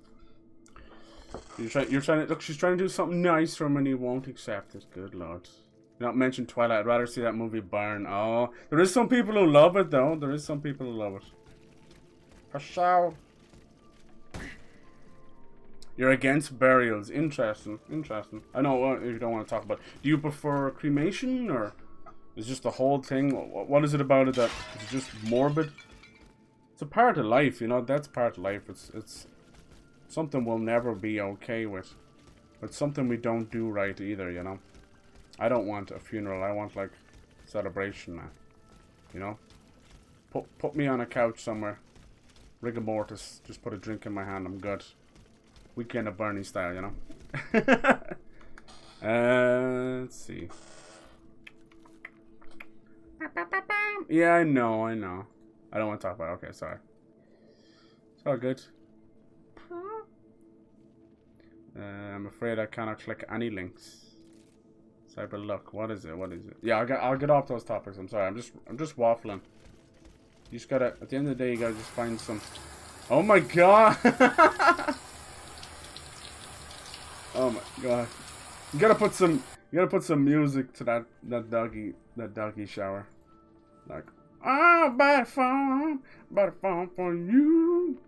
You're trying to, look, she's trying to do something nice for him and he won't accept it. Good lord. You not mention Twilight. I'd rather see that movie burn. Oh, there is some people who love it, though. There is some people who love it. For sure. You're against burials. Interesting. Interesting. I know you don't want to talk about it. Do you prefer cremation, or is just the whole thing? What is it about it that is just morbid? It's a part of life, you know. That's part of life. It's something we'll never be okay with. But something we don't do right either, you know. I don't want a funeral. I want, like, celebration, man. You know? Put me on a couch somewhere. Rigor mortis. Just put a drink in my hand. I'm good. Weekend of Bernie style, you know? Let's see. Yeah, I know. I don't want to talk about it. Okay, sorry. It's all good. I'm afraid I cannot click any links. Cyber luck. What is it? Yeah, I'll get off those topics. I'm sorry. I'm just waffling. You just gotta, at the end of the day, you gotta just find some. Oh my god! Oh my god! You gotta put some music to that doggy shower. Like, oh, bad fun for you.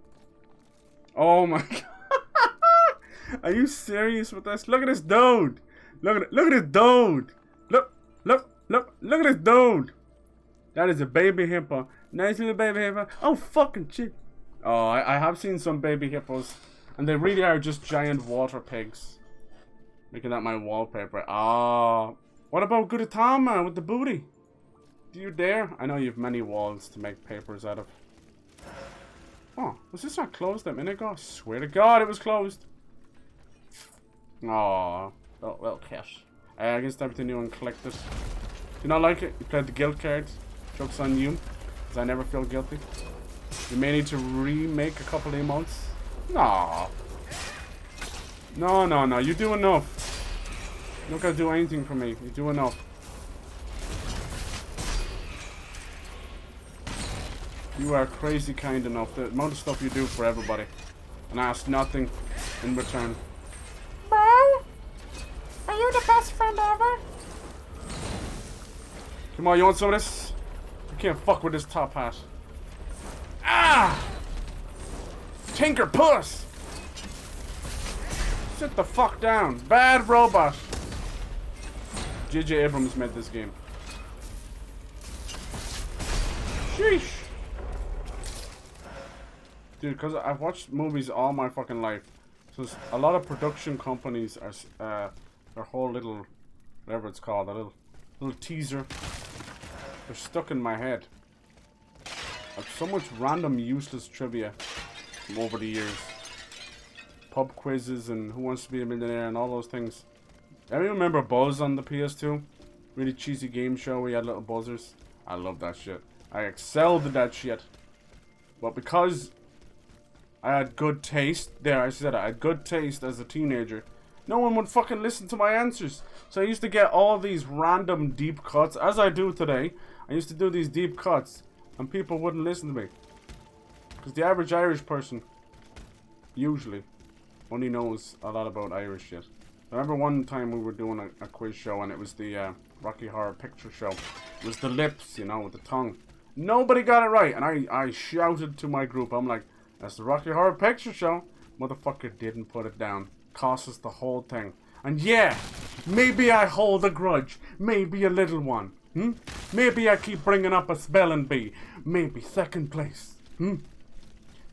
Oh my god! Are you serious with this? Look at this dude! Look at this dude! Look at this dude! That is a baby hippo. Nice little baby hippo. Oh, fucking shit. Oh, I have seen some baby hippos. And they really are just giant water pigs. Making that my wallpaper. Ah. What about Gudetama with the booty? Do you dare? I know you have many walls to make papers out of. Oh, was this not closed a minute ago? I swear to God it was closed. Aww. Oh, well, cash. I guess everything new and collected. Do you not like it? You played the guilt cards. Joke's on you. Because I never feel guilty. You may need to remake a couple emotes. No. No. You do enough. You don't gotta do anything for me. You do enough. You are crazy kind enough. The amount of stuff you do for everybody. And ask nothing in return. Bo? Are you the best friend ever? Come on, you want some of this? You can't fuck with this top hat. Ah! Tinker puss! Sit the fuck down. Bad robot. J.J. Abrams made this game. Sheesh. Dude, because I've watched movies all my fucking life. So a lot of production companies are their whole little, whatever it's called, a little teaser. They're stuck in my head. I've so much random useless trivia from over the years. Pub quizzes and Who Wants to Be a Millionaire and all those things. I remember Buzz on the PS2. Really cheesy game show where you had little buzzers. I love that shit. I excelled at that shit. But because I had good taste, I said it, I had good taste as a teenager, no one would fucking listen to my answers. So I used to get all these random deep cuts, as I do today. I used to do these deep cuts, and people wouldn't listen to me. Because the average Irish person, usually, only knows a lot about Irish shit. I remember one time we were doing a quiz show, and it was the Rocky Horror Picture Show. It was the lips, you know, with the tongue. Nobody got it right, and I shouted to my group. I'm like, that's the Rocky Horror Picture Show. Motherfucker didn't put it down. Cost us the whole thing. And yeah, maybe I hold a grudge. Maybe a little one. Maybe I keep bringing up a spelling bee. Maybe second place.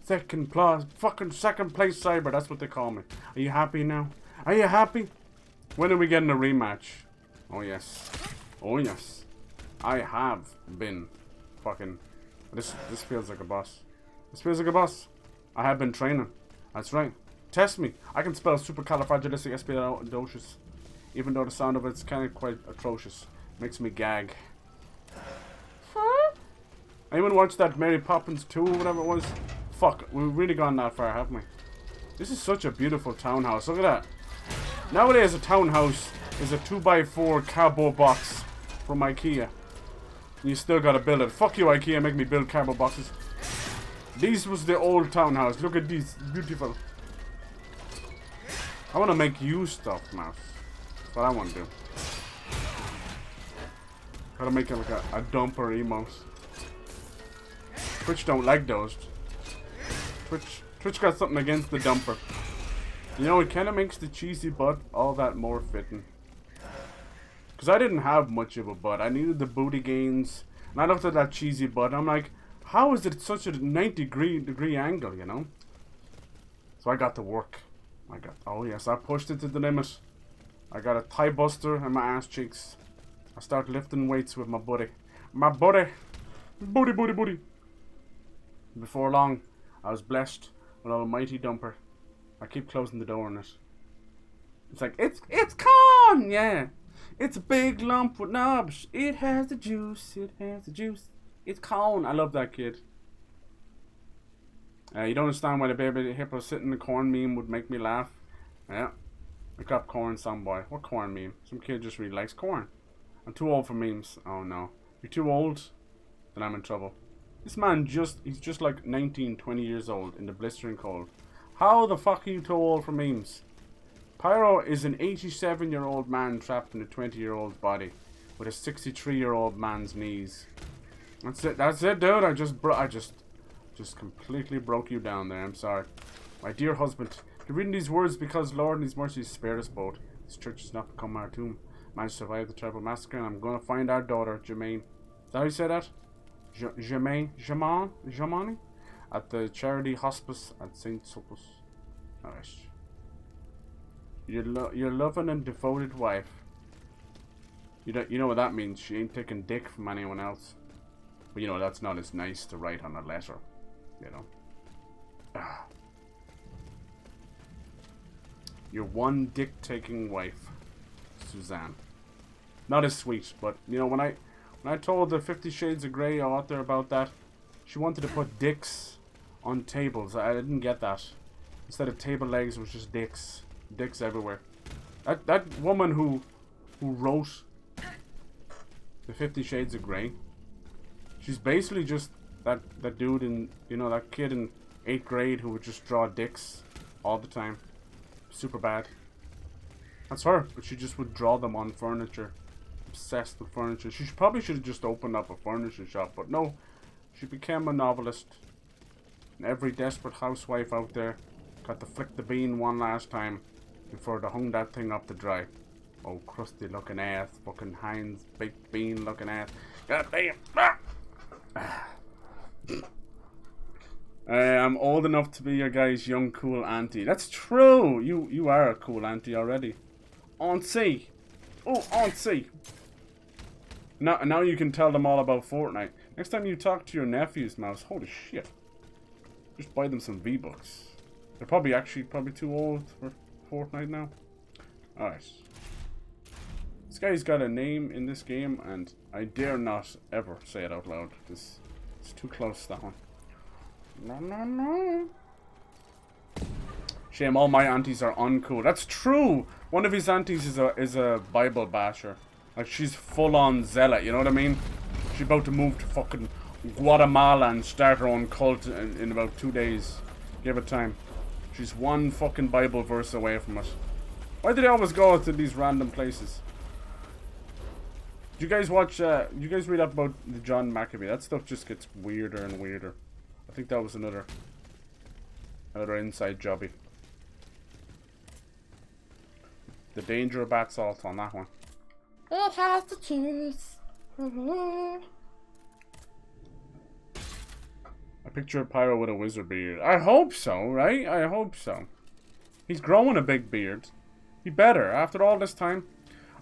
Second place cyber, that's what they call me. Are you happy now? Are you happy? When are we getting a rematch? Oh yes. Oh yes. I have been fucking... This feels like a boss. This feels like a boss. I have been training. That's right. Test me. I can spell supercalifragilisticexpialidocious. Even though the sound of it's kind of quite atrocious. Makes me gag. Huh? Anyone watched that Mary Poppins 2 or whatever it was? Fuck, we've really gone that far, haven't we? This is such a beautiful townhouse. Look at that. Nowadays a townhouse is a 2x4 cardboard box from IKEA. You still gotta build it. Fuck you, IKEA, make me build cardboard boxes. This was the old townhouse. Look at this. Beautiful. I wanna make you stuff, mouse. That's what I wanna do. Gotta make it like a dumper emote. Twitch don't like those. Twitch got something against the dumper. You know, it kinda makes the cheesy butt all that more fitting. Because I didn't have much of a butt. I needed the booty gains. And I looked at that cheesy butt. I'm like, how is it such a 90 degree angle, you know? So I got to work. Oh yes, I pushed it to the limit. I got a thigh buster and my ass cheeks. I start lifting weights with my buddy. My buddy. Booty. Before long, I was blessed with an almighty dumper. I keep closing the door on it. It's like, it's corn, yeah. It's a big lump with knobs. It has the juice. It's corn. I love that kid. You don't understand why the baby hippo sitting in the corn meme would make me laugh. Yeah. Look up corn, some boy. What corn meme? Some kid just really likes corn. I'm too old for memes. Oh no. You're too old? Then I'm in trouble. This man he's just like 19, 20 years old in the blistering cold. How the fuck are you too old for memes? Pyro is an 87-year-old man trapped in a 20-year-old's body with a 63-year-old man's knees. That's it, dude. I just completely broke you down there. I'm sorry. My dear husband, you're reading these words because Lord in His mercy spared us both. This church has not become our tomb. Managed to survive the terrible massacre, and I'm going to find our daughter, Jermaine. Is that how you say that? Jermaine? At the charity hospice at St. Sulpice. Alright. Your loving and devoted wife. You know what that means. She ain't taking dick from anyone else. But you know, that's not as nice to write on a letter. You know. Your one dick-taking wife, Suzanne. Not as sweet, but you know, when I told the 50 Shades of Grey author about that, she wanted to put dicks on tables. I didn't get that. Instead of table legs, it was just dicks. Dicks everywhere. That woman who wrote the 50 Shades of Grey, she's basically just that dude in, you know, that kid in 8th grade who would just draw dicks all the time. Super bad. That's her, but she just would draw them on furniture. Obsessed with furniture. She probably should have just opened up a furniture shop, but no. She became a novelist. And every desperate housewife out there got to flick the bean one last time before they hung that thing up to dry. Oh, crusty looking ass. Fucking Heinz baked bean looking ass. God damn. I'm old enough to be your guy's young cool auntie. That's true. You are a cool auntie already. Auntie. Oh, auntie. Now you can tell them all about Fortnite. Next time you talk to your nephews, Mouse, holy shit. Just buy them some V-Bucks. They're probably too old for Fortnite now. Alright. This guy's got a name in this game, and I dare not ever say it out loud. It's too close, that one. No. Shame all my aunties are uncool. That's true! One of his aunties is a Bible basher. Like, she's full-on zealot, you know what I mean? She's about to move to fucking Guatemala and start her own cult in about 2 days. Give it time. She's one fucking Bible verse away from it. Why do they always go to these random places? Do you guys watch, you guys read up about the John Maccabee? That stuff just gets weirder and weirder. I think that was another inside jobby. The danger of bath salt on that one. It has the cheese. I picture Pyro with a wizard beard. I hope so, right? I hope so. He's growing a big beard. He better, after all this time.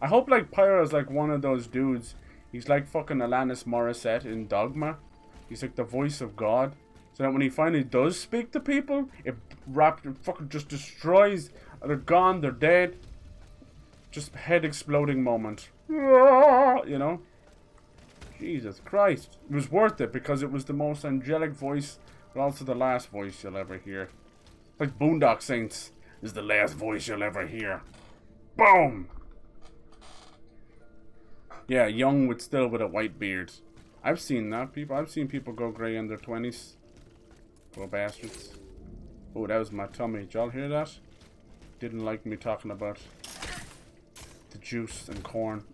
I hope, like, Pyro is like one of those dudes. He's like fucking Alanis Morissette in Dogma. He's like the voice of God. So that when he finally does speak to people, it fucking just destroys. They're gone, they're dead. Just head exploding moment. You know? Jesus Christ. It was worth it because it was the most angelic voice, but also the last voice you'll ever hear. Like Boondock Saints is the last voice you'll ever hear. Boom! Yeah, young with still with a white beard. I've seen that, people. I've seen people go grey in their 20s. Poor bastards. Oh, that was my tummy. Did y'all hear that? Didn't like me talking about the juice and corn.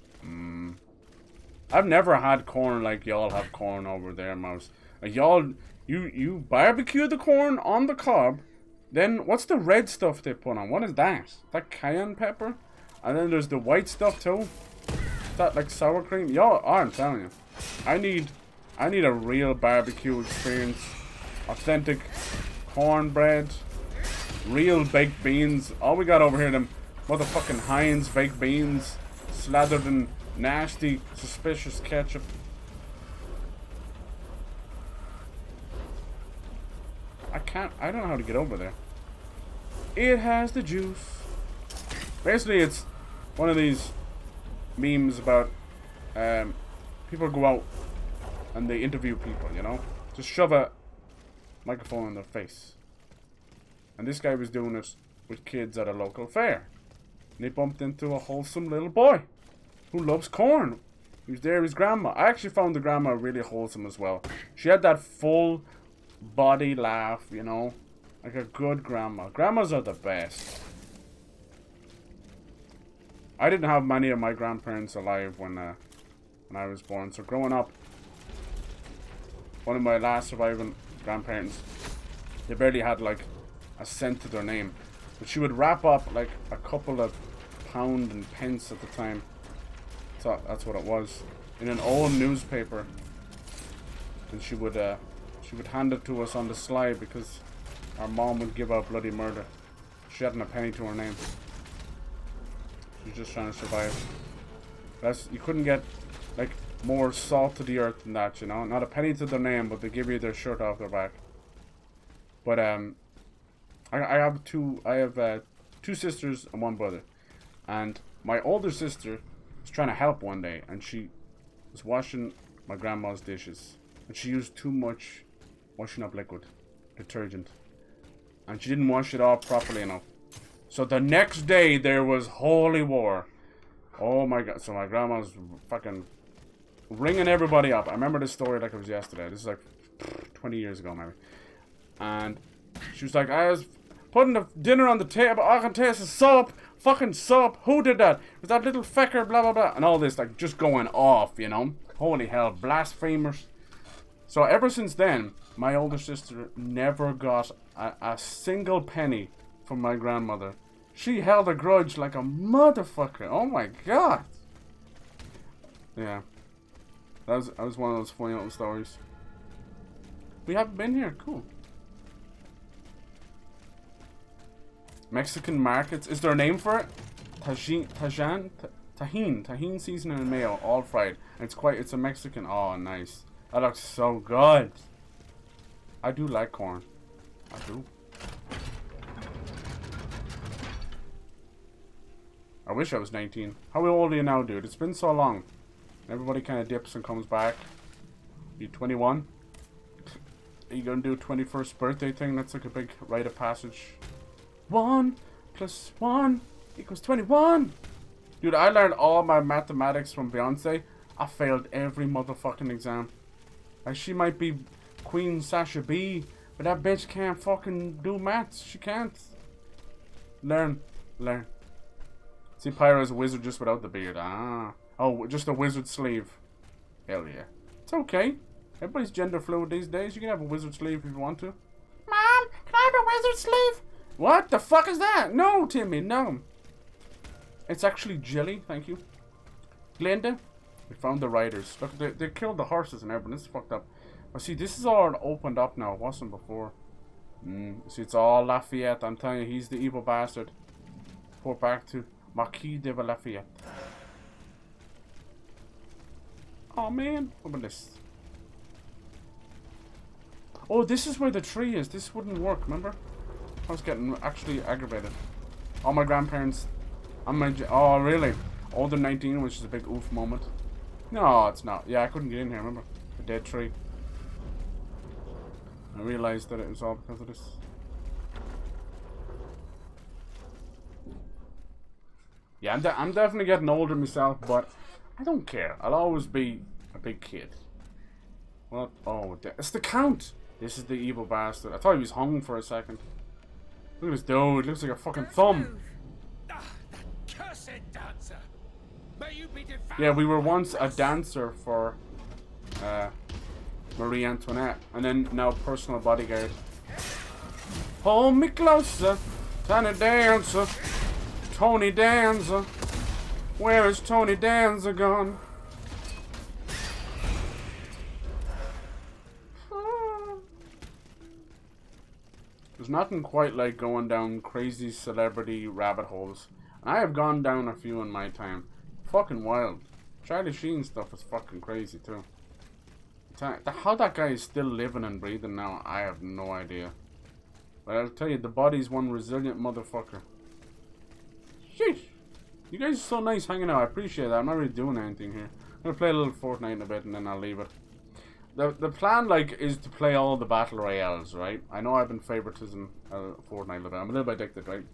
I've never had corn like y'all have corn over there, Mouse. Y'all, you barbecue the corn on the cob. Then, what's the red stuff they put on? What is that? Is that cayenne pepper? And then there's the white stuff too. Is that like sour cream? Y'all, I'm telling you. I need a real barbecue experience. Authentic cornbread. Real baked beans. All we got over here, them motherfucking Heinz baked beans. Slathered in nasty, suspicious ketchup. I don't know how to get over there. It has the juice. Basically, it's one of these memes about people go out and they interview people, you know? Just shove a microphone in their face. And this guy was doing it with kids at a local fair. And he bumped into a wholesome little boy who loves corn. He was there with his grandma. I actually found the grandma really wholesome as well. She had that full body laugh, you know? Like a good grandma. Grandmas are the best. I didn't have many of my grandparents alive when I was born. So growing up, one of my last surviving grandparents, they barely had like a cent to their name. But she would wrap up like a couple of pound and pence at the time. So that's what it was. In an old newspaper. And she would hand it to us on the sly because our mom would give out bloody murder. She hadn't a penny to her name. She was just trying to survive. You couldn't get like more salt to the earth than that, you know. Not a penny to their name, but they give you their shirt off their back. But I have two sisters and one brother, and my older sister was trying to help one day, and she was washing my grandma's dishes, and she used too much washing up liquid detergent, and she didn't wash it off properly enough. So the next day there was holy war. Oh my god! So my grandma was fucking ringing everybody up. I remember this story like it was yesterday. This is like 20 years ago maybe. And she was like, I was putting the dinner on the table. I can taste the soap. Fucking soap. Who did that? It was that little fecker, blah, blah, blah. And all this, like, just going off, you know? Holy hell. Blasphemers. So ever since then, my older sister never got a single penny from my grandmother. She held a grudge like a motherfucker. Oh my god. Yeah. That was one of those funny little stories. We haven't been here. Cool. Mexican markets. Is there a name for it? Tajin seasoning and mayo, all fried. And it's a Mexican. Oh, nice. That looks so good. I do like corn. I do. I wish I was 19. How old are you now, dude? It's been so long. Everybody kind of dips and comes back. You 21? Are you gonna do a 21st birthday thing? That's like a big rite of passage. 1 + 1 = 21. Dude, I learned all my mathematics from Beyonce. I failed every motherfucking exam. Like, she might be Queen Sasha B, but that bitch can't fucking do maths. She can't. Learn. See, Pyro's a wizard just without the beard. Ah. Oh, just a wizard sleeve. Hell yeah. It's okay. Everybody's gender fluid these days. You can have a wizard sleeve if you want to. Mom, can I have a wizard sleeve? What the fuck is that? No, Timmy, no. It's actually jelly, thank you. Glenda, we found the riders. Look, they killed the horses and everything. This is fucked up. Oh, see, this is all opened up now. It wasn't before. See, it's all Lafayette. I'm telling you, he's the evil bastard. Report back to Marquis de Lafayette. Oh, man. What about this? Oh, this is where the tree is. This wouldn't work, remember? I was getting actually aggravated. All my grandparents... oh, really? Older 19, which is a big oof moment. No, it's not. Yeah, I couldn't get in here, remember? The dead tree. I realized that it was all because of this. Yeah, I'm definitely getting older myself, but I don't care. I'll always be a big kid. What? Oh, it's the Count! This is the evil bastard. I thought he was hung for a second. Look at this dude. It looks like a fucking thumb. Cursed dancer. May you be devoured. Yeah, we were once a dancer for Marie Antoinette, and then now personal bodyguard. Hold me closer, tiny dancer, Tony Danza. Where is Tony Danza gone? There's nothing quite like going down crazy celebrity rabbit holes. And I have gone down a few in my time. Fucking wild. Charlie Sheen stuff is fucking crazy too. How that guy is still living and breathing now, I have no idea. But I'll tell you, the body's one resilient motherfucker. Sheesh. You guys are so nice hanging out. I appreciate that. I'm not really doing anything here. I'm gonna play a little Fortnite in a bit and then I'll leave it. The plan, like, is to play all the battle royales, right? I know I've been favoritism Fortnite a little bit. I'm a little bit addicted, right?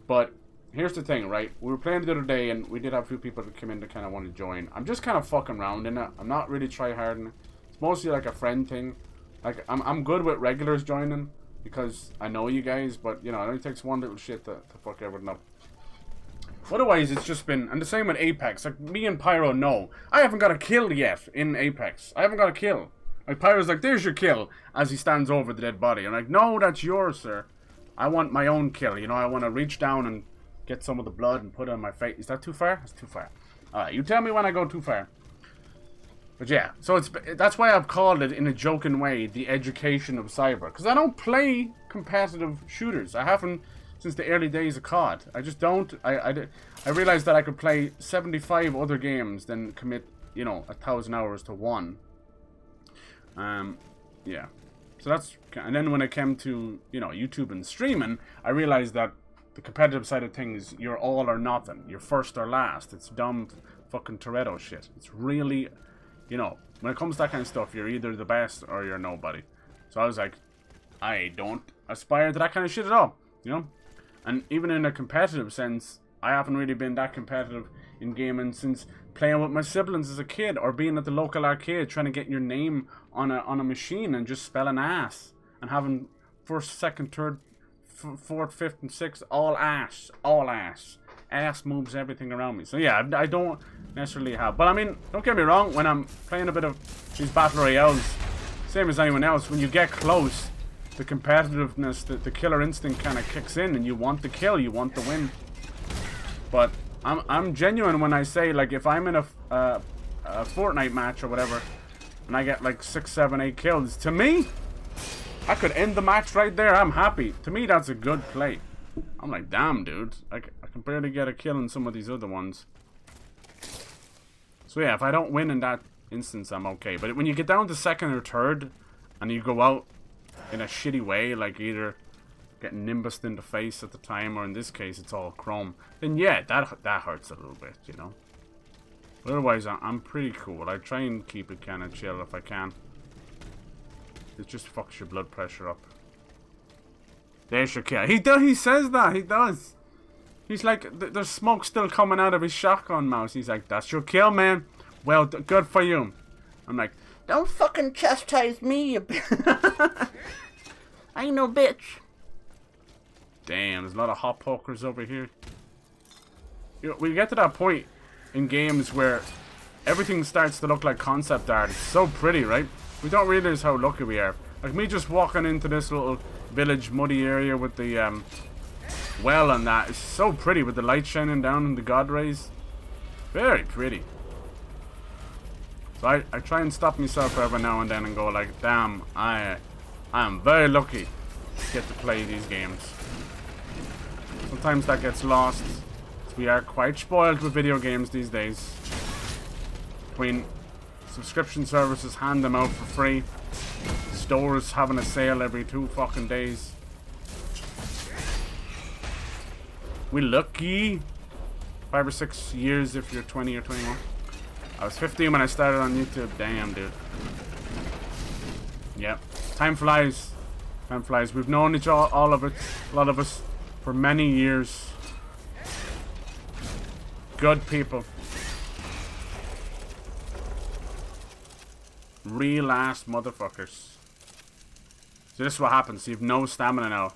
But here's the thing, right? We were playing the other day and we did have a few people that came in to kind of want to join. I'm just kind of fucking around in it. I'm not really try-harding it. It's mostly like a friend thing. Like, I'm good with regulars joining because I know you guys, but, you know, it only takes one little shit to fuck everything up. Otherwise, it's just been... And the same with Apex. Like, me and Pyro know. I haven't got a kill yet in Apex. I haven't got a kill. Like, Pyro's like, there's your kill, as he stands over the dead body. I'm like, no, that's yours, sir. I want my own kill. You know, I want to reach down and get some of the blood and put it on my face. Is that too far? That's too far. Alright, you tell me when I go too far. But yeah, so that's why I've called it, in a joking way, the education of cyber. Because I don't play competitive shooters. I haven't since the early days of COD. I just don't. I realized that I could play 75 other games than commit, you know, 1,000 hours to one. Yeah. So that's... And then when it came to, you know, YouTube and streaming, I realized that the competitive side of things, you're all or nothing. You're first or last. It's dumb fucking Toretto shit. It's really... You know, when it comes to that kind of stuff, you're either the best or you're nobody. So I was like, I don't aspire to that kind of shit at all, you know? And even in a competitive sense, I haven't really been that competitive in gaming since playing with my siblings as a kid, or being at the local arcade trying to get your name on a machine and just spelling ass. And having first, second, third, fourth, fifth, and sixth, all ass. All ass. Ass moves everything around me. So yeah, I don't necessarily have. But I mean, don't get me wrong, when I'm playing a bit of these battle royales, same as anyone else, when you get close, the competitiveness, the killer instinct kind of kicks in, and you want the kill, you want the win. But I'm genuine when I say, like, if I'm in a Fortnite match or whatever, and I get like 6, 7, 8 kills, to me, I could end the match right there. I'm happy. To me, that's a good play. I'm like, damn, dude. I can barely get a kill in some of these other ones. So yeah, if I don't win in that instance, I'm okay. But when you get down to second or third, and you go out in a shitty way, like either getting nimbused in the face at the time, or in this case, it's all chrome, then yeah, that hurts a little bit, you know. But otherwise, I'm pretty cool. I try and keep it kind of chill if I can. It just fucks your blood pressure up. There's your kill. He says that. He does. He's like, there's smoke still coming out of his shotgun mouth. He's like, that's your kill, man. Well, good for you. I'm like, don't fucking chastise me, you bitch. I ain't no bitch. Damn, there's a lot of hot pokers over here. You know, we get to that point in games where everything starts to look like concept art. It's so pretty, right? We don't realize how lucky we are. Like me just walking into this little village muddy area with the well and that. It's so pretty with the light shining down and the god rays. Very pretty. So I try and stop myself every now and then and go like, damn, I am very lucky to get to play these games. Sometimes that gets lost. We are quite spoiled with video games these days. Between subscription services hand them out for free, stores having a sale every 2 fucking days. We lucky. 5 or 6 years if you're 20 or 21. I was 15 when I started on YouTube. Damn, dude. Yep. Time flies. Time flies. We've known each all of it, a lot of us, for many years. Good people. Real ass motherfuckers. So this is what happens. You have no stamina now.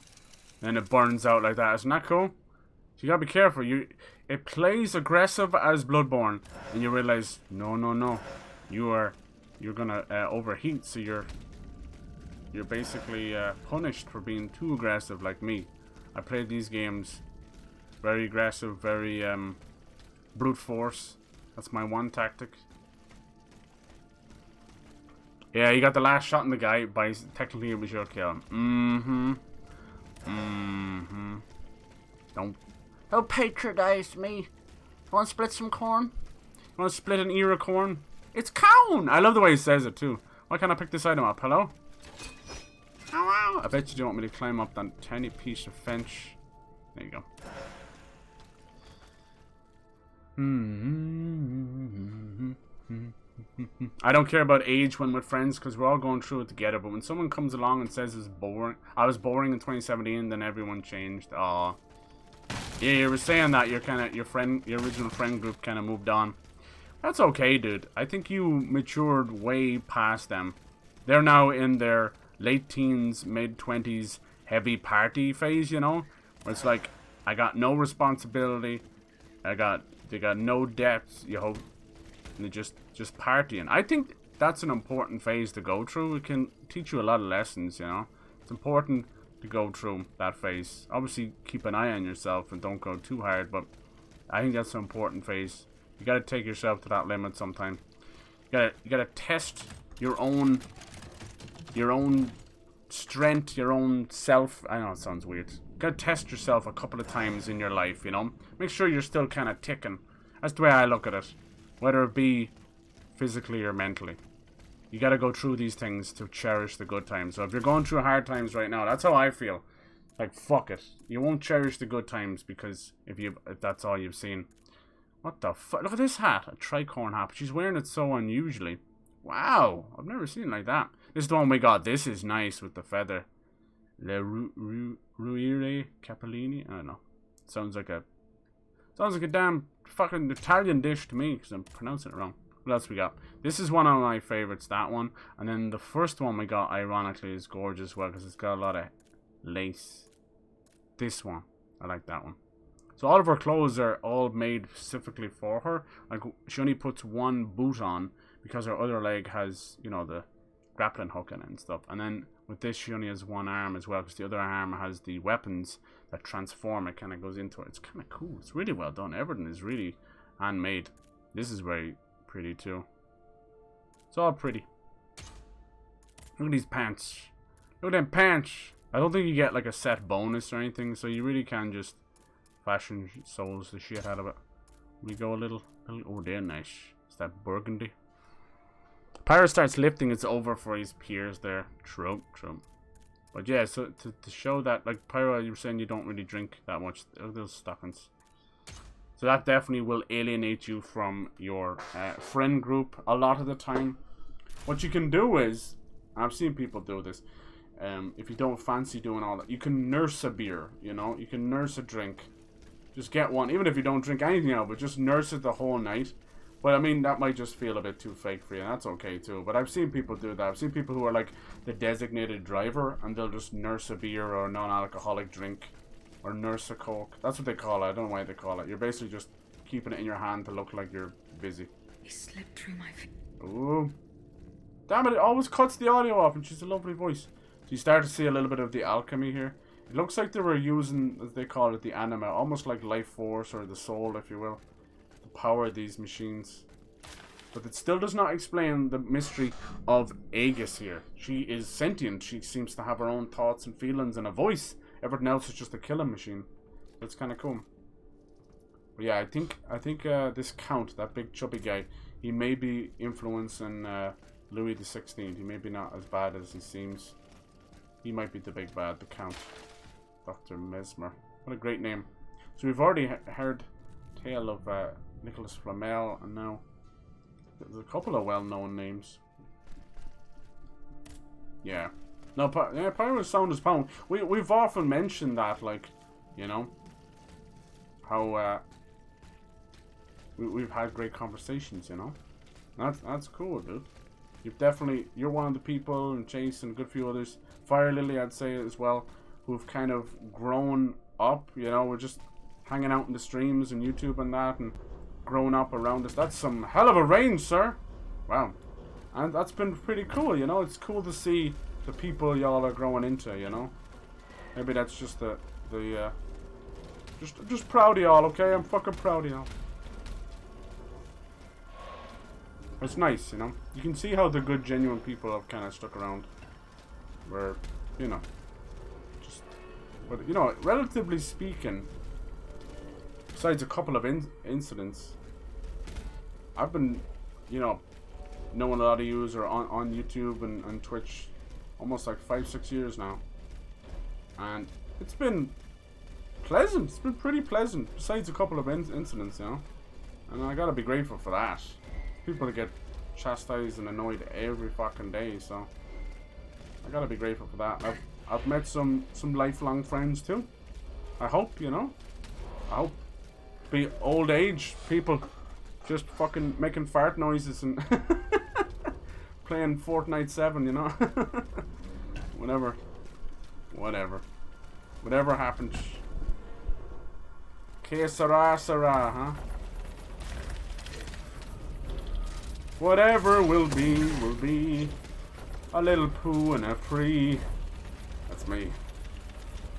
Then it burns out like that. Isn't that cool? So you gotta be careful. It plays aggressive as Bloodborne, and you realize, no. You're gonna overheat, so you're basically punished for being too aggressive like me. I played these games very aggressive, very brute force. That's my one tactic. Yeah, you got the last shot in the guy, but technically it was your kill. Don't patronize me. Want to split some corn? Want to split an ear of corn? It's corn! I love the way he says it too. Why can't I pick this item up? Hello? Hello? I bet you don't want me to climb up that tiny piece of fence. There you go. I don't care about age when with friends because we're all going through it together. But when someone comes along and says it's boring, I was boring in 2017, then everyone changed. Aw. Yeah, you were saying that your original friend group kind of moved on. That's okay, dude. I think you matured way past them. They're now in their late teens, mid 20s, heavy party phase, you know, where it's like, I got no responsibility, they got no debts, you hope, and they're just partying. I think that's an important phase to go through. It can teach you a lot of lessons, you know. It's important to go through that phase. Obviously, keep an eye on yourself and don't go too hard, but I think that's an important phase. You gotta take yourself to that limit sometime. You gotta test your own strength, your own self. I know it sounds weird. You gotta test yourself a couple of times in your life, you know. Make sure you're still kind of ticking. That's the way I look at it, whether it be physically or mentally. You gotta go through these things to cherish the good times. So if you're going through hard times right now, that's how I feel. Like, fuck it. You won't cherish the good times because if that's all you've seen. What the fuck? Look at this hat. A tricorn hat. She's wearing it so unusually. Wow. I've never seen it like that. This is the one we got. This is nice with the feather. Le Ruire Capellini? I don't know. Sounds like a damn fucking Italian dish to me because I'm pronouncing it wrong. What else we got? This is one of my favorites, that one. And then the first one we got, ironically, is gorgeous as well because it's got a lot of lace. This one. I like that one. So all of her clothes are all made specifically for her. Like, she only puts one boot on because her other leg has, you know, the grappling hook in it and stuff. And then with this, she only has one arm as well because the other arm has the weapons that transform. It kind of goes into it. It's kind of cool. It's really well done. Everything is really handmade. This is very pretty too. It's all pretty. Look at these pants. Look at them pants. I don't think you get like a set bonus or anything, so you really can just fashion souls the shit out of it. We go a little oh, they're nice. Is that burgundy? Pyro starts lifting, it's over for his peers there. True. But yeah, so to show that, like, Pyro, you were saying you don't really drink that much. Those stockings. So that definitely will alienate you from your friend group a lot of the time. What you can do is, I've seen people do this, if you don't fancy doing all that, you can nurse a beer, you know? You can nurse a drink. Just get one, even if you don't drink anything else, but just nurse it the whole night. But I mean, that might just feel a bit too fake for you, and that's okay too. But I've seen people do that. I've seen people who are like the designated driver, and they'll just nurse a beer or a non-alcoholic drink. Or nurse a coke. That's what they call it. I don't know why they call it. You're basically just keeping it in your hand to look like you're busy. He slipped through my feet. Ooh. Damn it always cuts the audio off, and she's a lovely voice. So you start to see a little bit of the alchemy here. It looks like they were using, as they call it, the anima. Almost like life force or the soul, if you will. To power these machines. But it still does not explain the mystery of Aegis here. She is sentient. She seems to have her own thoughts and feelings and a voice. Everything else is just a killing machine. It's kind of cool. But yeah, I think this Count, that big chubby guy, he may be influencing Louis XVI. He may be not as bad as he seems. He might be the big bad, the Count. Dr. Mesmer. What a great name. So we've already heard tale of Nicholas Flamel, and now there's a couple of well-known names. Yeah. No, Pyro's sound is pound. We've often mentioned that, like, you know, how we've had great conversations, you know. That's cool, dude. You're one of the people, and Chase and a good few others, Fire Lily, I'd say as well, who've kind of grown up, you know. We're just hanging out in the streams and YouTube and that, and growing up around us. That's some hell of a range, sir. Wow. And that's been pretty cool, you know. It's cool to see the people y'all are growing into, you know. Maybe that's just just proud of y'all, okay? I'm fucking proud of y'all. It's nice, you know. You can see how the good, genuine people have kind of stuck around. Where, you know, but, you know, relatively speaking, besides a couple of incidents, I've been, you know, knowing a lot of yous are on YouTube and Twitch almost like 5-6 years now. And it's been pleasant. It's been pretty pleasant, besides a couple of incidents, you know. And I gotta be grateful for that. People get chastised and annoyed every fucking day, so I gotta be grateful for that. I've met some lifelong friends too. I hope, you know. I hope be old age people just fucking making fart noises and playing Fortnite 7, you know. Whatever happens. Que sera, sera, huh? Whatever will be. A little poo and a free. That's me.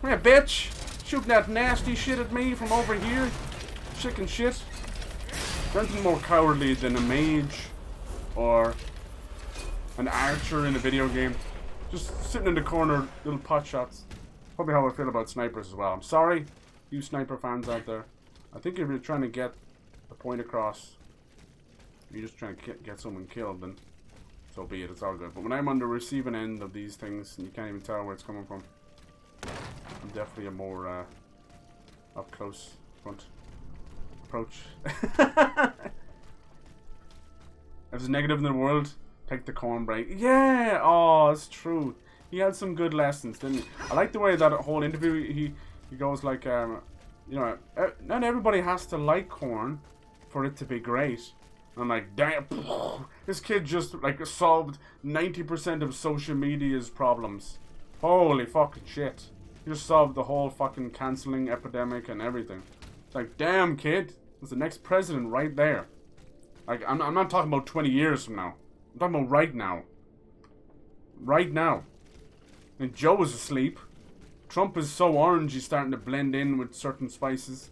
Come here, bitch! Shooting that nasty shit at me from over here. Chicken shit. Nothing more cowardly than a mage or an archer in a video game. Just sitting in the corner, little pot shots. Probably how I feel about snipers as well. I'm sorry, you sniper fans out there. I think if you're trying to get the point across, you're just trying to get someone killed, then so be it. It's all good. But when I'm on the receiving end of these things, and you can't even tell where it's coming from, I'm definitely a more up close front approach. If there's a negative in the world, take the cornbread. Yeah! Oh, it's true. He had some good lessons, didn't he? I like the way that whole interview, he goes like, you know, not everybody has to like corn for it to be great. And I'm like, damn, this kid just like solved 90% of social media's problems. Holy fucking shit. He just solved the whole fucking cancelling epidemic and everything. It's like, damn, kid. That's the next president right there. Like, I'm not talking about 20 years from now. I'm talking about right now. Right now. And Joe is asleep. Trump is so orange he's starting to blend in with certain spices.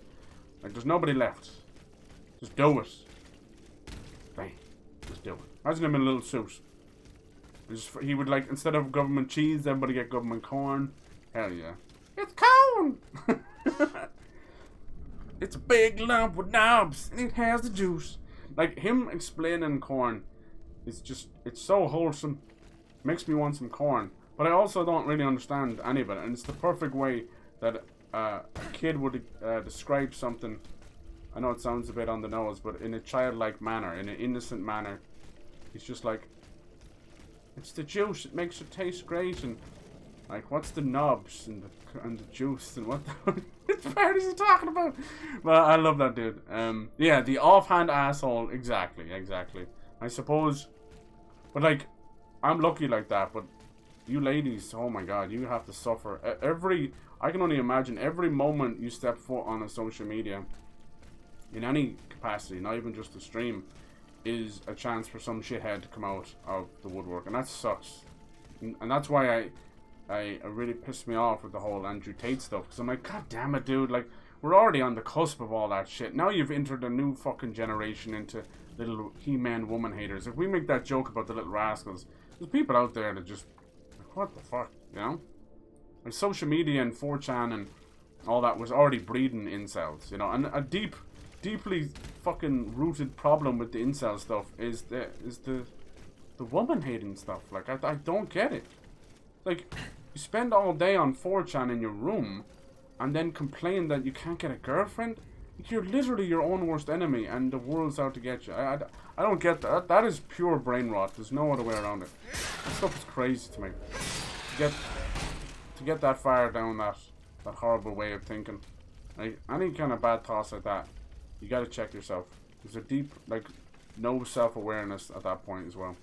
Like, there's nobody left. Just do it. Bang. Just do it. Imagine him in a little suit. He would, like, instead of government cheese, everybody get government corn. Hell yeah. It's corn! It's a big lump with knobs, and it has the juice. Like, him explaining corn is just, it's so wholesome. Makes me want some corn. But I also don't really understand any of it, and it's the perfect way that a kid would describe something. I know it sounds a bit on the nose, but in a childlike manner, in an innocent manner. He's just like, it's the juice, it makes it taste great, and like, what's the knobs and the juice, and what the part is he talking about? Well, I love that dude. Yeah, the offhand asshole, exactly. I suppose, but like, I'm lucky like that, but you ladies, oh my god, you have to suffer. I can only imagine every moment you step foot on a social media, in any capacity, not even just a stream, is a chance for some shithead to come out of the woodwork, and that sucks. And that's why I really pissed me off with the whole Andrew Tate stuff, because I'm like, god damn it, dude, like, we're already on the cusp of all that shit. Now you've entered a new fucking generation into little He-Man woman haters. If we make that joke about the little rascals, there's people out there that just, like, what the fuck, you know? Like, social media and 4chan and all that was already breeding incels, you know? And a deeply fucking rooted problem with the incel stuff is the woman hating stuff. Like, I don't get it. Like, you spend all day on 4chan in your room and then complain that you can't get a girlfriend? You're literally your own worst enemy and the world's out to get you. I don't get that. That is pure brain rot. There's no other way around it. That stuff is crazy to me. To get that far down that horrible way of thinking. Like, any kind of bad thoughts like that, you gotta check yourself. There's a deep, like, no self-awareness at that point as well.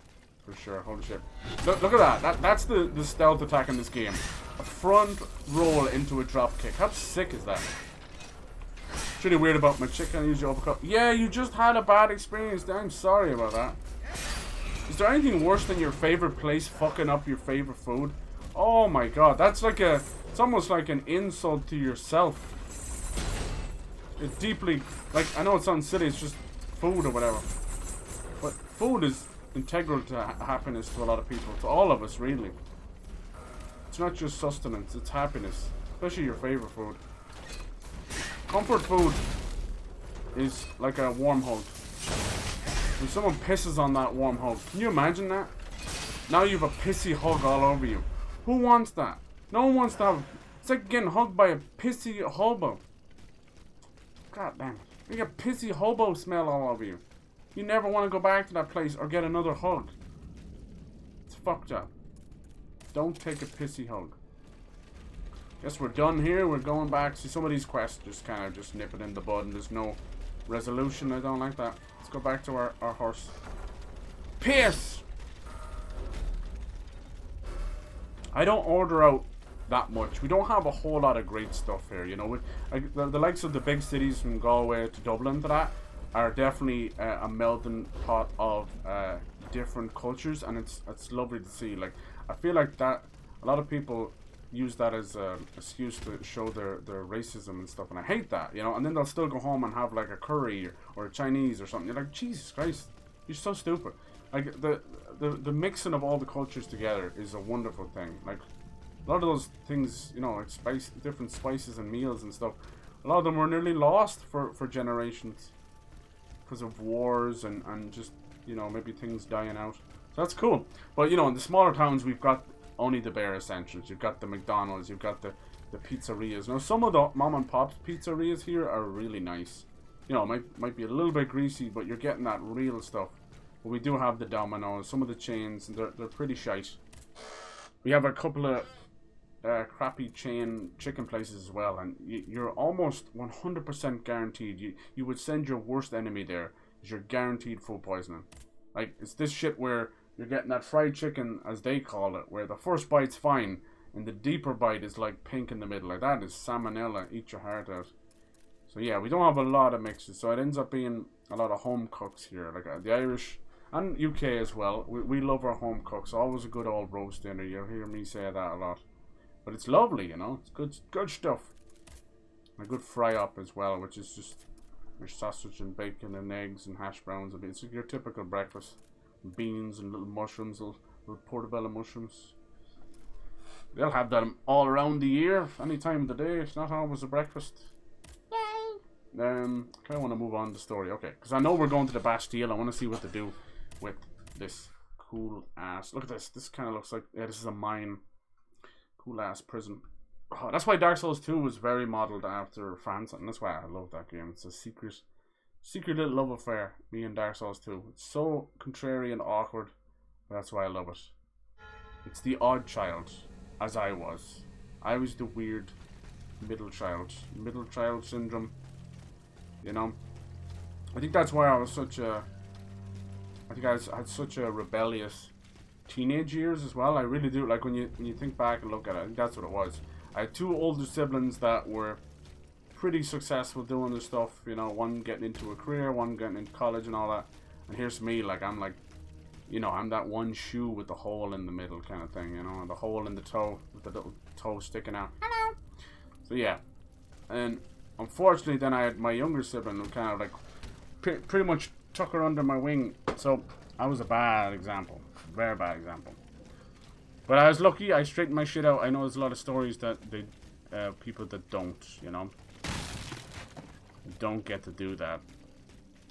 For sure. Holy shit. Look at that. That's the stealth attack in this game. A front roll into a drop kick. How sick is that? It's really weird about my chicken. I use your uppercut. Yeah, you just had a bad experience. I'm sorry about that. Is there anything worse than your favorite place fucking up your favorite food? Oh my god. That's like a... It's almost like an insult to yourself. It's deeply... Like, I know it sounds silly. It's just food or whatever. But food is integral to happiness to a lot of people. To all of us, really. It's not just sustenance. It's happiness. Especially your favorite food. Comfort food is like a warm hug. When someone pisses on that warm hug, can you imagine that? Now you have a pissy hug all over you. Who wants that? No one wants to have... It's like getting hugged by a pissy hobo. God damn it. You get pissy hobo smell all over you. You never want to go back to that place or get another hug. It's fucked up. Don't take a pissy hug. Guess we're done here. We're going back. See, some of these quests just kind of just nip it in the bud and there's no resolution. I don't like that. Let's go back to our horse. Piss! I don't order out that much. We don't have a whole lot of great stuff here, you know. Like the likes of the big cities from Galway to Dublin to that are definitely a melting pot of different cultures, and it's lovely to see. Like, I feel like that a lot of people use that as an excuse to show their racism and stuff, and I hate that, you know. And then they'll still go home and have like a curry or a Chinese or something. You're like, Jesus Christ, you're so stupid. Like the mixing of all the cultures together is a wonderful thing. Like, a lot of those things, you know, like different spices and meals and stuff, a lot of them were nearly lost for generations because of wars and just, you know, maybe things dying out. So that's cool. But, you know, in the smaller towns, we've got only the bare essentials. You've got the McDonald's, you've got the pizzerias. Now, some of the mom and pop pizzerias here are really nice. You know, might be a little bit greasy, but you're getting that real stuff. But we do have the Domino's, some of the chains, and they're pretty shite. We have a couple of crappy chain chicken places as well, and you're almost 100% guaranteed. You would send your worst enemy there, because you're guaranteed food poisoning. Like, it's this shit where you're getting that fried chicken, as they call it, where the first bite's fine, and the deeper bite is like pink in the middle. Like, that is salmonella, eat your heart out. So yeah, we don't have a lot of mixes, so it ends up being a lot of home cooks here. Like the Irish and UK as well, we love our home cooks. Always a good old roast dinner. You'll hear me say that a lot. But it's lovely, you know. It's good stuff. A good fry up as well, which is just your sausage and bacon and eggs and hash browns. It's your typical breakfast. Beans and little mushrooms, little portobello mushrooms. They'll have them all around the year, any time of the day. It's not always a breakfast. Yay! I kind of want to move on to the story. Okay, because I know we're going to the Bastille. I want to see what to do with this cool ass. Look at this. This kind of looks like, yeah, this is a mine. Cool ass prison. Oh, that's why Dark Souls 2 was very modeled after Vaucanson. That's why I love that game. It's a secret little love affair, me and Dark Souls 2. It's so contrary and awkward, but that's why I love it. It's the odd child, as I was. I was the weird middle child syndrome, you know. I think that's why I was such a... I think I had such a rebellious teenage years as well. I really do. Like, when you think back and look at it, I think that's what it was. I had two older siblings that were pretty successful doing their stuff, you know, one getting into a career, one getting into college and all that. And here's me, like, I'm like, you know, I'm that one shoe with the hole in the middle kind of thing, you know, the hole in the toe with the little toe sticking out. Hello. So yeah, and unfortunately then I had my younger sibling who kind of like pretty much took her under my wing. So I was a bad example, very bad example. But I was lucky. I straightened my shit out. I know there's a lot of stories that they, people that don't, you know, don't get to do that.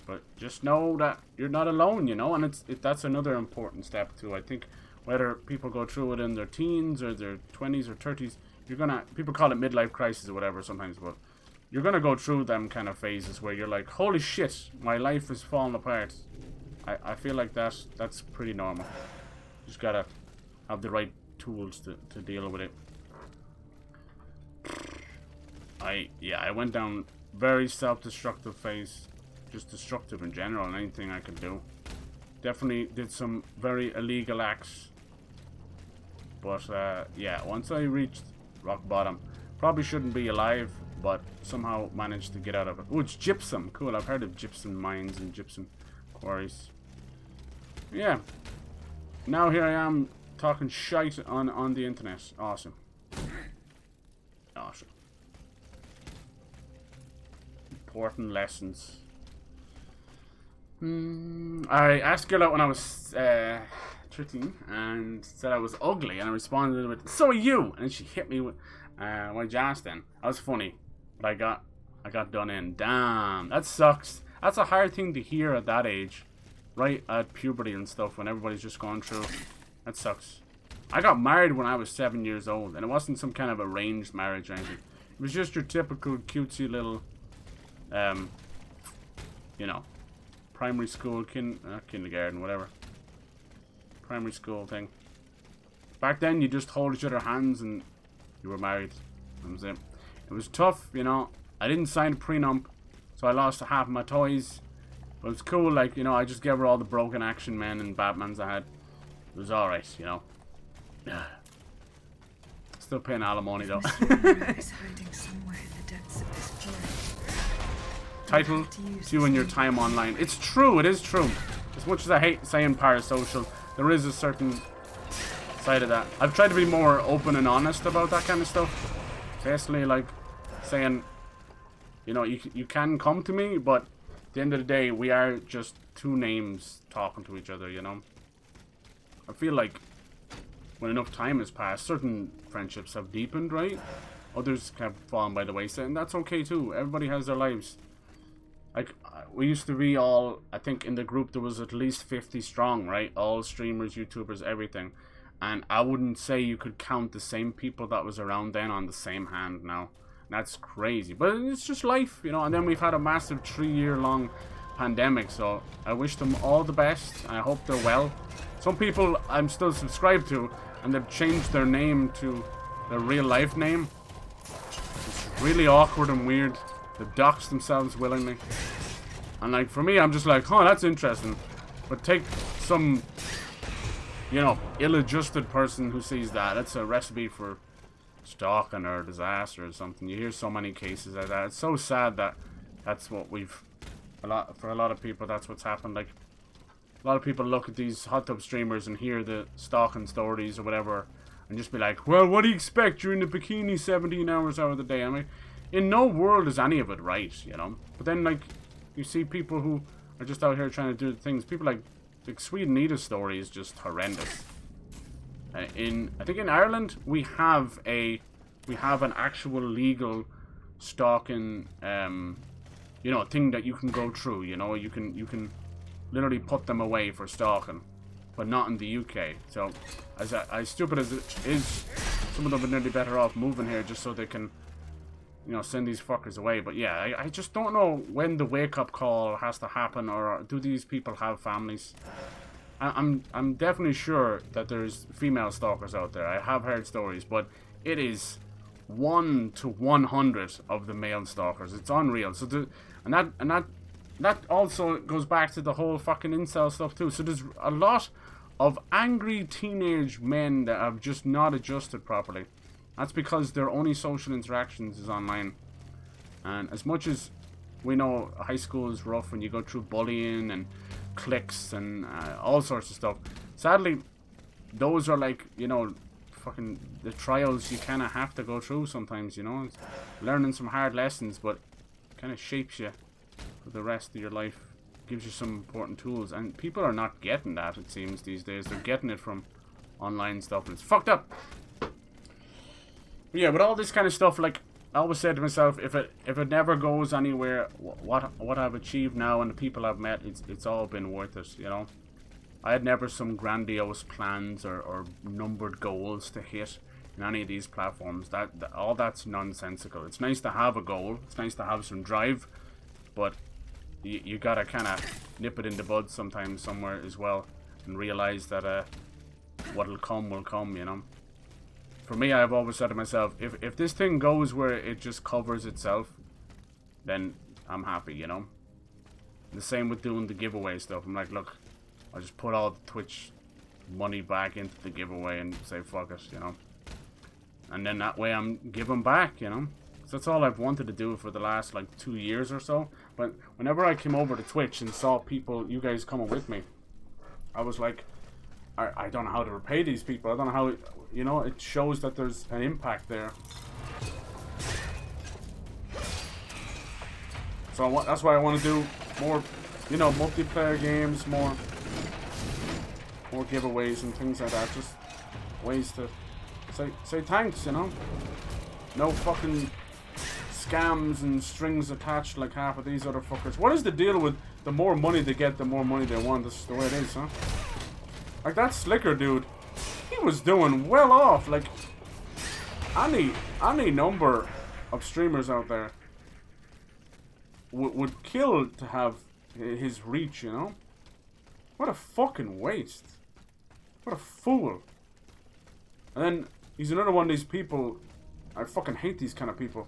But just know that you're not alone, you know, and that's another important step too. I think whether people go through it in their teens or their 20s or 30s, people call it midlife crisis or whatever sometimes, but you're gonna go through them kind of phases where you're like, holy shit, my life is falling apart. I feel like that's pretty normal. Just gotta have the right tools to deal with it. I went down very self-destructive phase. Just destructive in general, and anything I could do. Definitely did some very illegal acts. But yeah, once I reached rock bottom, probably shouldn't be alive, but somehow managed to get out of it. Oh, it's gypsum. Cool, I've heard of gypsum mines and gypsum quarries. Yeah. Now here I am talking shite on the internet. Awesome. Awesome. Important lessons. I asked a girl out when I was 13 and said I was ugly, and I responded with, "So are you?" And then she hit me with my jazz then. That was funny, but I got done in. Damn, that sucks. That's a hard thing to hear at that age, right at puberty and stuff, when everybody's just going through. That sucks. I got married when I was 7 years old, and it wasn't some kind of arranged marriage or anything. It was just your typical cutesy little, you know, primary school, kindergarten, whatever. Primary school thing. Back then, you just hold each other's hands and you were married. That was it. It was tough, you know. I didn't sign a prenup, so I lost half of my toys. But it was cool, like, you know, I just gave her all the broken Action Men and Batmans I had. It was alright, you know. Still paying alimony, though. is hiding somewhere in the depths of this forest. Title to you and your time online. It's true, it is true. As much as I hate saying parasocial, there is a certain side of that. I've tried to be more open and honest about that kind of stuff. Basically, like, saying, you know, you can come to me, but at the end of the day, we are just two names talking to each other, you know? I feel like when enough time has passed, certain friendships have deepened, right? Others have fallen by the wayside, and that's okay too. Everybody has their lives. Like, we used to be all, I think in the group there was at least 50 strong, right? All streamers, YouTubers, everything. And I wouldn't say you could count the same people that was around then on the same hand now. That's crazy. But it's just life, you know. And then we've had a massive 3-year-long pandemic. So I wish them all the best. And I hope they're well. Some people I'm still subscribed to, and they've changed their name to their real life name. It's really awkward and weird. They've doxed themselves willingly. And like, for me, I'm just like, oh, that's interesting. But take some, you know, ill-adjusted person who sees that. That's a recipe for stalking or disaster or something. You hear so many cases like that. It's so sad that that's what we've, for a lot of people, that's what's happened. Like, a lot of people look at these hot tub streamers and hear the stalking stories or whatever and just be like, well, what do you expect? You're in the bikini 17 hours out of the day. I mean, in no world is any of it right, you know? But then, like, you see people who are just out here trying to do things. People like Sweden Nita's story is just horrendous. I think in Ireland we have an actual legal stalking you know, thing that you can go through. You know, you can literally put them away for stalking, but not in the UK. So as stupid as it is, some of them are nearly better off moving here just so they can, you know, send these fuckers away. But yeah, I just don't know when the wake-up call has to happen, or do these people have families? I'm definitely sure that there's female stalkers out there. I have heard stories, but it is 1 to 100 of the male stalkers. It's unreal. So that also goes back to the whole fucking incel stuff too. So there's a lot of angry teenage men that have just not adjusted properly. That's because their only social interactions is online. And as much as we know high school is rough when you go through bullying and cliques and all sorts of stuff, sadly, those are like, you know, fucking the trials you kind of have to go through sometimes, you know. It's learning some hard lessons, but kind of shapes you for the rest of your life. gives you some important tools, and people are not getting that, it seems, these days. They're getting it from online stuff, and it's fucked up. But yeah, with all this kind of stuff, like, I always said to myself, if it never goes anywhere, what I've achieved now and the people I've met, it's all been worth it, you know. I had never some grandiose plans or numbered goals to hit in any of these platforms. All that's nonsensical. It's nice to have a goal. It's nice to have some drive, but you gotta kind of nip it in the bud sometimes somewhere as well, and realize that what'll come will come, you know. For me, I've always said to myself, if this thing goes where it just covers itself, then I'm happy, you know. And the same with doing the giveaway stuff. I'm like, look, I'll just put all the Twitch money back into the giveaway and say fuck it, you know. And then that way I'm giving back, you know. So that's all I've wanted to do for the last like 2 years or so. But whenever I came over to Twitch and saw people, you guys coming with me, I was like, I don't know how to repay these people. I don't know how, you know, it shows that there's an impact there. So that's why I want to do more, you know, multiplayer games, more giveaways and things like that. Just ways to say thanks, you know. No fucking scams and strings attached like half of these other fuckers. What is the deal with the more money they get, the more money they want? That's the way it is, huh? Like that Slicker dude, he was doing well off. Like any number of streamers out there would kill to have his reach, you know? What a fucking waste. What a fool. And then he's another one of these people, I fucking hate these kind of people,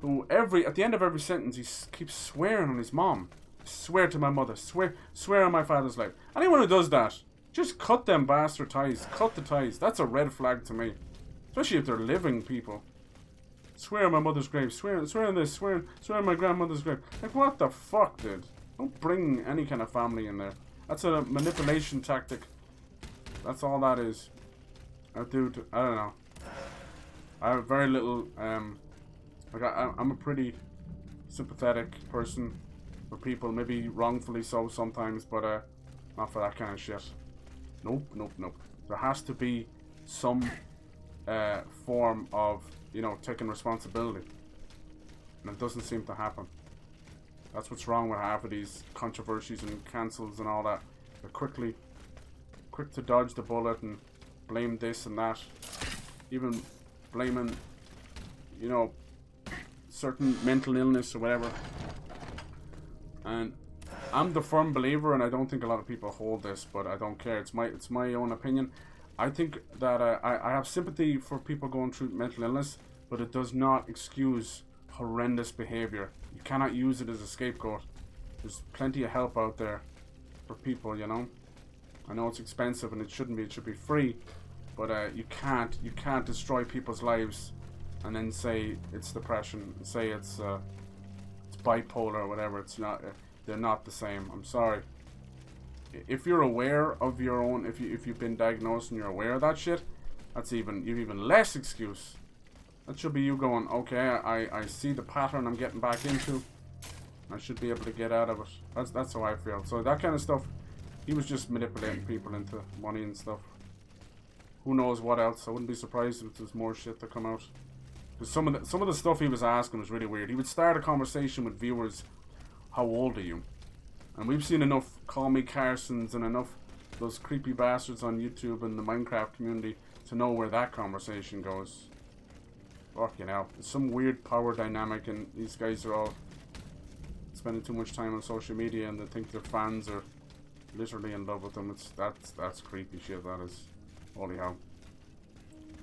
who at the end of every sentence he keeps swearing on his mom. Swear to my mother, swear on my father's life. Anyone who does that, just cut them bastard ties. Cut the ties. That's a red flag to me. Especially if they're living people. Swear on my mother's grave. Swear on this. Swear on my grandmother's grave. Like, what the fuck, dude? Don't bring any kind of family in there. That's a manipulation tactic. That's all that is. Dude, I don't know. I have very little, like, I'm a pretty sympathetic person for people. Maybe wrongfully so sometimes, but, not for that kind of shit. Nope. There has to be some form of, you know, taking responsibility. And it doesn't seem to happen. That's what's wrong with half of these controversies and cancels and all that. They're quick to dodge the bullet and blame this and that. Even blaming, you know, certain mental illness or whatever. And I'm the firm believer, and I don't think a lot of people hold this, but I don't care. It's my own opinion. I think that I have sympathy for people going through mental illness, but it does not excuse horrendous behavior. You cannot use it as a scapegoat. There's plenty of help out there for people, you know. I know it's expensive and it shouldn't be. It should be free, but you can't destroy people's lives and then say it's depression, say it's bipolar or whatever. It's not. They're not the same. I'm sorry. If you're aware of your own, if you've been diagnosed and you're aware of that shit, you've even less excuse. That should be you going, okay, I see the pattern I'm getting back into. I should be able to get out of it. That's how I feel. So that kind of stuff, he was just manipulating people into money and stuff. Who knows what else? I wouldn't be surprised if there's more shit to come out. Because some of the stuff he was asking was really weird. He would start a conversation with viewers. How old are you? And we've seen enough Call Me Carsons and enough those creepy bastards on YouTube and the Minecraft community to know where that conversation goes. Fucking hell. There's some weird power dynamic, and these guys are all spending too much time on social media and they think their fans are literally in love with them. That's creepy shit, that is. Holy hell.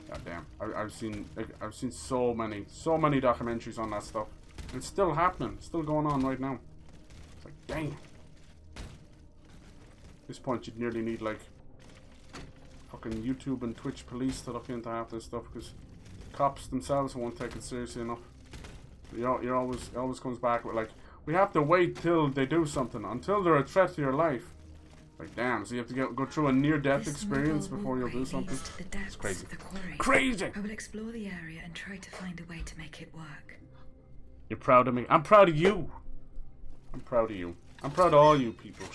God damn. I've seen so many documentaries on that stuff. It's still happening, still going on right now. It's like, dang. At this point, you'd nearly need like fucking YouTube and Twitch police to look into half this stuff, because cops themselves won't take it seriously enough. It always comes back with like, we have to wait till they do something, until they're a threat to your life. Like, damn, so you have to go through a near-death experience before you'll do something. It's crazy. Crazy! I will explore the area and try to find a way to make it work. You're proud of me. I'm proud of you. I'm proud of you. I'm proud of all you people.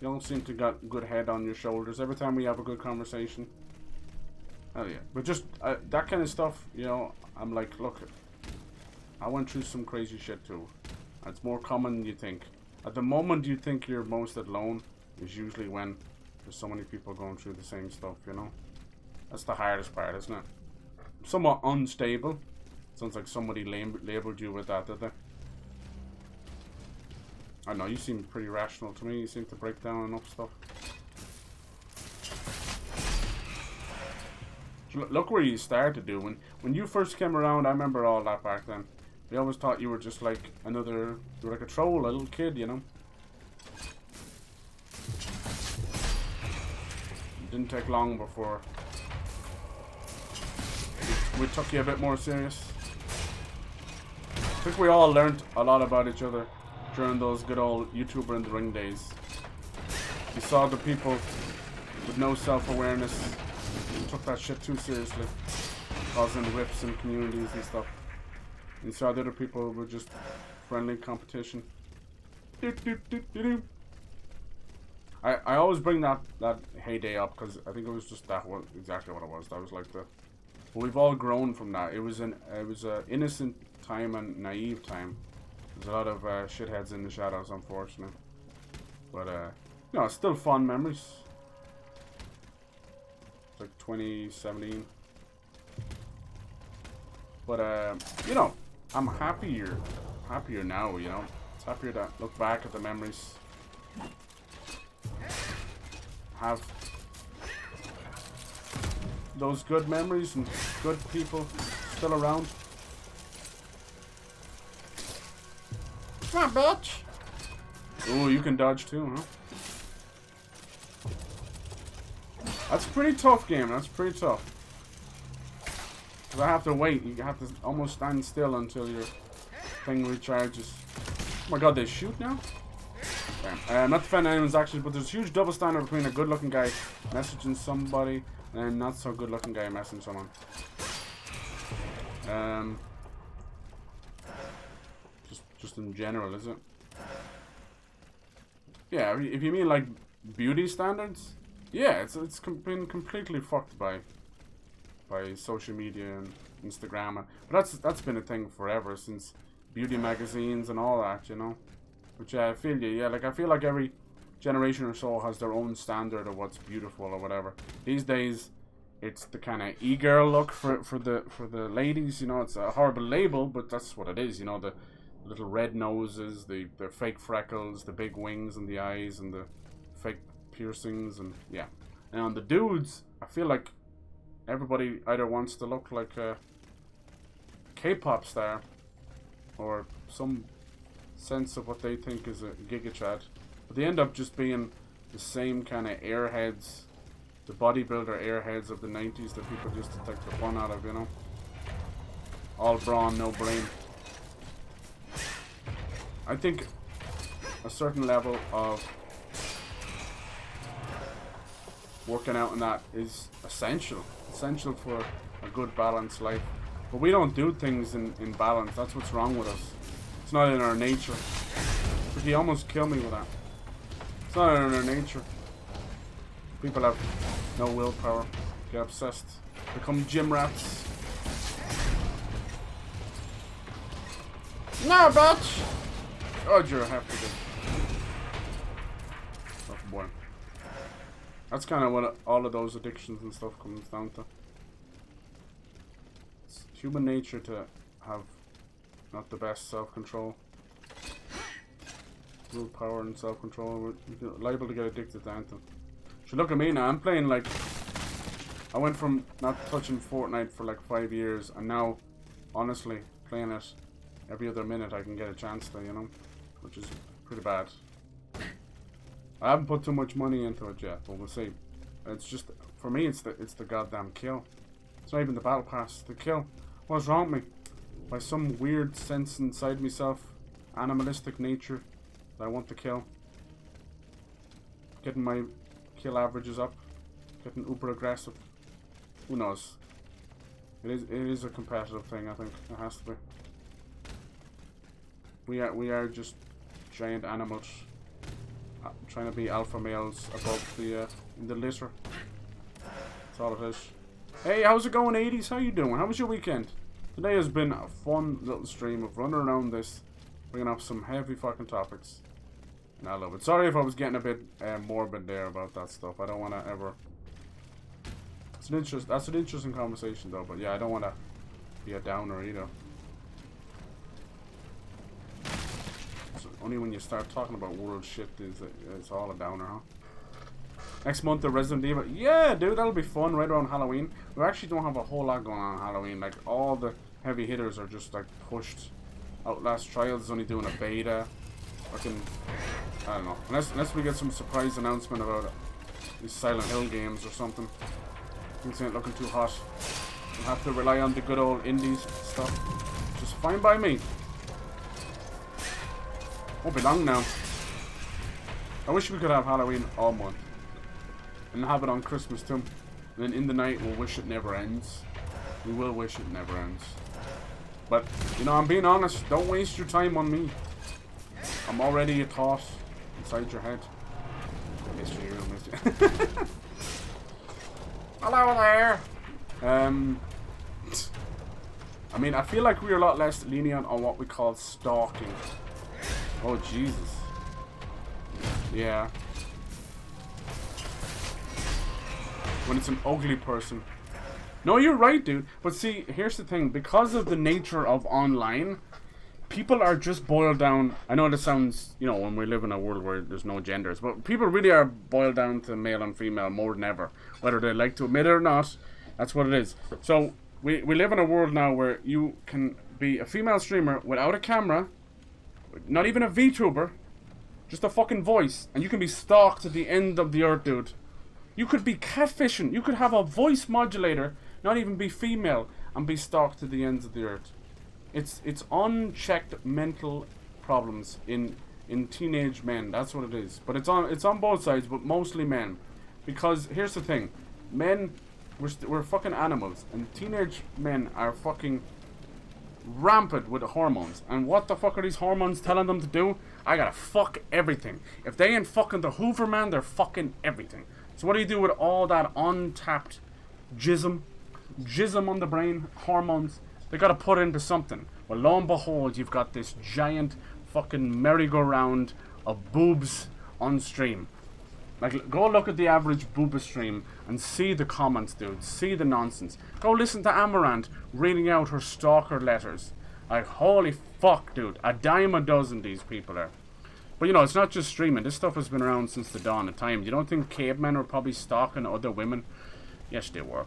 You don't seem to got good head on your shoulders every time we have a good conversation. Hell yeah. But just that kind of stuff, you know, I'm like, look, I went through some crazy shit too. It's more common than you think. At the moment you think you're most alone is usually when there's so many people going through the same stuff, you know. That's the hardest part, isn't it? Somewhat unstable. Sounds like somebody labeled you with that, did they? I don't know, you seem pretty rational to me. You seem to break down enough stuff. Look where you started, dude. When you first came around, I remember all that back then. They always thought you were just like another, you were like a troll, a little kid, you know. It didn't take long before we took you a bit more serious. I think we all learned a lot about each other during those good old YouTuber in the ring days. You saw the people with no self-awareness who took that shit too seriously, causing rifts in communities and stuff. And you saw the other people who were just friendly competition. I always bring that heyday up because I think it was just that was exactly what it was. That was like the. But we've all grown from that. It was a innocent time and naive time. There's a lot of shitheads in the shadows, unfortunately. But you know, it's still fun memories. It's like 2017. But you know, I'm happier now. You know, it's happier to look back at the memories. Have those good memories and good people still around. Come on, bitch. Ooh, you can dodge too, huh? That's a pretty tough game. That's pretty tough. Cause I have to wait. You have to almost stand still until your thing recharges. Oh my god, they shoot now? Damn. Not defending anyone's actions, but there's a huge double standard between a good-looking guy messaging somebody and a not so good-looking guy messaging someone. Just in general, is it? Yeah, if you mean like beauty standards, yeah, it's been completely fucked by social media and Instagram. But that's been a thing forever, since beauty magazines and all that, you know. Which I feel you, yeah. Like I feel like every generation or so has their own standard of what's beautiful or whatever. These days, it's the kind of e-girl look for the ladies. You know, it's a horrible label, but that's what it is. You know, the little red noses, the fake freckles, the big wings in the eyes, and the fake piercings, and yeah. And on the dudes, I feel like everybody either wants to look like a K-pop star or some sense of what they think is a Giga Chad, but they end up just being the same kind of airheads, the bodybuilder airheads of the 90s that people just take the fun out of, you know. All brawn, no brain. I think a certain level of working out in that is essential for a good balanced life. But we don't do things in balance. That's what's wrong with us. It's not in our nature. But he almost killed me with that. It's not in our nature. People have no willpower. Get obsessed. Become gym rats. No, bitch. God, you're happy to. Oh boy. That's kind of what all of those addictions and stuff comes down to. It's human nature to have not the best self-control. Willpower and self-control. You're liable to get addicted to anything. So look at me now. I'm playing like... I went from not touching Fortnite for like 5 years, and now, honestly, playing it every other minute I can get a chance to, you know? Which is pretty bad. I haven't put too much money into it yet, but we'll see. It's just, for me, it's the goddamn kill. It's not even the battle pass, the kill. What's wrong with me? By some weird sense inside myself, animalistic nature, that I want to kill. Getting my kill averages up. Getting uber aggressive. Who knows? It is a competitive thing, I think. It has to be. We are just giant animals. Trying to be alpha males above the in the litter. That's all it is. Hey, how's it going, 80s? How you doing? How was your weekend? Today has been a fun little stream of running around this, bringing up some heavy fucking topics. And I love it. Sorry if I was getting a bit morbid there about that stuff. I don't want to ever... That's an interesting conversation though, but yeah, I don't want to be a downer either. So only when you start talking about world shit is it's all a downer, huh? Next month the Resident Evil. Yeah, dude, that'll be fun right around Halloween. We actually don't have a whole lot going on Halloween. Like, all the heavy hitters are just, like, pushed. Outlast Trials is only doing a beta. Fucking, I don't know. Unless we get some surprise announcement about these Silent Hill games or something. Things ain't looking too hot. We'll have to rely on the good old indies stuff. Which is fine by me. Won't be long now. I wish we could have Halloween all month. And have it on Christmas too. And then in the night we'll wish it never ends. We will wish it never ends. But, you know, I'm being honest. Don't waste your time on me. I'm already a thought inside your head. Missed you. Hello there. I mean, I feel like we're a lot less lenient on what we call stalking. Oh, Jesus. Yeah. When it's an ugly person. No, you're right, dude. But see, here's the thing. Because of the nature of online, people are just boiled down. I know this sounds, you know, when we live in a world where there's no genders, but people really are boiled down to male and female more than ever. Whether they like to admit it or not, that's what it is. So, we live in a world now where you can be a female streamer without a camera, not even a VTuber, just a fucking voice, and you can be stalked at the end of the earth, dude. You could be catfishing. You could have a voice modulator, not even be female, and be stalked to the ends of the earth. It's unchecked mental problems in teenage men. That's what it is. But it's on both sides, but mostly men. Because here's the thing, men, we're fucking animals, and teenage men are fucking rampant with the hormones. And what the fuck are these hormones telling them to do? I gotta fuck everything. If they ain't fucking the Hoover man, they're fucking everything. So what do you do with all that untapped jism on the brain, hormones? They gotta put into something. Well, lo and behold, you've got this giant fucking merry-go-round of boobs on stream. Like, go look at the average booba stream and see the comments, dude. See the nonsense. Go listen to Amaranth reading out her stalker letters. Like, holy fuck, dude. A dime a dozen these people are. But, you know, it's not just streaming. This stuff has been around since the dawn of time. You don't think cavemen were probably stalking other women? Yes, they were.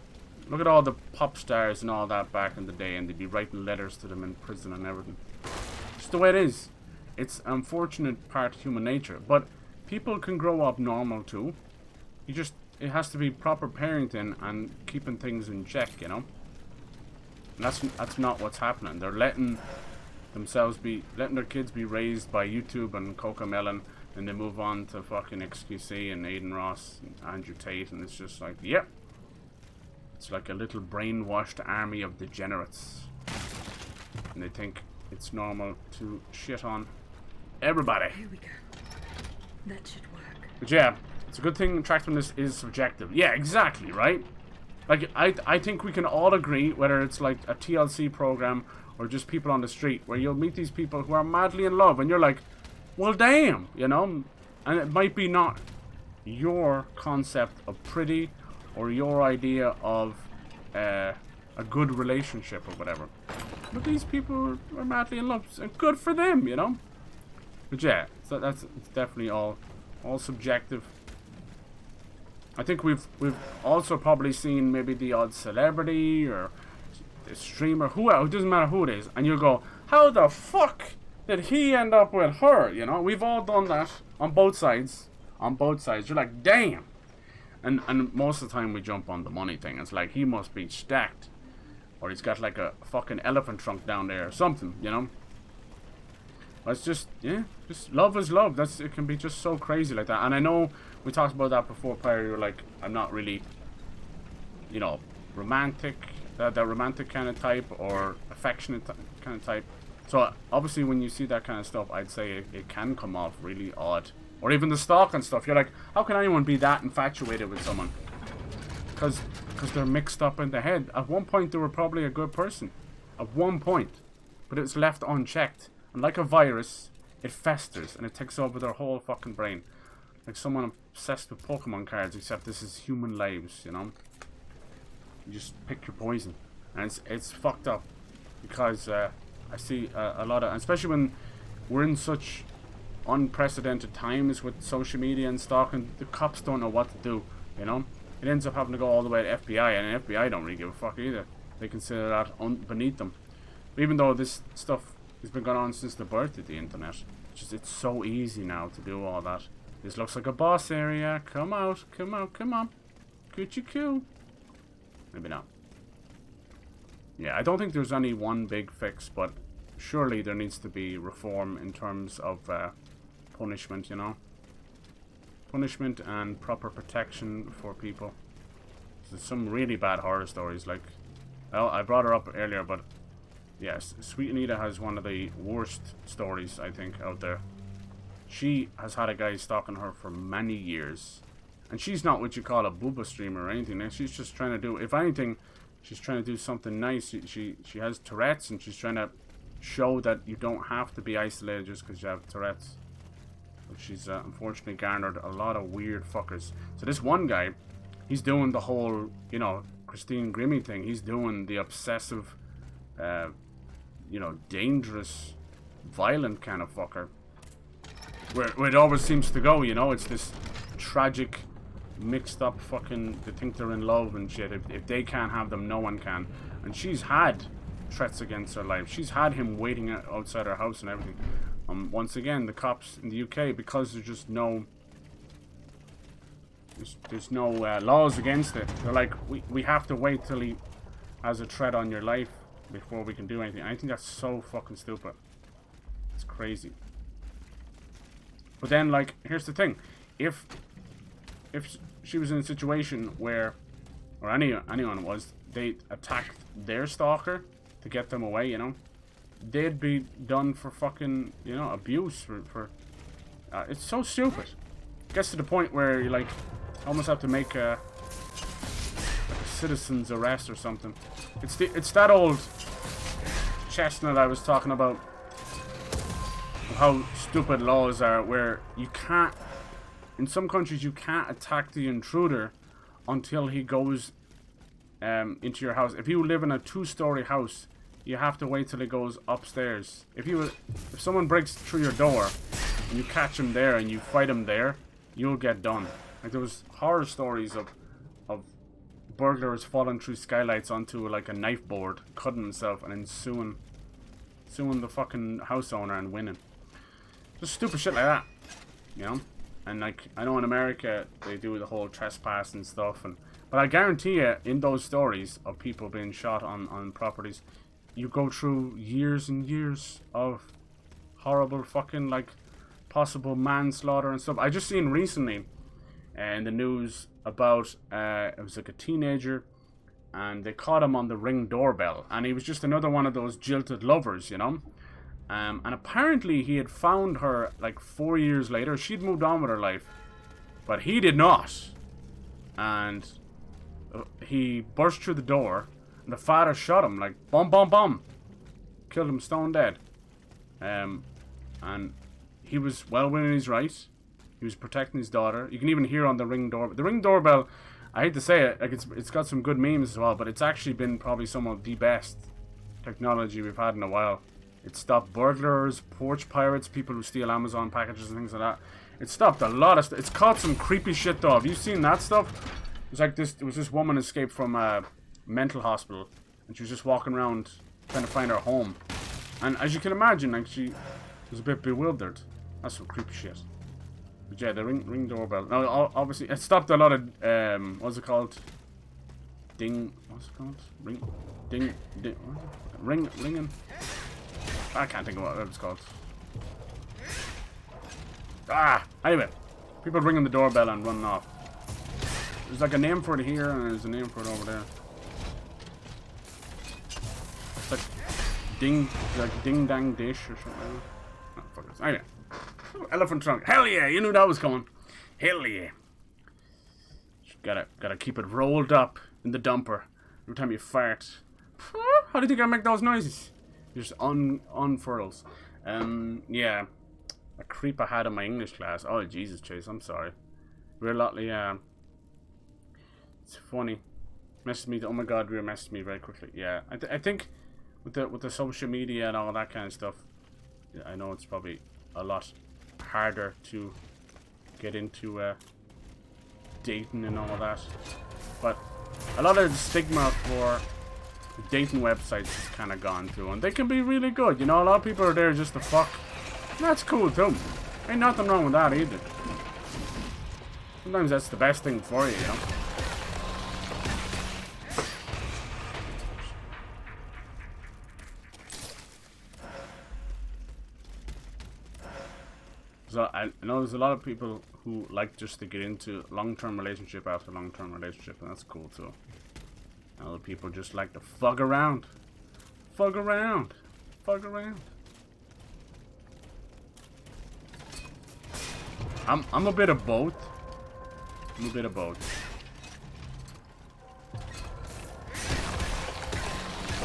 Look at all the pop stars and all that back in the day, and they'd be writing letters to them in prison and everything. Just the way it is. It's an unfortunate part of human nature. But people can grow up normal too. It has to be proper parenting and keeping things in check, you know? And that's not what's happening. They're letting their kids be raised by YouTube and Cocomelon, and they move on to fucking XQC and Aiden Ross and Andrew Tate, and it's just like, yep. It's like a little brainwashed army of degenerates. And they think it's normal to shit on everybody. Here we go. That should work. But yeah, it's a good thing attractiveness is subjective. Yeah, exactly, right? Like, I think we can all agree, whether it's like a TLC program or just people on the street, where you'll meet these people who are madly in love, and you're like, well, damn, you know? And it might be not your concept of pretty or your idea of a good relationship or whatever. But these people are madly in love, and good for them, you know? But yeah, so it's definitely all subjective. I think we've also probably seen maybe the odd celebrity or the streamer, it doesn't matter who it is, and you go, how the fuck did he end up with her? You know, we've all done that on both sides. You're like, damn. And most of the time we jump on the money thing. It's like, he must be stacked, or he's got like a fucking elephant trunk down there or something, you know. It's just, yeah, just love is love. It can be just so crazy like that. And I know we talked about that before, prior. You're like, I'm not really, you know, romantic, that romantic kind of type, or affectionate kind of type. So obviously when you see that kind of stuff, I'd say it can come off really odd. Or even the stalk and stuff. You're like, how can anyone be that infatuated with someone? Because they're mixed up in the head. At one point they were probably a good person. At one point. But it's left unchecked. And like a virus, it festers and it takes over their whole fucking brain. Like someone obsessed with Pokemon cards, except this is human lives, you know? You just pick your poison. And it's fucked up. Because I see a lot of, especially when we're in such unprecedented times with social media and stalking, the cops don't know what to do, you know? It ends up having to go all the way to FBI, and FBI don't really give a fuck either. They consider that beneath them. Even though this stuff has been going on since the birth of the internet, it's so easy now to do all that. This looks like a boss area. Come out, come out, come on. Coochie coo. Maybe not. Yeah, I don't think there's any one big fix, but surely there needs to be reform in terms of punishment, you know? Punishment and proper protection for people. There's some really bad horror stories, like... Well, I brought her up earlier, but... Yes, Sweet Anita has one of the worst stories, I think, out there. She has had a guy stalking her for many years. And she's not what you call a booba streamer or anything. Like, she's just trying to do... If anything, she's trying to do something nice. She has Tourette's, and she's trying to show that you don't have to be isolated just because you have Tourette's. But she's unfortunately garnered a lot of weird fuckers. So this one guy, he's doing the whole, you know, Christine Grimmie thing. He's doing the obsessive, you know, dangerous, violent kind of fucker. Where it always seems to go, you know, it's this tragic, mixed up fucking, they think they're in love and shit. If they can't have them, no one can. And she's had threats against her life. She's had him waiting outside her house and everything. Once again, the cops in the UK, because there's just no... There's no laws against it. They're like, we have to wait till he has a threat on your life before we can do anything. I think that's so fucking stupid. It's crazy. But then, like, here's the thing. If she was in a situation where, or anyone was, they attacked their stalker to get them away, you know, they'd be done for fucking, you know, abuse for it's so stupid. It gets to the point where you like almost have to make a citizen's arrest or something. It's that old chestnut I was talking about, how stupid laws are, where you can't, in some countries you can't attack the intruder until he goes into your house. If you live in a 2-story house, you have to wait till he goes upstairs. If someone breaks through your door and you catch him there and you fight him there, you'll get done. Like, there was horror stories of burglars falling through skylights onto like a knife board, cutting himself, and then suing the fucking house owner and winning. Just stupid shit like that, you know. And like, I know in America they do the whole trespass and stuff, but I guarantee you, in those stories of people being shot on properties, you go through years and years of horrible fucking, like, possible manslaughter and stuff. I just seen recently in the news about, it was like a teenager, and they caught him on the Ring doorbell, and he was just another one of those jilted lovers, you know. And apparently he had found her like 4 years later. She'd moved on with her life, but he did not. And he burst through the door, and the father shot him, like, bum bum bum, killed him stone dead. And he was well within his right. He was protecting his daughter. You can even hear on the Ring doorbell. The Ring doorbell, I hate to say it, like, it's got some good memes as well, but it's actually been probably some of the best technology we've had in a while. It stopped burglars, porch pirates, people who steal Amazon packages and things like that. It stopped a lot of stuff. It's caught some creepy shit though. Have you seen that stuff? It's like this. There was this woman escaped from a mental hospital, and she was just walking around trying to find her home. And as you can imagine, like, she was a bit bewildered. That's some creepy shit. But yeah, the ring doorbell. Now, obviously, it stopped a lot of what's it called? What's it called? Ringing. I can't think of what it's called. Anyway, people ringing the doorbell and running off. There's like a name for it here, and there's a name for it over there. It's like ding dang dish or something. Oh, fuck this. Anyway. Elephant trunk. Hell yeah, you knew that was coming. Hell yeah. Just gotta keep it rolled up in the dumper every time you fart. How do you think I make those noises? Just unfurls. Yeah. A creep I had in my English class. Oh Jesus, Chase, I'm sorry. We're a lot, yeah. It's funny. Messaged me. Oh my God, we messaged me very quickly. Yeah, I think with the social media and all that kind of stuff, I know it's probably a lot harder to get into dating and all that, but a lot of the stigma for dating websites is kind of gone too, and they can be really good. You know, a lot of people are there just to fuck. And that's cool too. Ain't nothing wrong with that either. Sometimes that's the best thing for you, you know. So I know there's a lot of people who like just to get into long-term relationship after long-term relationship, and that's cool too. And other people just like to fuck around. Fuck around. Fuck around. I'm a bit of both. I'm a bit of both.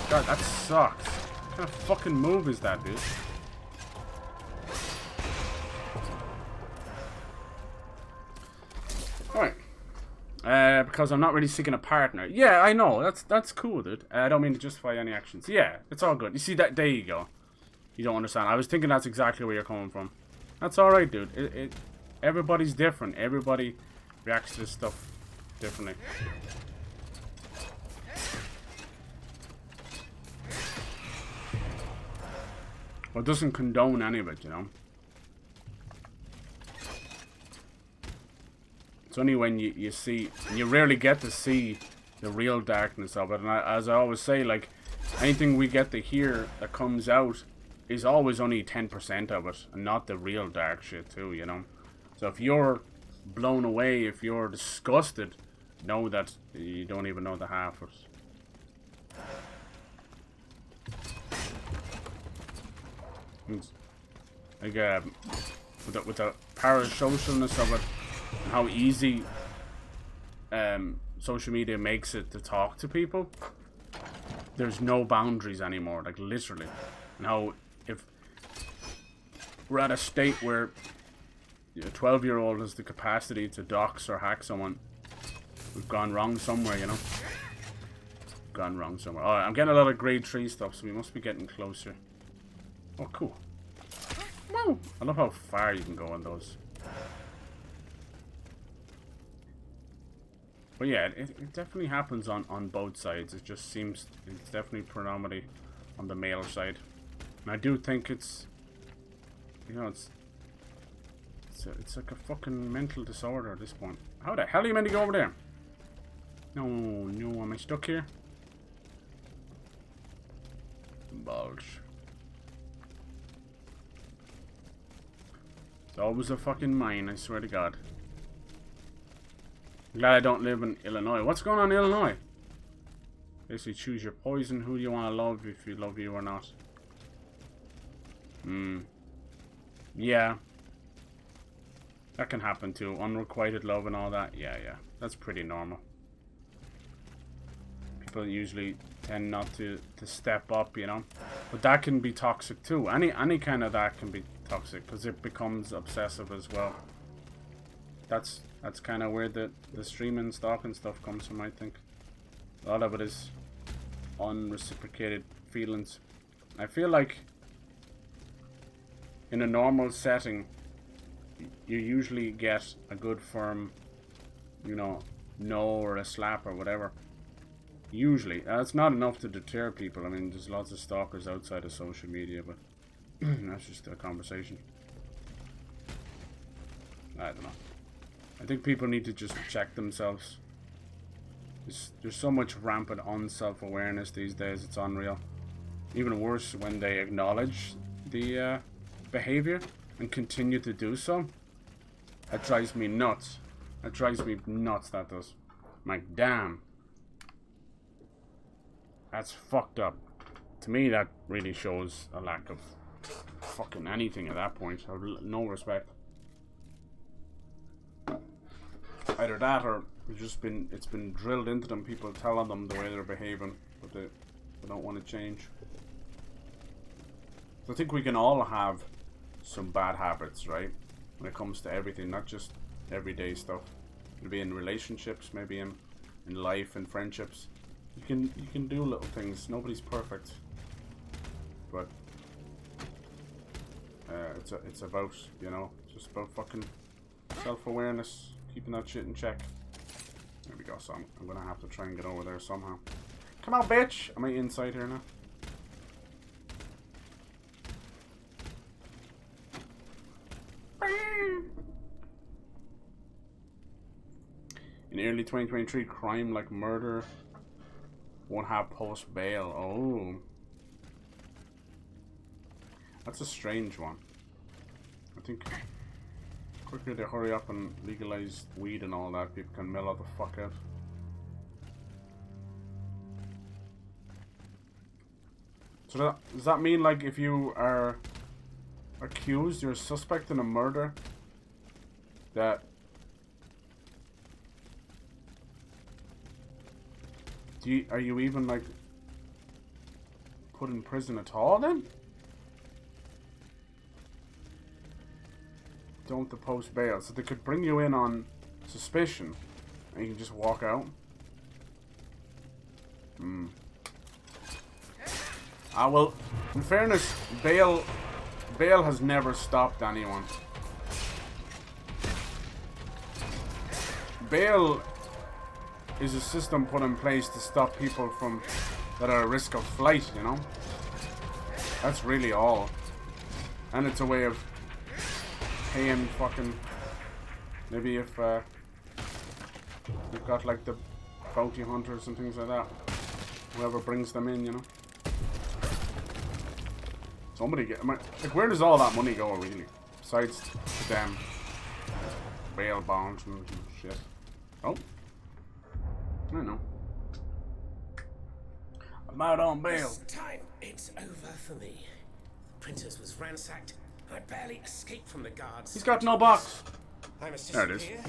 God, that sucks. What kind of fucking move is that, dude? Alright. Because I'm not really seeking a partner. Yeah, I know. That's cool, dude. I don't mean to justify any actions. Yeah, it's all good. You see that? There you go. You don't understand. I was thinking that's exactly where you're coming from. That's alright, dude. Everybody's different. Everybody reacts to this stuff differently. Well, it doesn't condone any of it, you know. It's only when you see, and you rarely get to see the real darkness of it. And as I always say, like, anything we get to hear that comes out is always only 10% of it, and not the real dark shit too, you know. So if you're blown away, if you're disgusted, know that you don't even know the half of it. Like, with the parasocialness of it, and how easy social media makes it to talk to people, there's no boundaries anymore, like literally. And how if we're at a state where a 12-year-old has the capacity to dox or hack someone, we've gone wrong somewhere, you know. Gone wrong somewhere. Oh, I'm getting a lot of grade 3 stuff, so we must be getting closer. Oh, cool. Wow. I love how far you can go on those. But yeah, it definitely happens on both sides. It just seems it's definitely predominantly on the male side. And I do think it's, you know, it's like a fucking mental disorder at this point. How the hell are you meant to go over there? No, am I stuck here? Bulge. It's always a fucking mine, I swear to God. I'm glad I don't live in Illinois. What's going on in Illinois? Basically choose your poison, who do you want to love, if you love you or not. Yeah. That can happen too. Unrequited love and all that. Yeah. That's pretty normal. People usually tend not to step up, you know. But that can be toxic too. Any kind of that can be toxic, because it becomes obsessive as well. That's kind of where the streaming, stalking stuff comes from, I think. A lot of it is unreciprocated feelings. I feel like in a normal setting, you usually get a good firm, you know, no or a slap or whatever. Usually. It's not enough to deter people. I mean, there's lots of stalkers outside of social media, but that's just a conversation. I don't know. I think people need to just check themselves. There's so much rampant unself-awareness these days, it's unreal. Even worse when they acknowledge the behavior and continue to do so. That drives me nuts. That drives me nuts, that does. I'm like, damn. That's fucked up. To me, that really shows a lack of fucking anything at that point. No respect. Either that or it's been drilled into them, people telling them the way they're behaving, but they don't want to change. So I think we can all have some bad habits, right? When it comes to everything, not just everyday stuff. It'll be in relationships, maybe in life and friendships. You can do little things. Nobody's perfect, but it's about, you know, just about fucking self-awareness, keeping that shit in check. There we go. So I'm gonna have to try and get over there somehow. Come on, bitch! Am I inside here now? In early 2023, crime like murder won't have post bail. Oh, that's a strange one. I think the quicker they hurry up and legalize weed and all that, people can mellow the fuck out. So does that mean, like, if you are accused, you're a suspect in a murder, that are you even, like, put in prison at all then? Don't the post bail. So they could bring you in on suspicion and you can just walk out. Well, in fairness, bail has never stopped anyone. Bail is a system put in place to stop people from that are at risk of flight, you know? That's really all. And it's a way of paying fucking, maybe if you've got like the bounty hunters and things like that, whoever brings them in, you know? Somebody get, like, where does all that money go really? Besides them bail bonds and shit. Oh, I don't know. I'm out on bail. This time it's over for me. The printers was ransacked. I barely escaped from the guards. He's got no box. I must there it is. disappear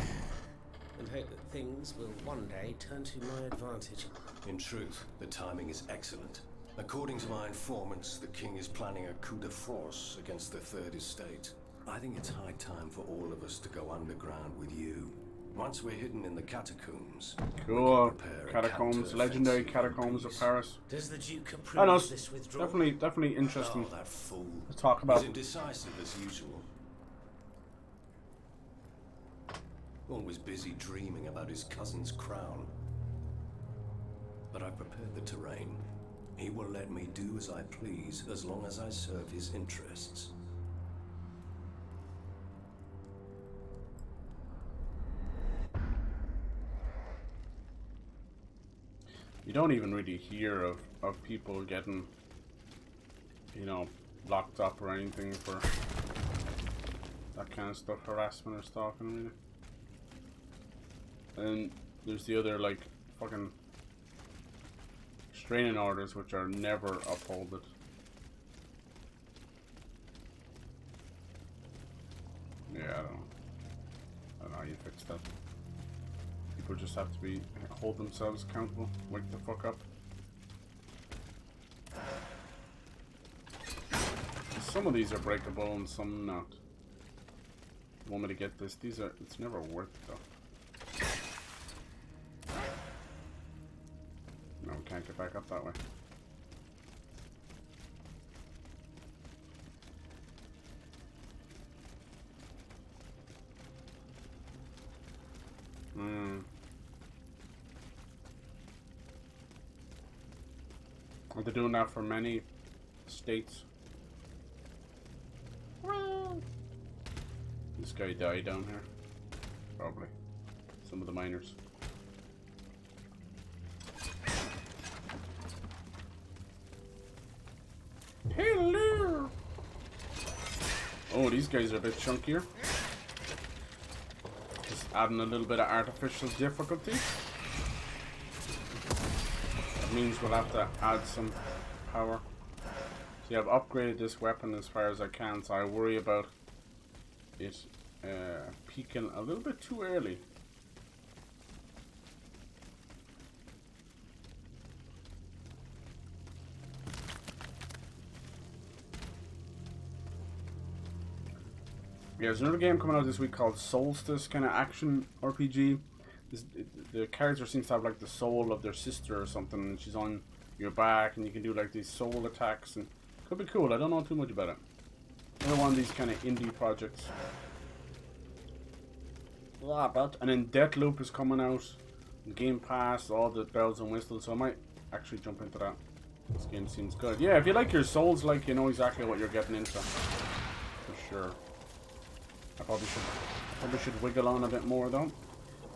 and hope that things will one day turn to my advantage. In truth, the timing is excellent. According to my informants, the king is planning a coup de force against the Third Estate. I think it's high time for all of us to go underground with you. Once we're hidden in the catacombs, cool. Catacombs, legendary catacombs of Paris. Does the Duke approve I know, of this withdrawal? definitely interesting that fool to talk about. He's indecisive as usual. Always busy dreaming about his cousin's crown. But I've prepared the terrain. He will let me do as I please as long as I serve his interests. You don't even really hear of people getting, you know, locked up or anything for that kind of stuff, harassment or stalking, really. And there's the other, like, fucking restraining orders which are never upheld. Yeah, I don't know how you fix that. People just have to hold themselves accountable. Wake the fuck up. Some of these are breakable and some not. You want me to get this? It's never worth it though. No, we can't get back up that way. Are they doing that for many states? This guy died down here. Probably. Some of the miners. Hello! Oh, these guys are a bit chunkier. Just adding a little bit of artificial difficulty. That means we'll have to add some power. See, I've upgraded this weapon as far as I can, so I worry about it peaking a little bit too early. Yeah, there's another game coming out this week called Solstice, kind of action RPG. The character seems to have like the soul of their sister or something, and she's on your back, and you can do like these soul attacks, and it could be cool. I don't know too much about it. Another one of these kind of indie projects. And then Deathloop is coming out, Game Pass, all the bells and whistles, so I might actually jump into that. This game seems good. Yeah, if you like your Souls like, you know exactly what you're getting into. For sure. I probably should wiggle on a bit more though.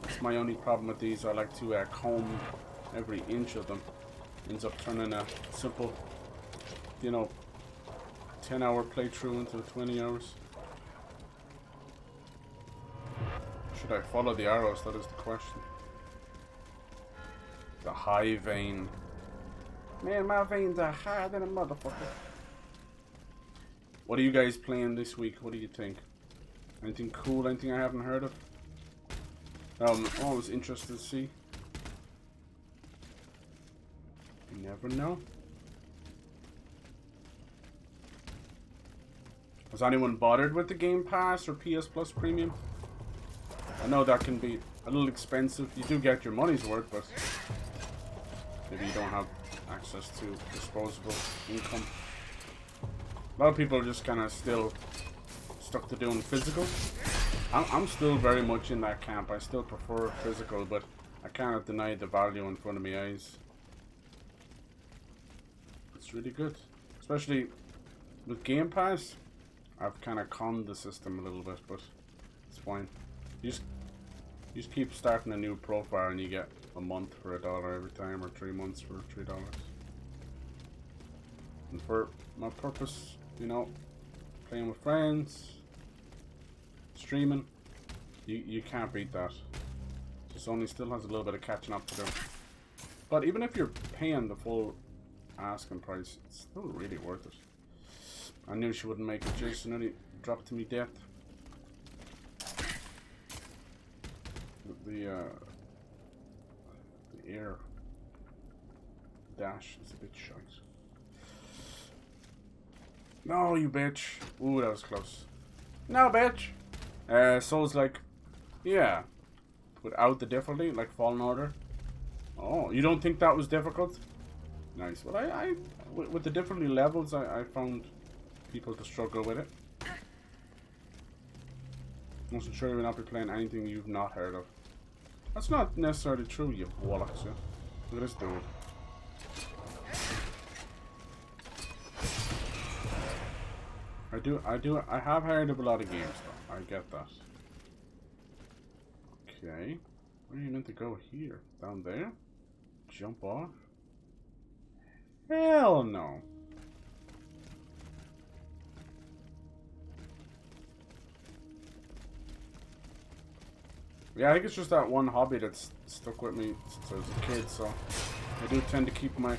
That's my only problem with these. I like to comb every inch of them. Ends up turning a simple, you know, 10-hour playthrough into 20 hours. Should I follow the arrows? That is the question. The high vein. Man, my veins are higher than a motherfucker. What are you guys playing this week? What do you think? Anything cool? Anything I haven't heard of? I'm always interested to see. You never know. Has anyone bothered with the Game Pass or PS Plus Premium? I know that can be a little expensive. You do get your money's worth, but maybe you don't have access to disposable income. A lot of people are just kind of still stuck to doing physical. I'm still very much in that camp. I still prefer physical, but I cannot deny the value in front of my eyes. It's really good. Especially with Game Pass, I've kind of conned the system a little bit, but it's fine. You just keep starting a new profile and you get a month for $1 every time, or 3 months for $3. And for my purpose, you know, playing with friends, streaming, you can't beat that. Just only still has a little bit of catching up to do. But even if you're paying the full asking price, it's still really worth it. I knew she wouldn't make it. Jason nearly dropped to me death. The air dash is a bit shite. No, you bitch. Ooh, that was close. No, bitch. Souls like, yeah, without the difficulty, like Fallen Order. Oh, you don't think that was difficult? Nice. Well, I with the difficulty levels, I found people to struggle with it. Most sure you will not be playing anything you've not heard of. That's not necessarily true, you bollocks. Yeah. Look at this dude. I have heard of a lot of games though. I get that. Okay. Where are you meant to go here? Down there? Jump off? Hell no. Yeah, I think it's just that one hobby that's stuck with me since I was a kid, so I do tend to keep my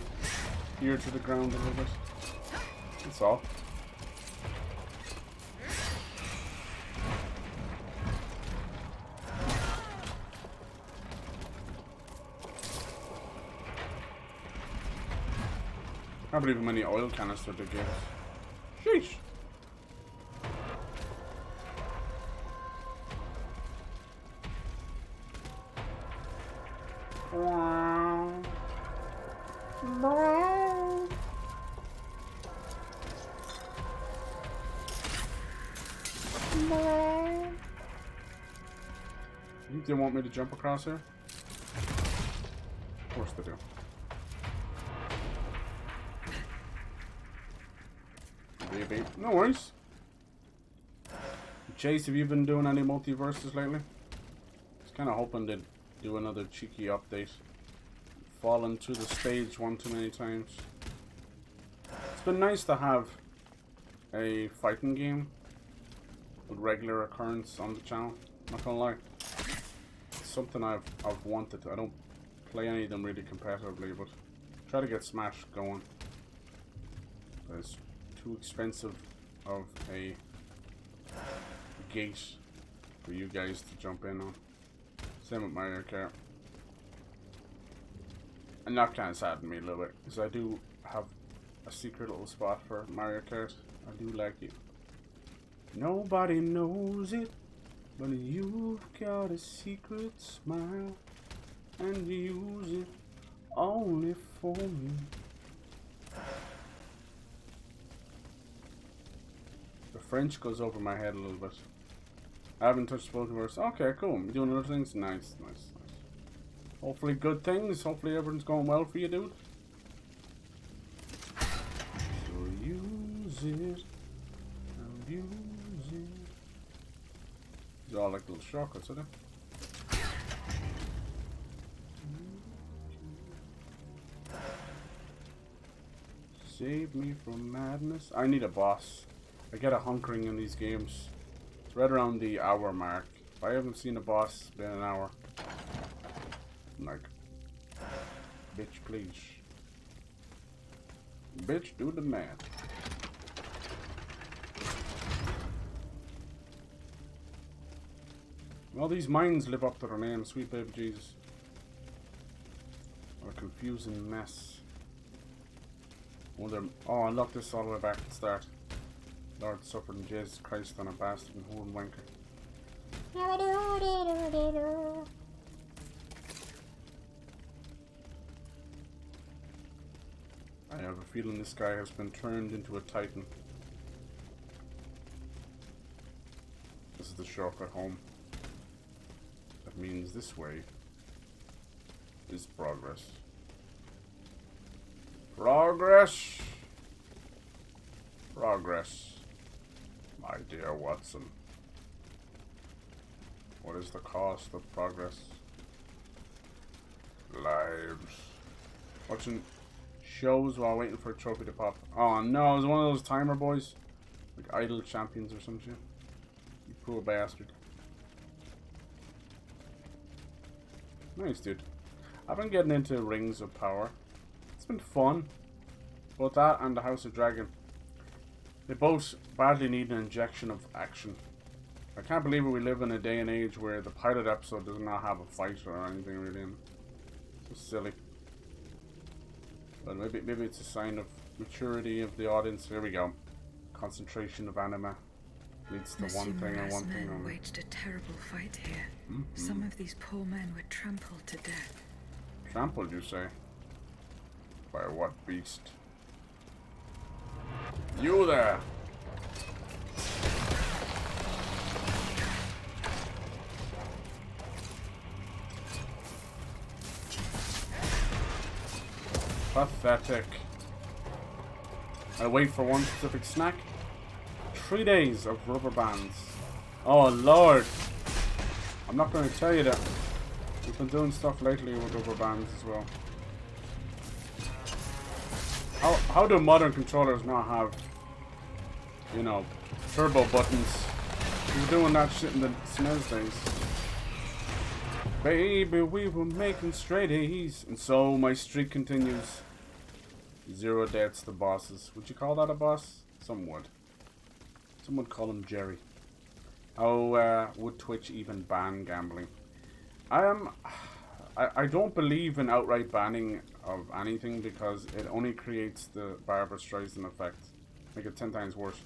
ear to the ground a little bit. That's all. I can't believe how many oil canisters they give. Sheesh. You think they want me to jump across here? Of course they do. Baby. No worries. Chase, have you been doing any multiverses lately? I was kind of hoping they'd do another cheeky update. Fallen to the stage one too many times. It's been nice to have a fighting game with regular occurrence on the channel. Not gonna lie. It's something I've wanted. I don't play any of them really competitively, but try to get Smash going. There's too expensive of a gate for you guys to jump in on. Same with Mario Kart. And that kind of saddened me a little bit, because I do have a secret little spot for Mario Kart. I do like it. Nobody knows it, but you've got a secret smile, and you use it only for me. The French goes over my head a little bit. I haven't touched both words. Okay, cool. I'm doing other things. Nice, nice, nice. Hopefully good things. Hopefully everything's going well for you, dude. So use it. I'll use it. These are all like little shortcuts, are they? Save me from madness. I need a boss. I get a hunkering in these games. It's right around the hour mark. If I haven't seen a boss, it's been an hour. I'm like, bitch, please. Bitch, do the math. All these mines live up to their name, sweet baby Jesus. What a confusing mess. Oh, look, this all the way back to the start. Lord suffered in Jesus Christ on a bastard and whore and wanker. I have a feeling this guy has been turned into a titan. This is the shortcut home. That means this way is progress. Progress! Progress. My dear Watson. What is the cost of progress? Lives. Watching shows while waiting for a trophy to pop. Oh no, it was one of those timer boys. Like idle champions or some shit. You poor bastard. Nice, dude. I've been getting into Rings of Power. It's been fun. Both that and the House of Dragon. They both badly need an injection of action. I can't believe we live in a day and age where the pilot episode does not have a fight or anything really. It's so silly. But maybe it's a sign of maturity of the audience. Here we go. Concentration of anima leads to one thing and one thing only. Waged a terrible fight here. Some of these poor men were trampled to death. Trampled, you say? By what beast? You there! Pathetic. I wait for one specific snack. 3 days of rubber bands. Oh lord! I'm not going to tell you that. We've been doing stuff lately with rubber bands as well. How do modern controllers not have, you know, turbo buttons? We were doing that shit in the SNES days. Baby, we were making straight A's. And so my streak continues. 0 deaths to bosses. Would you call that a boss? Some would. Some would call him Jerry. How would Twitch even ban gambling? I don't believe in outright banning of anything because it only creates the Barbra Streisand effect. Make it 10 times worse.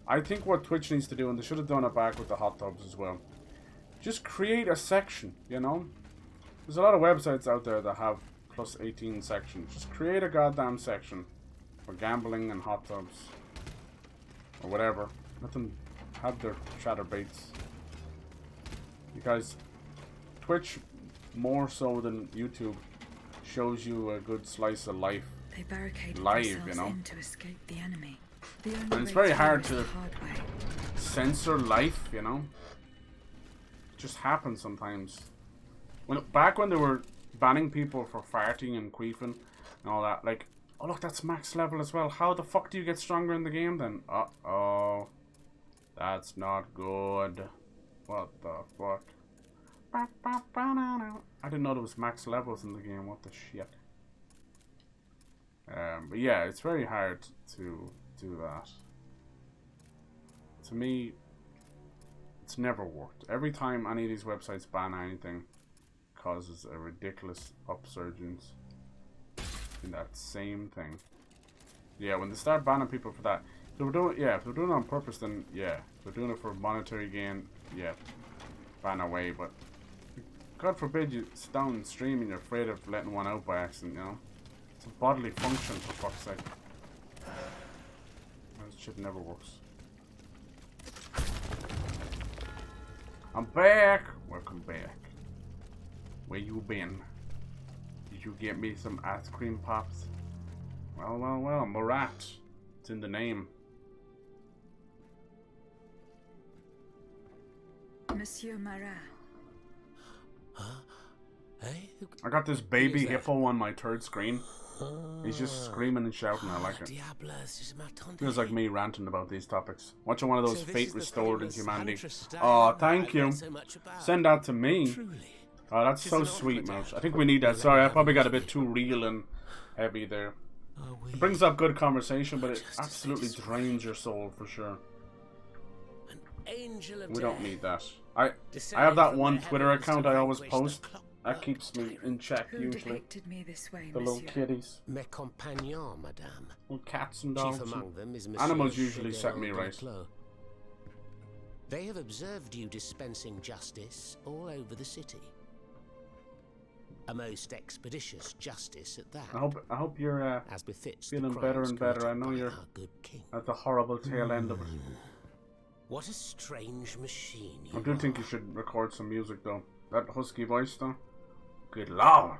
I think what Twitch needs to do, and they should have done it back with the hot tubs as well, just create a section, you know? There's a lot of websites out there that have plus 18 sections. Just create a goddamn section for gambling and hot tubs. Or whatever. Let them have their chatterbaits. Because Twitch, more so than YouTube, shows you a good slice of life. They barricaded live, themselves you know? in to escape the enemy. The only And it's way very to hard do to it the hard way. censor life, you know? It just happens sometimes. Back when they were banning people for farting and queefing and all that, like, oh look, that's max level as well. How the fuck do you get stronger in the game then? Uh-oh. That's not good. What the fuck? I didn't know there was max levels in the game. What the shit? But yeah, it's very hard to do that. To me, it's never worked. Every time any of these websites ban anything, causes a ridiculous upsurgence in that same thing. Yeah, when they start banning people for that, if they were doing, yeah, if they're doing it on purpose, then yeah. If they're doing it for monetary gain, yeah, ban away. But God forbid you sit down and stream and you're afraid of letting one out by accident, you know? It's a bodily function, for fuck's sake. That shit never works. I'm back! Welcome back. Where you been? Did you get me some ice cream pops? Well, well, well, Marat. It's in the name. Monsieur Marat. Huh? Hey? I got this baby hippo on my third screen. He's just screaming and shouting. I like it. Feels like me ranting about these topics. Watching one of those Fate Restored in Humanity. Oh, thank you. Send that to me. Oh, that's so sweet, Mouse. I think we need that. Sorry, I probably got a bit too real and heavy there. It brings up good conversation, but it absolutely drains your soul for sure. We don't need that. I have that one Twitter account I always post. That keeps me in check usually. Me this way, the little kitties. Mes compagnons, madame. Little cats and dogs. Chief among them is Animals usually set me right. They have observed you dispensing justice all over the city. A most expeditious justice at that. I hope you're as befits feeling better and better. I know you're at the horrible tail end of it. What a strange machine I do think you should record some music though. That husky voice though. Good lord.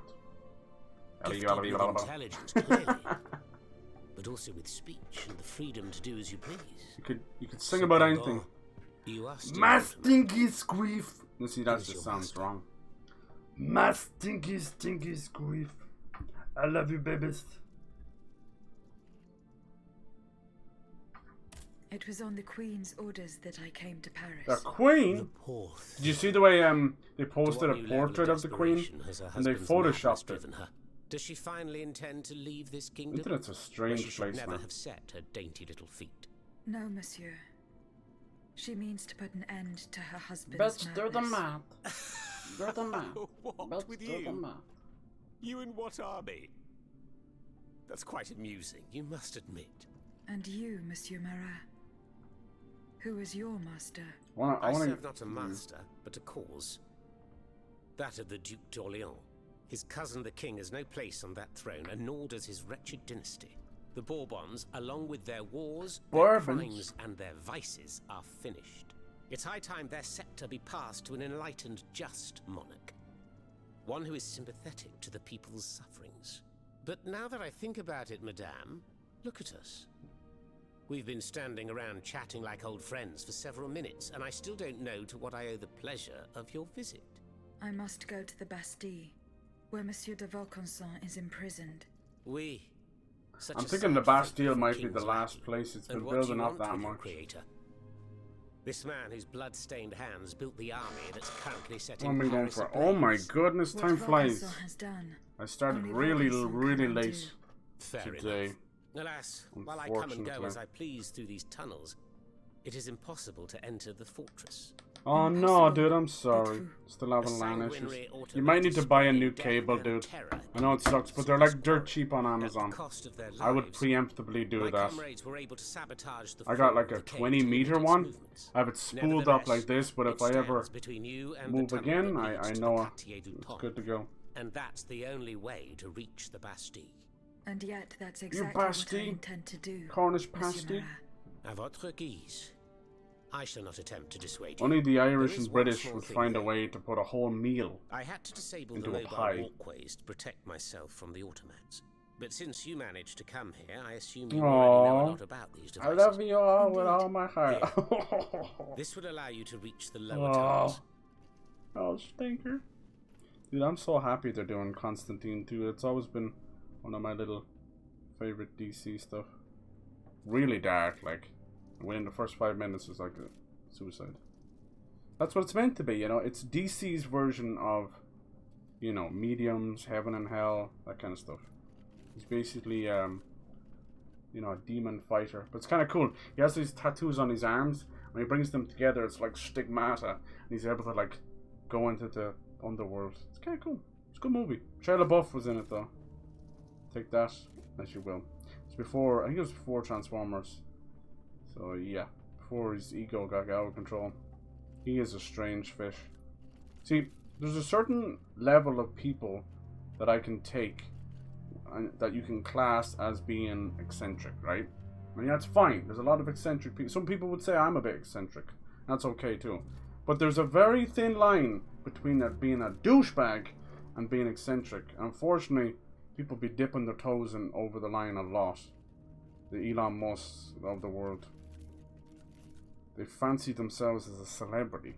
Intelligence, clearly, but also with speech and the freedom to do as you please. You could sing about anything. My stinky squeef. You see, that just sounds wrong. My stinky squeef. I love you, babies. It was on the Queen's orders that I came to Paris. The Queen? Did you see the way they posted a portrait of the Queen and they photoshopped it? Does she finally intend to leave this kingdom? The internet's a strange place now. Never have set her dainty little feet. No, monsieur. She means to put an end to her husband's madness. They're the mad. They're the mad. What with you? You in what army? That's quite amusing, you must admit. And you, Monsieur Marat. Who is your master? I serve not a master, but a cause. That of the Duc d'Orléans. His cousin the king has no place on that throne, and nor does his wretched dynasty. The Bourbons, along with their wars, their crimes, and their vices, are finished. It's high time their scepter be passed to an enlightened, just monarch. One who is sympathetic to the people's sufferings. But now that I think about it, madame, look at us. We've been standing around chatting like old friends for several minutes, and I still don't know to what I owe the pleasure of your visit. I must go to the Bastille, where Monsieur de Vaucanson is imprisoned. Oui. I'm thinking the Bastille might be the last place it's been building up that much. Creator? This man whose blood-stained hands built the army that's currently set in Paris. What am I going for? Oh my goodness, time flies. I started really late today. Alas, while I come and go as I please through these tunnels, it is impossible to enter the fortress. Oh no, dude, I'm sorry. Still having LAN issues. You might need to buy a new cable, dude. I know it sucks, but they're like dirt cheap on Amazon. I would preemptively do that. I got like a 20-meter one. I have it spooled up like this, but if I ever move again, I know it's good to go. And that's the only way to reach the Bastille. And yet, that's exactly what I intend to do. Cornish pasty. À votre guise. I shall not attempt to dissuade you. Only the Irish and British would find a way to put a whole meal I had to disable into the a mobile pie. walkways to protect myself from the automats. But since you managed to come here, I assume you already know a lot about these devices. I love you all with all my heart. This would allow you to reach the lower tunnels. Oh, stinker. Dude, I'm so happy they're doing Constantine too. It's always been one of my little favorite DC stuff. Really dark, like within the first 5 minutes is like a suicide. That's what it's meant to be, you know. It's DC's version of, you know, Mediums, Heaven and Hell, that kind of stuff. It's basically, you you know, a demon fighter. But it's kind of cool. He has these tattoos on his arms. When he brings them together, it's like stigmata, and he's able to like go into the underworld. It's kind of cool. It's a good movie. Shia LaBeouf was in it though. Take that as you will. It's before, I think it was before Transformers. So yeah, before his ego got out of control. He is a strange fish. See, there's a certain level of people that I can take and that you can class as being eccentric, right? I mean, that's fine. There's a lot of eccentric people. Some people would say I'm a bit eccentric. That's okay too. But there's a very thin line between that being a douchebag and being eccentric. And unfortunately, people be dipping their toes in over the line a lot. The Elon Musks of the world. They fancy themselves as a celebrity.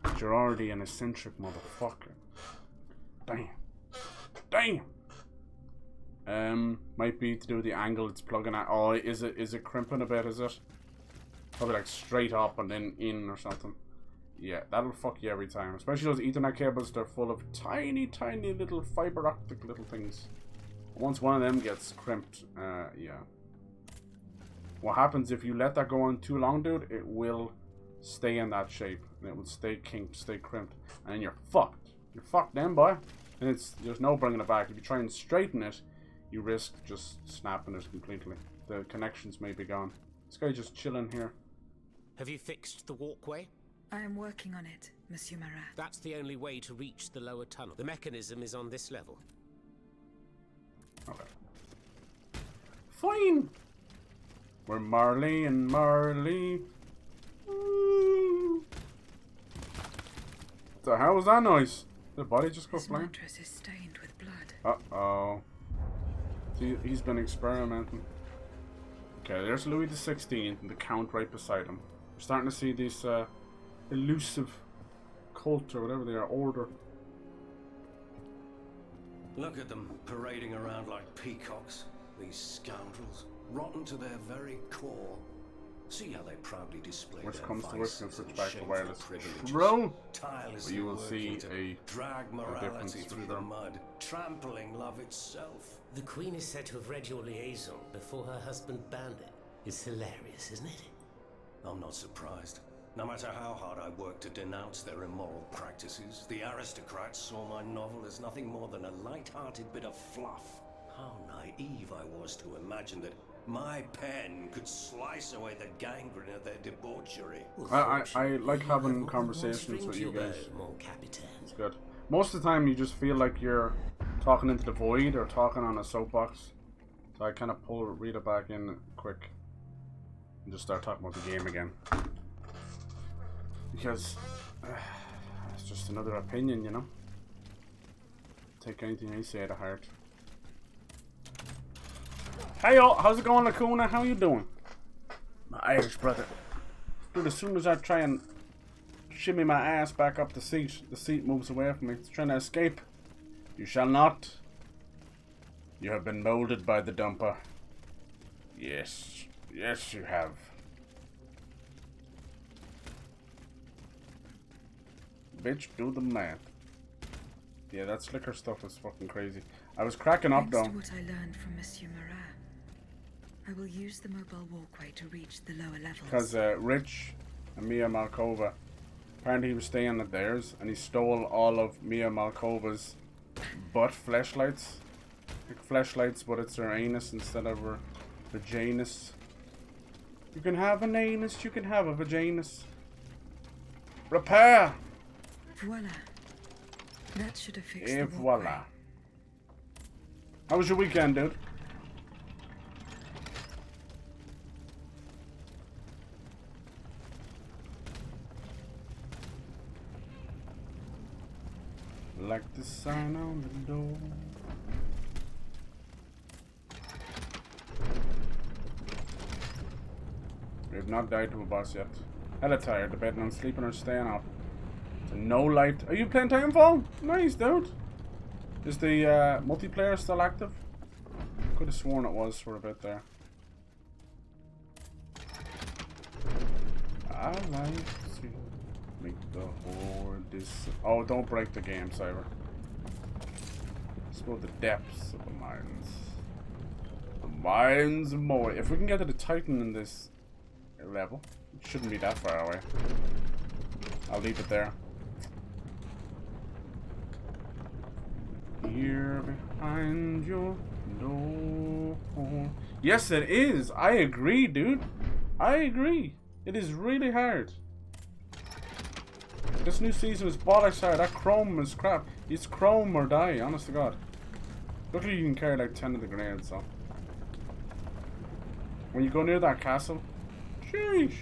But you're already an eccentric motherfucker. Damn. Damn! Might be to do with the angle it's plugging at. Oh, is it crimping a bit, is it? Probably like straight up and then in or something. Yeah, that'll fuck you every time. Especially those Ethernet cables, they're full of tiny, tiny little fiber optic little things. Once one of them gets crimped, yeah. What happens if you let that go on too long, dude? It will stay in that shape. And it will stay kinked, stay crimped. And then you're fucked. You're fucked then, boy. And there's no bringing it back. If you try and straighten it, you risk just snapping it completely. The connections may be gone. This guy just chilling here. Have you fixed the walkway? I am working on it, Monsieur Marat. That's the only way to reach the lower tunnel. The mechanism is on this level. Okay. Fine! We're Marley and Marley. What the hell was that noise? Did the body just go flying? This mattress is stained with blood. Uh-oh. See, he's been experimenting. Okay, there's Louis XVI and the Count right beside him. We're starting to see this elusive cult or whatever they are, order. Look at them parading around like peacocks. These scoundrels, rotten to their very core. See how they proudly display Which their comes to work and vices switch and back to shameful wireless. privileges. Bro! Tirelessly You will see working to drag morality through the mud, trampling love itself. The Queen is said to have read your liaison before her husband banned it. It's hilarious, isn't it? I'm not surprised. No matter how hard I work to denounce their immoral practices, the aristocrats saw my novel as nothing more than a light-hearted bit of fluff. How naive I was to imagine that my pen could slice away the gangrene of their debauchery. I like having conversations with you guys. It's good. Most of the time you just feel like you're talking into the void or talking on a soapbox. So I kind of read it back in quick. And just start talking about the game again. Because it's just another opinion, you know? Take anything I say to heart. Hey y'all, how's it going, Lacuna? How you doing? My Irish brother. Dude, as soon as I try and shimmy my ass back up the seat moves away from me. It's trying to escape. You shall not. You have been molded by the dumper. Yes. Yes, you have. Bitch, do the math. Yeah, that slicker stuff is fucking crazy. I was cracking up though. Thanks to what I learned from Monsieur Marat, I will use the mobile walkway to reach the lower levels. Because Rich and Mia Malkova, apparently he was staying at theirs and he stole all of Mia Malkova's butt fleshlights. Like fleshlights, but it's her anus instead of her vaginus. You can have an anus, you can have a vaginus. Repair! Voila. That should have fixed Et the walkway. voila. How was your weekend, dude? Like the sign on the door. We have not died to a boss yet. Hella tired, debating on sleeping or staying up. So no light. Are you playing Titanfall? Nice, dude. Is the multiplayer still active? Could have sworn it was for a bit there. I like to make the horde oh, don't break the game, Cyber. Explore the depths of the mines. The Mine's more. If we can get to the Titan in this level, it shouldn't be that far away. I'll leave it there. Here behind your door. Yes, it is. I agree, dude. I agree. It is really hard. This new season is bollocks hard. That chrome is crap. It's chrome or die, honest to God. Luckily you can carry like 10 of the grenades, so. When you go near that castle, sheesh.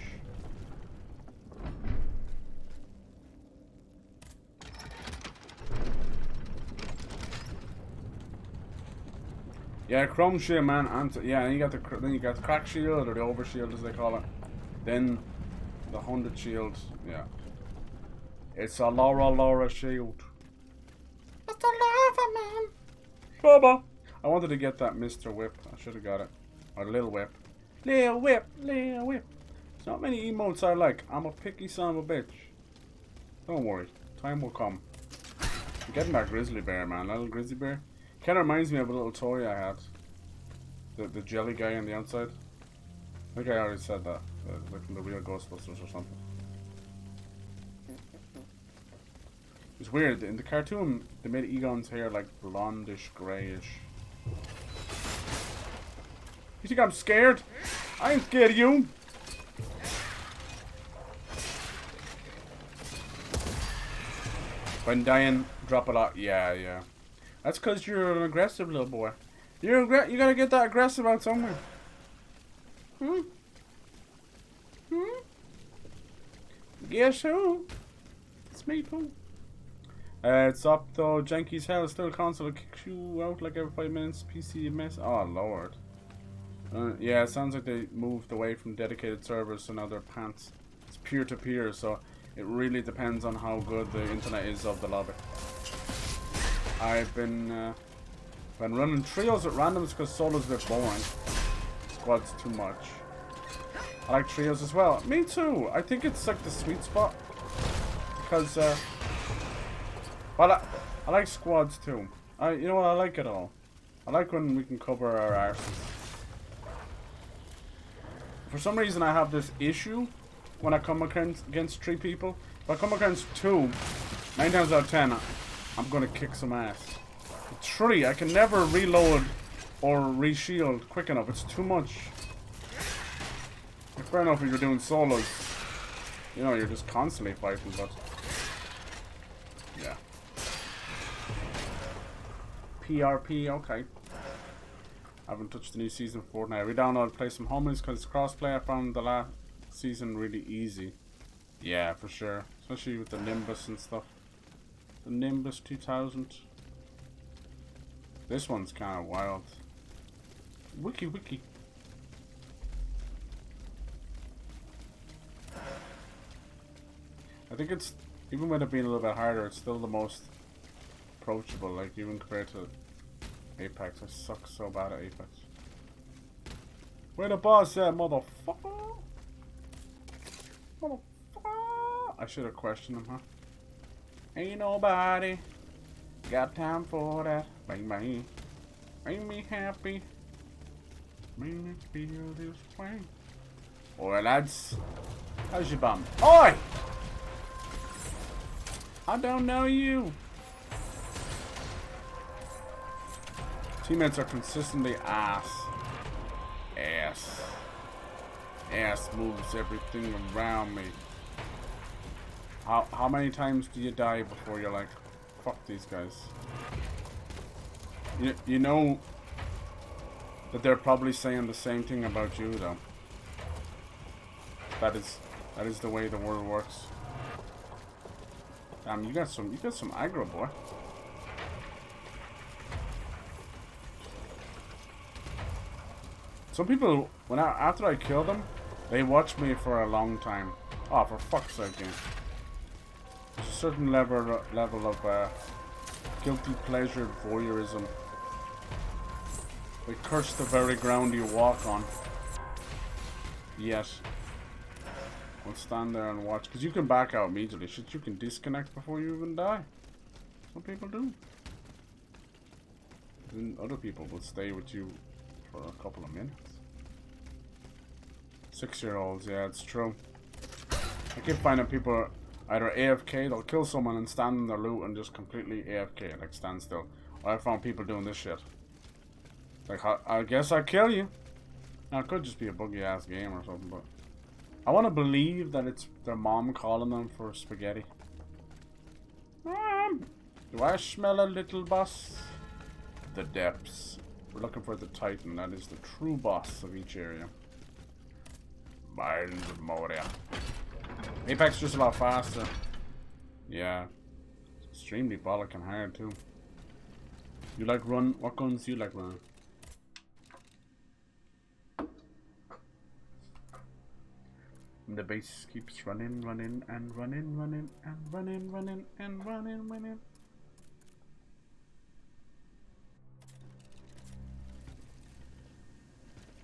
Yeah, chrome shield, man. Yeah, and you got the crack shield or the over shield as they call it. Then the 100 shield. Yeah, it's a Laura shield. It's a lava man. Bubba. I wanted to get that Mr. Whip. I should have got it. Or Lil Whip. Lil Whip. Lil Whip. There's not many emotes I like. I'm a picky son of a bitch. Don't worry, time will come. I'm getting that grizzly bear, man. Little grizzly bear. Kind of reminds me of a little toy I had. The jelly guy on the outside. I think I already said that. Like from the real Ghostbusters or something. It's weird. In the cartoon, they made Egon's hair like blondish, grayish. You think I'm scared? I ain't scared of you. When dying, drop a lot. Yeah. That's because you're an aggressive little boy. You gotta get that aggressive out somewhere. Guess who? It's me, too. It's up though. Janky's hell. Still console kicks you out like every 5 minutes. PC mess. Oh lord. Yeah, it sounds like they moved away from dedicated servers, so now they're pants. It's peer-to-peer, so it really depends on how good the internet is of the lobby. I've been running trios at randoms because solo's a bit boring. Squad's too much. I like trios as well. Me too. I think it's like the sweet spot. Because, well, I like squads too. You know what? I like it all. I like when we can cover our arses. For some reason, I have this issue when I come against 3 people. If I come against 2, 9 times out of 10, I'm gonna kick some ass. 3, I can never reload or reshield quick enough. It's too much. Fair enough if you're doing solos. You know, you're just constantly fighting, but yeah. PRP, okay. I haven't touched the new season of Fortnite. I re-downloaded play some homies because it's crossplay. I found the last season really easy. Yeah, for sure. Especially with the Nimbus and stuff. The Nimbus 2000. This one's kind of wild. Wiki. I think it's, even with it being a little bit harder, it's still the most approachable, like even compared to Apex. I suck so bad at Apex. Where the boss at, motherfucker? I should have questioned him, huh? Ain't nobody got time for that. Bang bang. Make me happy. Make me feel this way. Oi, lads. How's your bum? Oi! I don't know you. Teammates are consistently ass. Ass moves everything around me. How many times do you die before you're like, fuck these guys? You know that they're probably saying the same thing about you though. That is the way the world works. Damn, you got some aggro, boy. Some people, after I kill them, they watch me for a long time. Oh, for fuck's sake, game. There's a certain level of guilty pleasure voyeurism. They curse the very ground you walk on. Yes. We'll stand there and watch, because you can back out immediately. Shit, you can disconnect before you even die. Some people do. Then other people will stay with you for a couple of minutes. 6-year-olds, yeah, it's true. I keep finding people either AFK, they'll kill someone and stand in their loot and just completely AFK, like stand still. I found people doing this shit. Like, I guess I'll kill you. Now, it could just be a buggy ass game or something, but I want to believe that it's their mom calling them for spaghetti. Mom, do I smell a little boss? The depths. We're looking for the Titan. That is the true boss of each area. Mines of Moria. Apex just a lot faster. Yeah. It's extremely bollock and hard too. You like run? What guns do you like running? And the base keeps running, running, and running, running, and running, running, and running, running.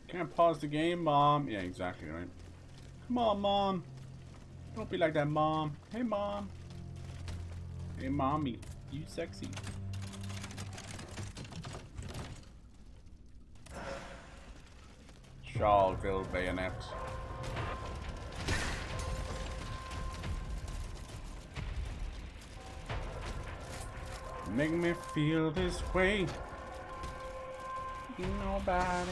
Can't pause the game, Mom. Yeah, exactly right. Come on, Mom. Don't be like that, Mom. Hey, Mom. Hey, Mommy. You sexy. Charleville bayonet. Make me feel this way. Nobody.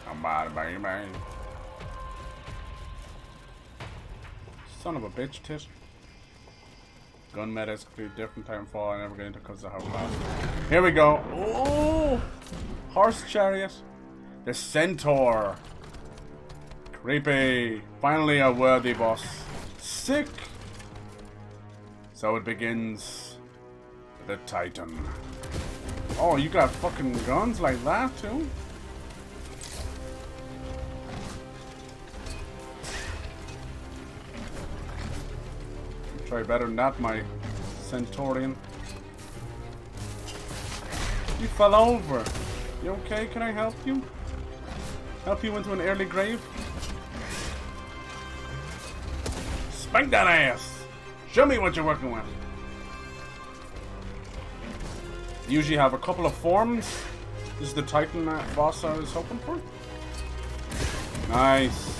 Nobody, baby. Son of a bitch, tit. Gun meta is completely different. Titanfall. I never get into because of how fast. Here we go. Oh! Horse chariot. The centaur. Creepy. Finally a worthy boss. Sick. So it begins. The Titan. Oh, you got fucking guns like that too? Try better than that, my Centaurian. You fell over. You okay? Can I help you? Help you into an early grave? Spank that ass! Show me what you're working with. Usually have a couple of forms. This is the Titan boss I was hoping for. Nice.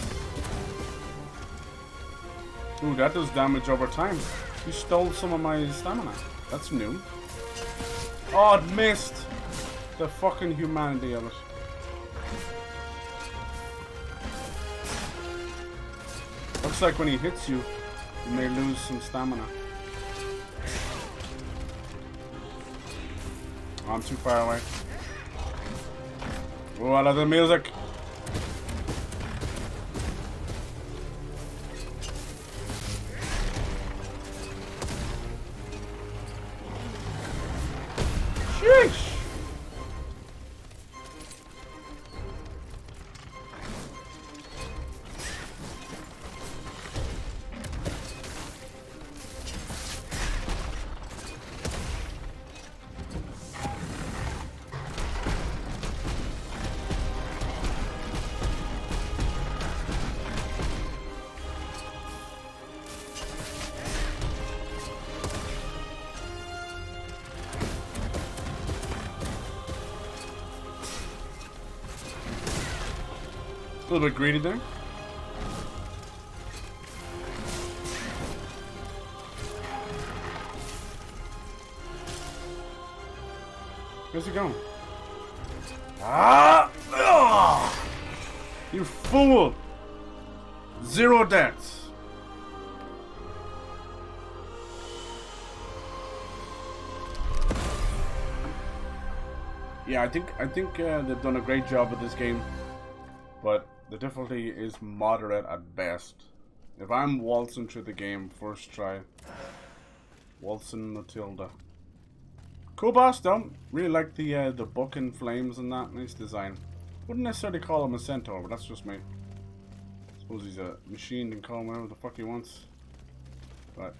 Ooh, that does damage over time. You stole some of my stamina. That's new. Oh, it missed. The fucking humanity of it. Looks like when he hits you, you may lose some stamina. Oh, I'm too far away. Oh, I love the music. Sheesh. A little bit greedy there. Where's he going? Ah! Ugh! You fool! 0 deaths. Yeah, I think they've done a great job with this game, but the difficulty is moderate at best. If I'm waltzing through the game first try, waltzing Matilda. Cool boss, don't really like the book in flames and that. Nice design. Wouldn't necessarily call him a centaur, but that's just me. Suppose he's a machine and call him whatever the fuck he wants. But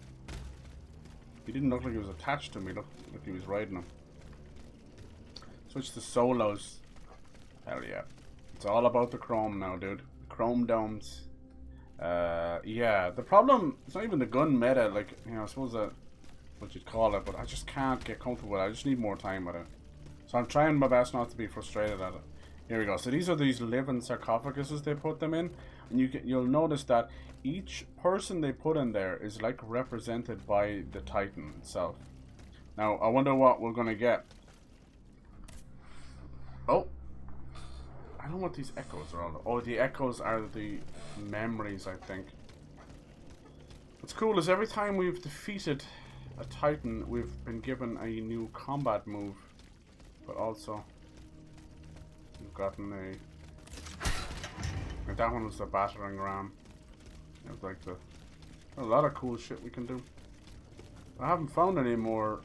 he didn't look like he was attached to me. Looked like he was riding him. Switch to solos. Hell yeah. It's all about the chrome now, dude. Chrome domes. Yeah, the problem, it's not even the gun meta, like, you know, I suppose that what you'd call it, but I just can't get comfortable with it. I just need more time with it. So I'm trying my best not to be frustrated at it. Here we go. So these are these living sarcophaguses they put them in, and you'll notice that each person they put in there is like represented by the Titan itself. Now I wonder what we're gonna get. Oh, I don't know what these echoes are all. Oh, the echoes are the memories, I think. What's cool is every time we've defeated a Titan, we've been given a new combat move, but also we've gotten like that one was the battering ram. It was like a lot of cool shit we can do. I haven't found any more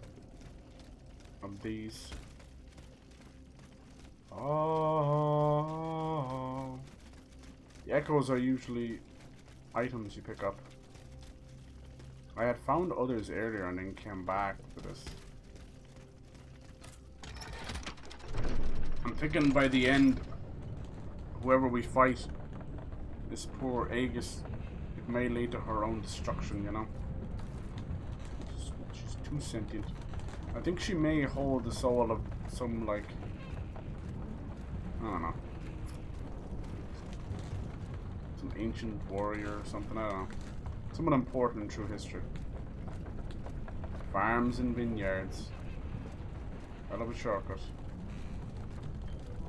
of these. Oh, the echoes are usually items you pick up. I had found others earlier and then came back for this. I'm thinking by the end, whoever we fight, this poor Aegis, it may lead to her own destruction, you know? She's too sentient. I think she may hold the soul of some, like, I don't know, some ancient warrior or something, I don't know. Someone important through history. Farms and vineyards. I love a shortcut.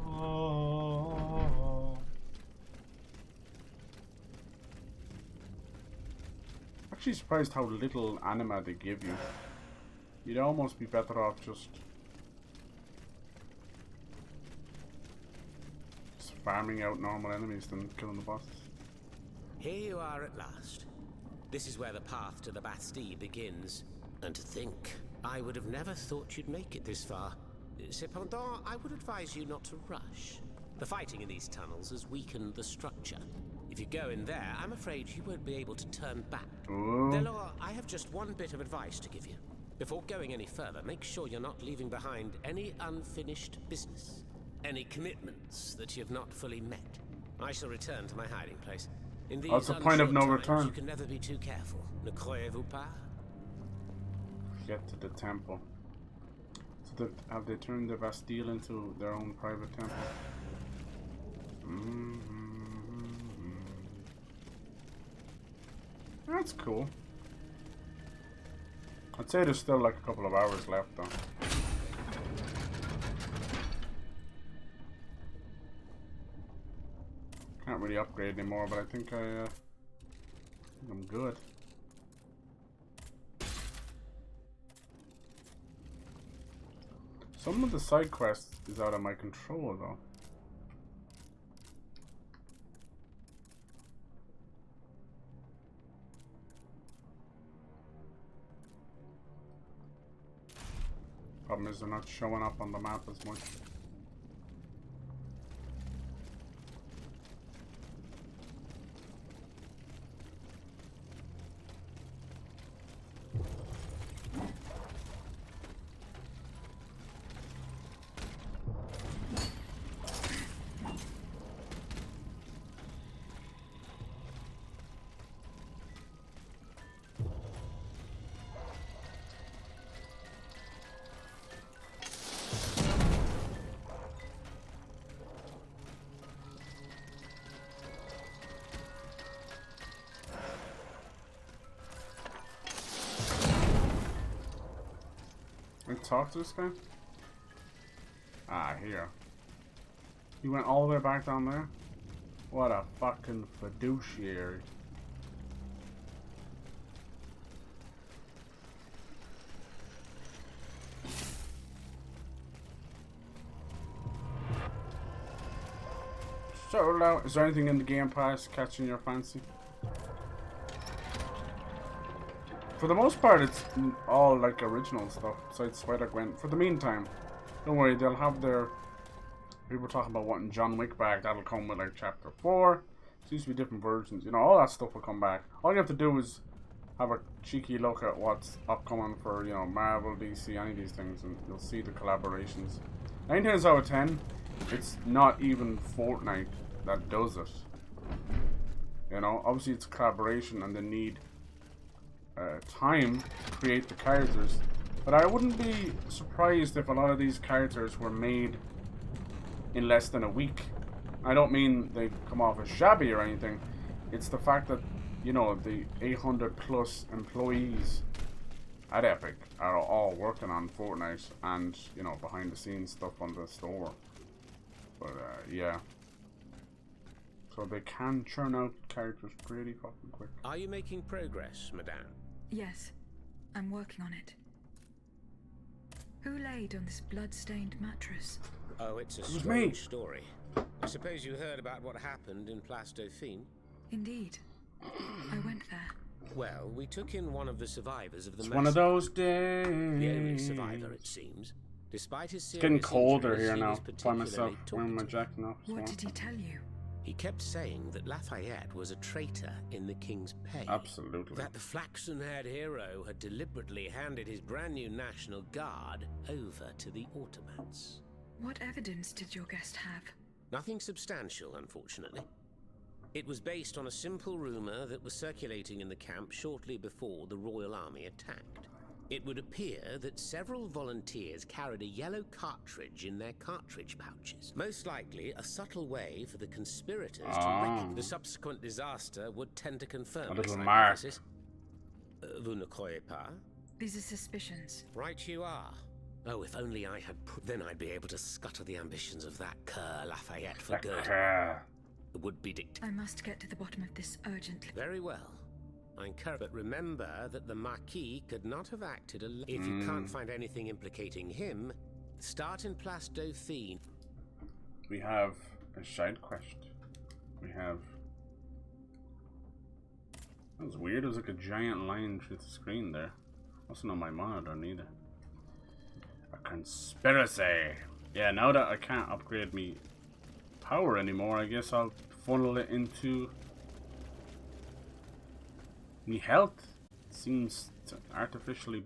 Oh. Actually surprised how little anima they give you. You'd almost be better off just farming out normal enemies than killing the bosses. Here you are at last. This is where the path to the Bastille begins. And to think, I would have never thought you'd make it this far. Cependant, I would advise you not to rush. The fighting in these tunnels has weakened the structure. If you go in there, I'm afraid you won't be able to turn back. Delor, I have just one bit of advice to give you. Before going any further, make sure you're not leaving behind any unfinished business. Any commitments that you've not fully met. I shall return to my hiding place. In these What's the point of no times, return? You can never be too careful. Ne croyez-vous pas? Get to the temple. So have they turned the Bastille into their own private temple? That's cool. I'd say there's still like a couple of hours left though. Can't really upgrade anymore, but I think I'm good. Some of the side quests is out of my control though. Problem is they're not showing up on the map as much. Talk to this guy? Ah, here. He went all the way back down there? What a fucking fiduciary. So, is there anything in the Game Pass catching your fancy? For the most part, it's all like original stuff, besides Spider-Gwen. For the meantime, don't worry, they'll have their... People talking about wanting John Wick back, that'll come with like Chapter 4. Seems to be different versions, you know, all that stuff will come back. All you have to do is have a cheeky look at what's upcoming for, you know, Marvel, DC, any of these things, and you'll see the collaborations. 9 times out of 10, it's not even Fortnite that does it. You know, obviously it's a collaboration and they need time to create the characters, but I wouldn't be surprised if a lot of these characters were made in less than a week. I don't mean they come off as shabby or anything. It's the fact that, you know, the 800 plus employees at Epic are all working on Fortnite and, you know, behind the scenes stuff on the store. But yeah. So they can churn out characters pretty fucking quick. Are you making progress, madame? Yes, I'm working on it. Who laid on this blood-stained mattress? Oh, it's a was strange story. I suppose you heard about what happened in Place Dauphine? Indeed. I went there. Well, we took in one of the survivors of the It's one of those days. The only survivor, it seems. Despite his serious getting colder injuries, here he now. was By myself, particularly wearing my talkative. jacket now. What did he tell you? He kept saying that Lafayette was a traitor in the king's pay. Absolutely. That the flaxen-haired hero had deliberately handed his brand new National Guard over to the automats. What evidence did your guest have? Nothing substantial, unfortunately. It was based on a simple rumor that was circulating in the camp shortly before the Royal Army attacked. It would appear that several volunteers carried a yellow cartridge in their cartridge pouches. Most likely a subtle way for the conspirators to wreck. The subsequent disaster would tend to confirm A little this mark. hypothesis. Vous ne croyez pas? These are suspicions. Right you are. Oh, if only I had then I'd be able to scutter the ambitions of that cur Lafayette for good. The would-be I must get to the bottom of this urgently. Very well. I encourage, but remember that the Marquis could not have acted alone. If you can't find anything implicating him, start in Place Dauphine. We have a side quest. We have... That was weird. It was like a giant line through the screen there. Wasn't on my monitor neither. A conspiracy. Yeah, now that I can't upgrade me power anymore, I guess I'll funnel it into me health. Seems to artificially